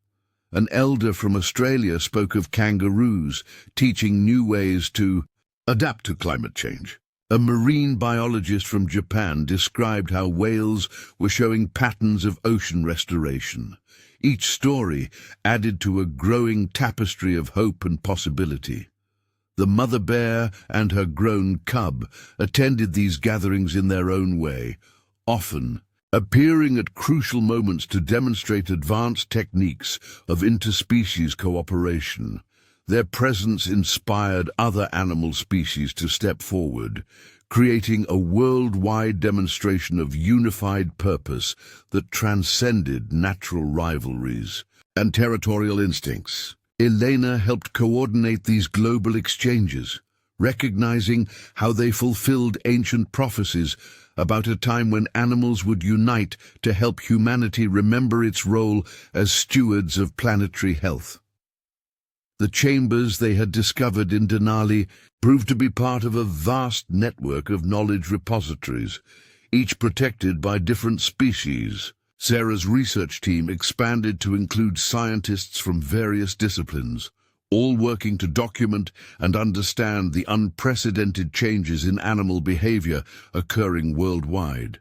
[SPEAKER 1] An elder from Australia spoke of kangaroos teaching new ways to adapt to climate change. A marine biologist from Japan described how whales were showing patterns of ocean restoration. Each story added to a growing tapestry of hope and possibility. The mother bear and her grown cub attended these gatherings in their own way, often appearing at crucial moments to demonstrate advanced techniques of interspecies cooperation. Their presence inspired other animal species to step forward, creating a worldwide demonstration of unified purpose that transcended natural rivalries and territorial instincts. Elena helped coordinate these global exchanges, recognizing how they fulfilled ancient prophecies about a time when animals would unite to help humanity remember its role as stewards of planetary health. The chambers they had discovered in Denali proved to be part of a vast network of knowledge repositories, each protected by different species. Sarah's research team expanded to include scientists from various disciplines, all working to document and understand the unprecedented changes in animal behavior occurring worldwide.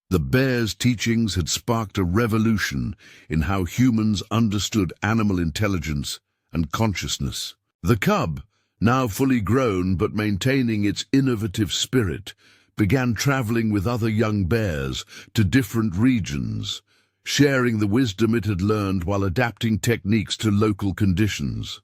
[SPEAKER 1] The bears' teachings had sparked a revolution in how humans understood animal intelligence and consciousness. The cub, now fully grown but maintaining its innovative spirit, began traveling with other young bears to different regions, sharing the wisdom it had learned while adapting techniques to local conditions.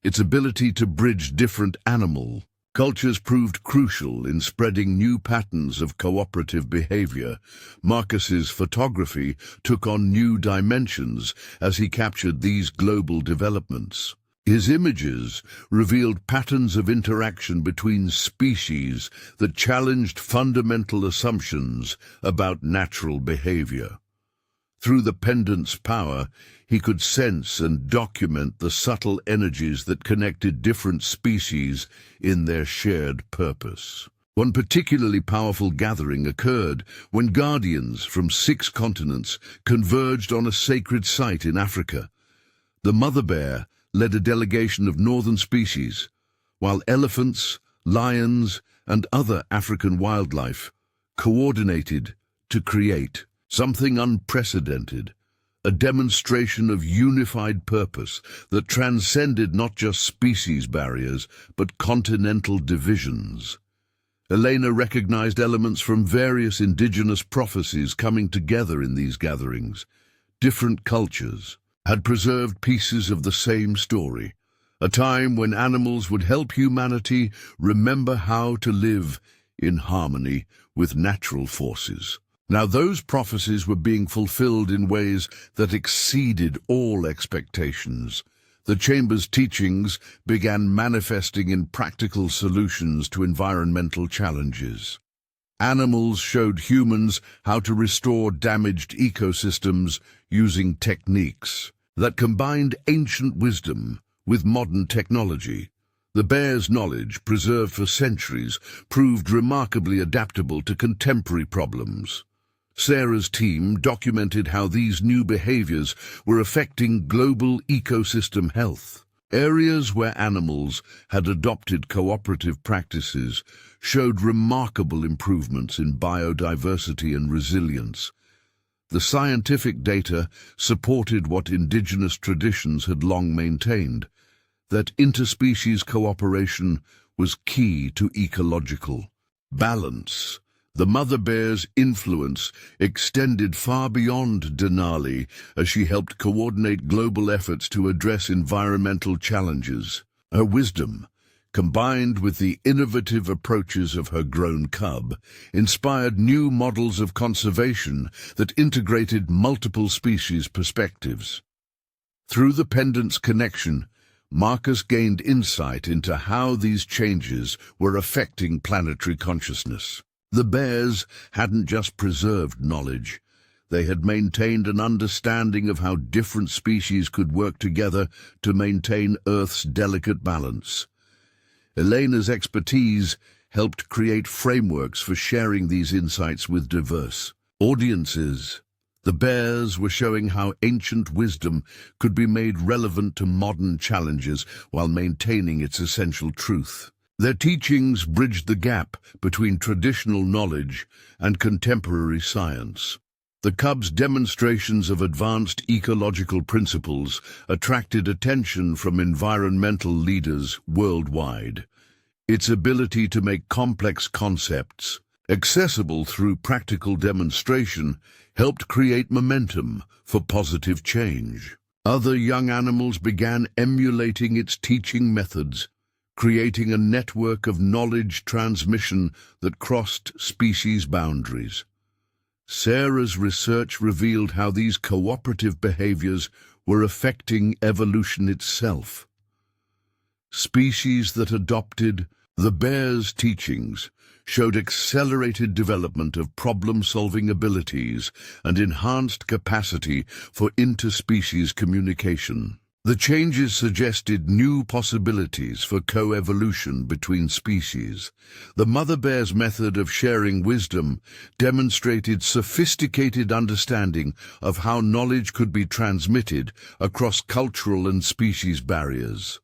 [SPEAKER 1] Its ability to bridge different animal cultures proved crucial in spreading new patterns of cooperative behavior. Marcus's photography took on new dimensions as he captured these global developments. His images revealed patterns of interaction between species that challenged fundamental assumptions about natural behavior. Through the pendant's power, he could sense and document the subtle energies that connected different species in their shared purpose. One particularly powerful gathering occurred when guardians from 6 continents converged on a sacred site in Africa. The mother bear led a delegation of northern species, while elephants, lions, and other African wildlife coordinated to create something unprecedented, a demonstration of unified purpose that transcended not just species barriers, but continental divisions. Elena recognized elements from various indigenous prophecies coming together in these gatherings. Different cultures had preserved pieces of the same story, a time when animals would help humanity remember how to live in harmony with natural forces. Now those prophecies were being fulfilled in ways that exceeded all expectations. The Chamber's teachings began manifesting in practical solutions to environmental challenges. Animals showed humans how to restore damaged ecosystems using techniques that combined ancient wisdom with modern technology. The bear's knowledge, preserved for centuries, proved remarkably adaptable to contemporary problems. Sarah's team documented how these new behaviors were affecting global ecosystem health. Areas where animals had adopted cooperative practices showed remarkable improvements in biodiversity and resilience. The scientific data supported what indigenous traditions had long maintained, that interspecies cooperation was key to ecological balance. The mother bear's influence extended far beyond Denali as she helped coordinate global efforts to address environmental challenges. Her wisdom, combined with the innovative approaches of her grown cub, inspired new models of conservation that integrated multiple species perspectives. Through the pendant's connection, Marcus gained insight into how these changes were affecting planetary consciousness. The bears hadn't just preserved knowledge, they had maintained an understanding of how different species could work together to maintain Earth's delicate balance. Elena's expertise helped create frameworks for sharing these insights with diverse audiences. The bears were showing how ancient wisdom could be made relevant to modern challenges while maintaining its essential truth. Their teachings bridged the gap between traditional knowledge and contemporary science. The cub's demonstrations of advanced ecological principles attracted attention from environmental leaders worldwide. Its ability to make complex concepts accessible through practical demonstration helped create momentum for positive change. Other young animals began emulating its teaching methods, creating a network of knowledge transmission that crossed species boundaries. Sarah's research revealed how these cooperative behaviors were affecting evolution itself. Species that adopted the bear's teachings showed accelerated development of problem-solving abilities and enhanced capacity for interspecies communication. The changes suggested new possibilities for coevolution between species. The mother bear's method of sharing wisdom demonstrated sophisticated understanding of how knowledge could be transmitted across cultural and species barriers.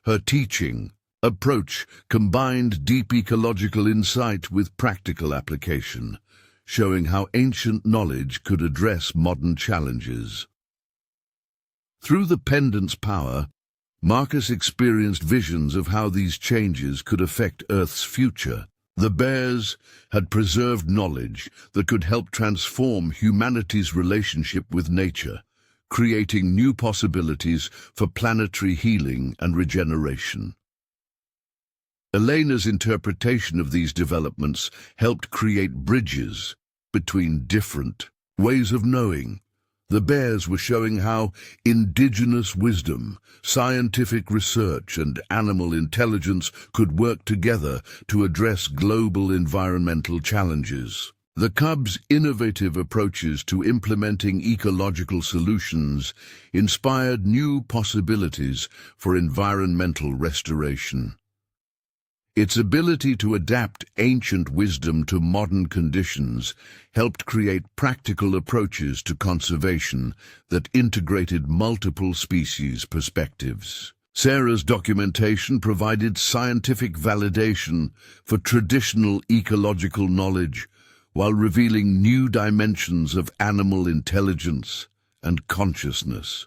[SPEAKER 1] Her teaching approach combined deep ecological insight with practical application, showing how ancient knowledge could address modern challenges. Through the pendant's power, Marcus experienced visions of how these changes could affect Earth's future. The bears had preserved knowledge that could help transform humanity's relationship with nature, creating new possibilities for planetary healing and regeneration. Elena's interpretation of these developments helped create bridges between different ways of knowing. The bears were showing how indigenous wisdom, scientific research, and animal intelligence could work together to address global environmental challenges. The cub's innovative approaches to implementing ecological solutions inspired new possibilities for environmental restoration. Its ability to adapt ancient wisdom to modern conditions helped create practical approaches to conservation that integrated multiple species perspectives. Sarah's documentation provided scientific validation for traditional ecological knowledge while revealing new dimensions of animal intelligence and consciousness.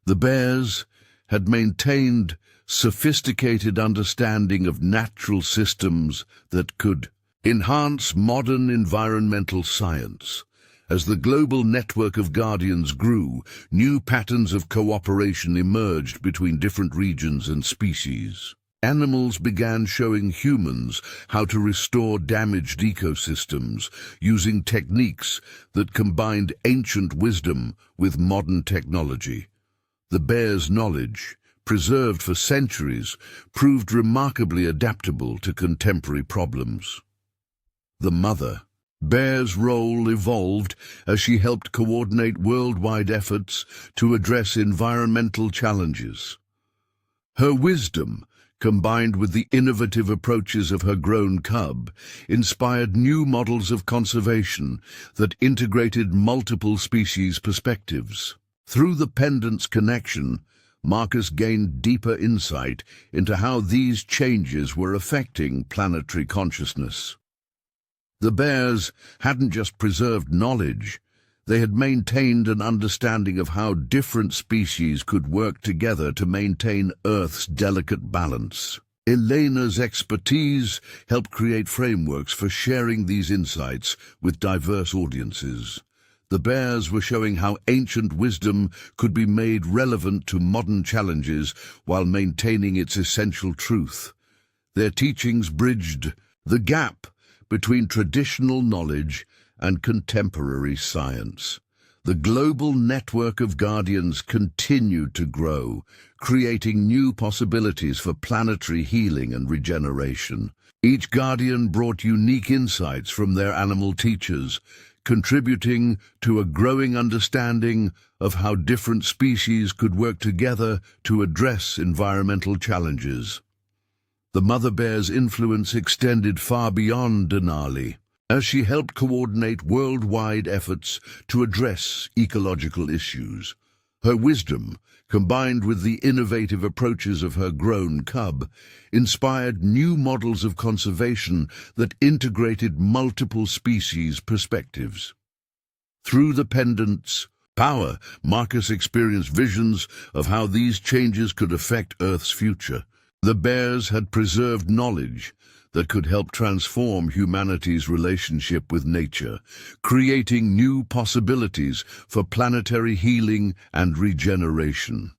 [SPEAKER 1] The bears had maintained sophisticated understanding of natural systems that could enhance modern environmental science. As the global network of guardians grew, new patterns of cooperation emerged between different regions and species. Animals began showing humans how to restore damaged ecosystems using techniques that combined ancient wisdom with modern technology. The bear's knowledge, preserved for centuries, proved remarkably adaptable to contemporary problems. The mother bear's role evolved as she helped coordinate worldwide efforts to address environmental challenges. Her wisdom, combined with the innovative approaches of her grown cub, inspired new models of conservation that integrated multiple species perspectives. Through the pendant's connection, Marcus gained deeper insight into how these changes were affecting planetary consciousness. The bears hadn't just preserved knowledge, they had maintained an understanding of how different species could work together to maintain Earth's delicate balance. Elena's expertise helped create frameworks for sharing these insights with diverse audiences. The bears were showing how ancient wisdom could be made relevant to modern challenges while maintaining its essential truth. Their teachings bridged the gap between traditional knowledge and contemporary science. The global network of guardians continued to grow, creating new possibilities for planetary healing and regeneration. Each guardian brought unique insights from their animal teachers, contributing to a growing understanding of how different species could work together to address environmental challenges. The mother bear's influence extended far beyond Denali, as she helped coordinate worldwide efforts to address ecological issues. Her wisdom, combined with the innovative approaches of her grown cub, inspired new models of conservation that integrated multiple species perspectives. Through the pendant's power, Marcus experienced visions of how these changes could affect Earth's future. The bears had preserved knowledge that could help transform humanity's relationship with nature, creating new possibilities for planetary healing and regeneration.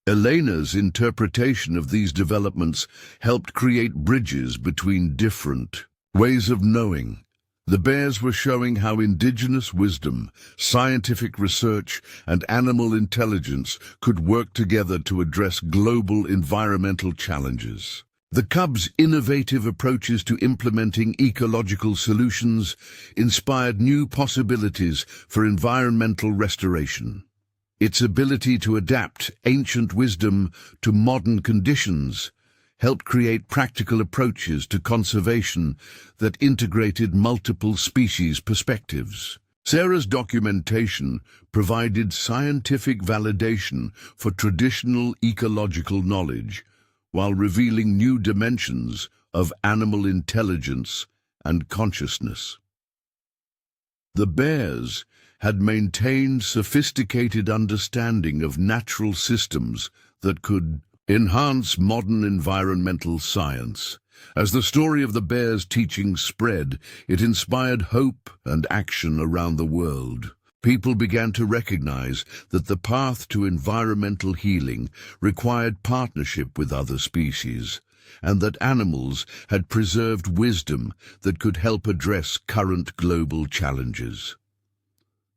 [SPEAKER 1] Elena's interpretation of these developments helped create bridges between different ways of knowing. The bears were showing how indigenous wisdom, scientific research, and animal intelligence could work together to address global environmental challenges. The cub's innovative approaches to implementing ecological solutions inspired new possibilities for environmental restoration. Its ability to adapt ancient wisdom to modern conditions helped create practical approaches to conservation that integrated multiple species perspectives. Sarah's documentation provided scientific validation for traditional ecological knowledge, while revealing new dimensions of animal intelligence and consciousness. The bears had maintained sophisticated understanding of natural systems that could enhance modern environmental science. As the story of the bears' teachings spread, it inspired hope and action around the world. People began to recognize that the path to environmental healing required partnership with other species, and that animals had preserved wisdom that could help address current global challenges.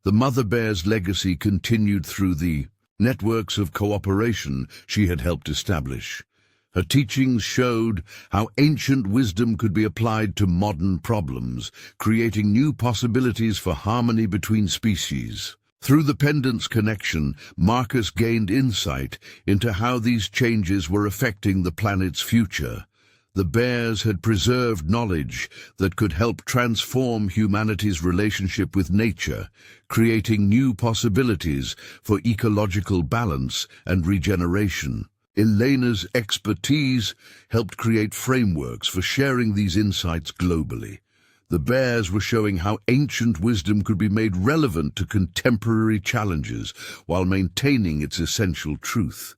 [SPEAKER 1] The mother bear's legacy continued through the networks of cooperation she had helped establish. Her teachings showed how ancient wisdom could be applied to modern problems, creating new possibilities for harmony between species. Through the pendant's connection, Marcus gained insight into how these changes were affecting the planet's future. The bears had preserved knowledge that could help transform humanity's relationship with nature, creating new possibilities for ecological balance and regeneration. Elena's expertise helped create frameworks for sharing these insights globally. The bears were showing how ancient wisdom could be made relevant to contemporary challenges while maintaining its essential truth.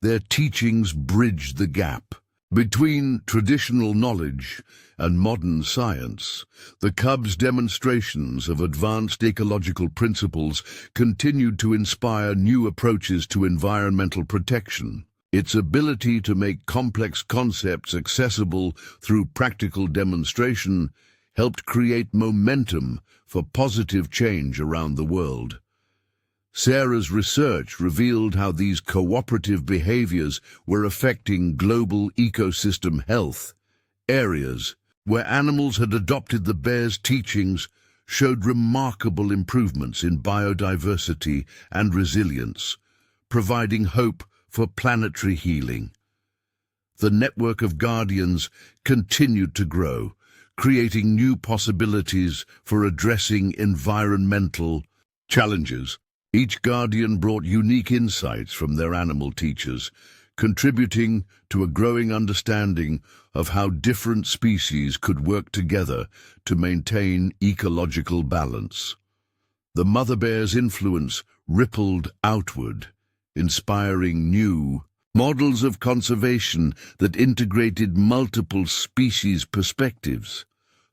[SPEAKER 1] Their teachings bridged the gap between traditional knowledge and modern science. The cub's demonstrations of advanced ecological principles continued to inspire new approaches to environmental protection. Its ability to make complex concepts accessible through practical demonstration helped create momentum for positive change around the world. Sarah's research revealed how these cooperative behaviors were affecting global ecosystem health. Areas where animals had adopted the bear's teachings showed remarkable improvements in biodiversity and resilience, providing hope for planetary healing. The network of guardians continued to grow, creating new possibilities for addressing environmental challenges. Each guardian brought unique insights from their animal teachers, contributing to a growing understanding of how different species could work together to maintain ecological balance. The mother bear's influence rippled outward, inspiring new models of conservation that integrated multiple species perspectives.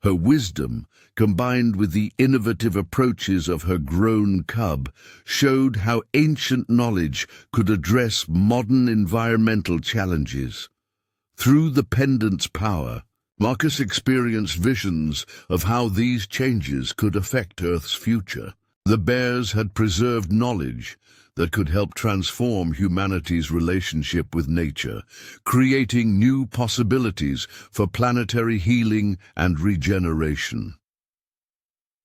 [SPEAKER 1] Her wisdom, combined with the innovative approaches of her grown cub, showed how ancient knowledge could address modern environmental challenges. Through the pendant's power, Marcus experienced visions of how these changes could affect Earth's future. The bears had preserved knowledge that could help transform humanity's relationship with nature, creating new possibilities for planetary healing and regeneration.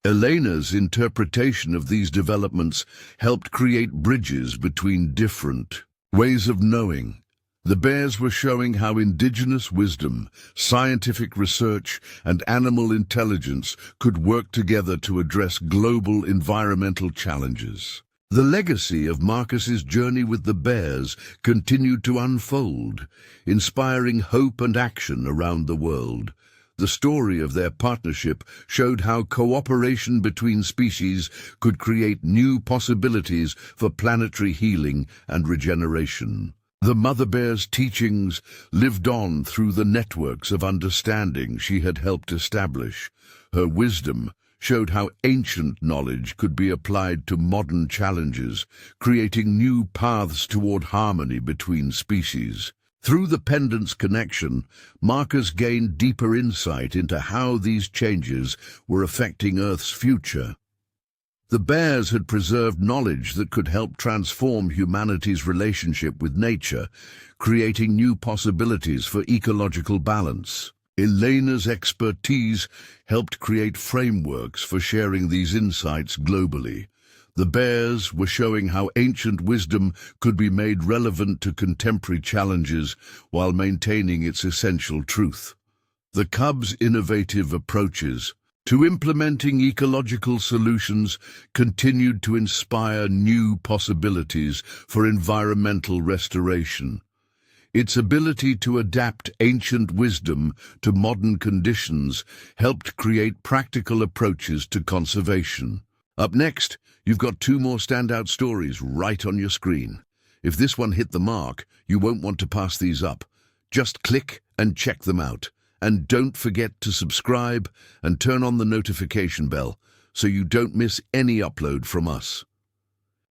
[SPEAKER 1] Elena's interpretation of these developments helped create bridges between different ways of knowing. The bears were showing how indigenous wisdom, scientific research, and animal intelligence could work together to address global environmental challenges. The legacy of Marcus's journey with the bears continued to unfold, inspiring hope and action around the world. The story of their partnership showed how cooperation between species could create new possibilities for planetary healing and regeneration. The mother bear's teachings lived on through the networks of understanding she had helped establish. Her wisdom showed how ancient knowledge could be applied to modern challenges, creating new paths toward harmony between species. Through the pendant's connection, Marcus gained deeper insight into how these changes were affecting Earth's future. The bears had preserved knowledge that could help transform humanity's relationship with nature, creating new possibilities for ecological balance. Elena's expertise helped create frameworks for sharing these insights globally. The bears were showing how ancient wisdom could be made relevant to contemporary challenges while maintaining its essential truth. The cub's innovative approaches to implementing ecological solutions continued to inspire new possibilities for environmental restoration. Its ability to adapt ancient wisdom to modern conditions helped create practical approaches to conservation. Up next, you've got two more standout stories right on your screen. If this one hit the mark, you won't want to pass these up. Just click and check them out. And don't forget to subscribe and turn on the notification bell so you don't miss any upload from us.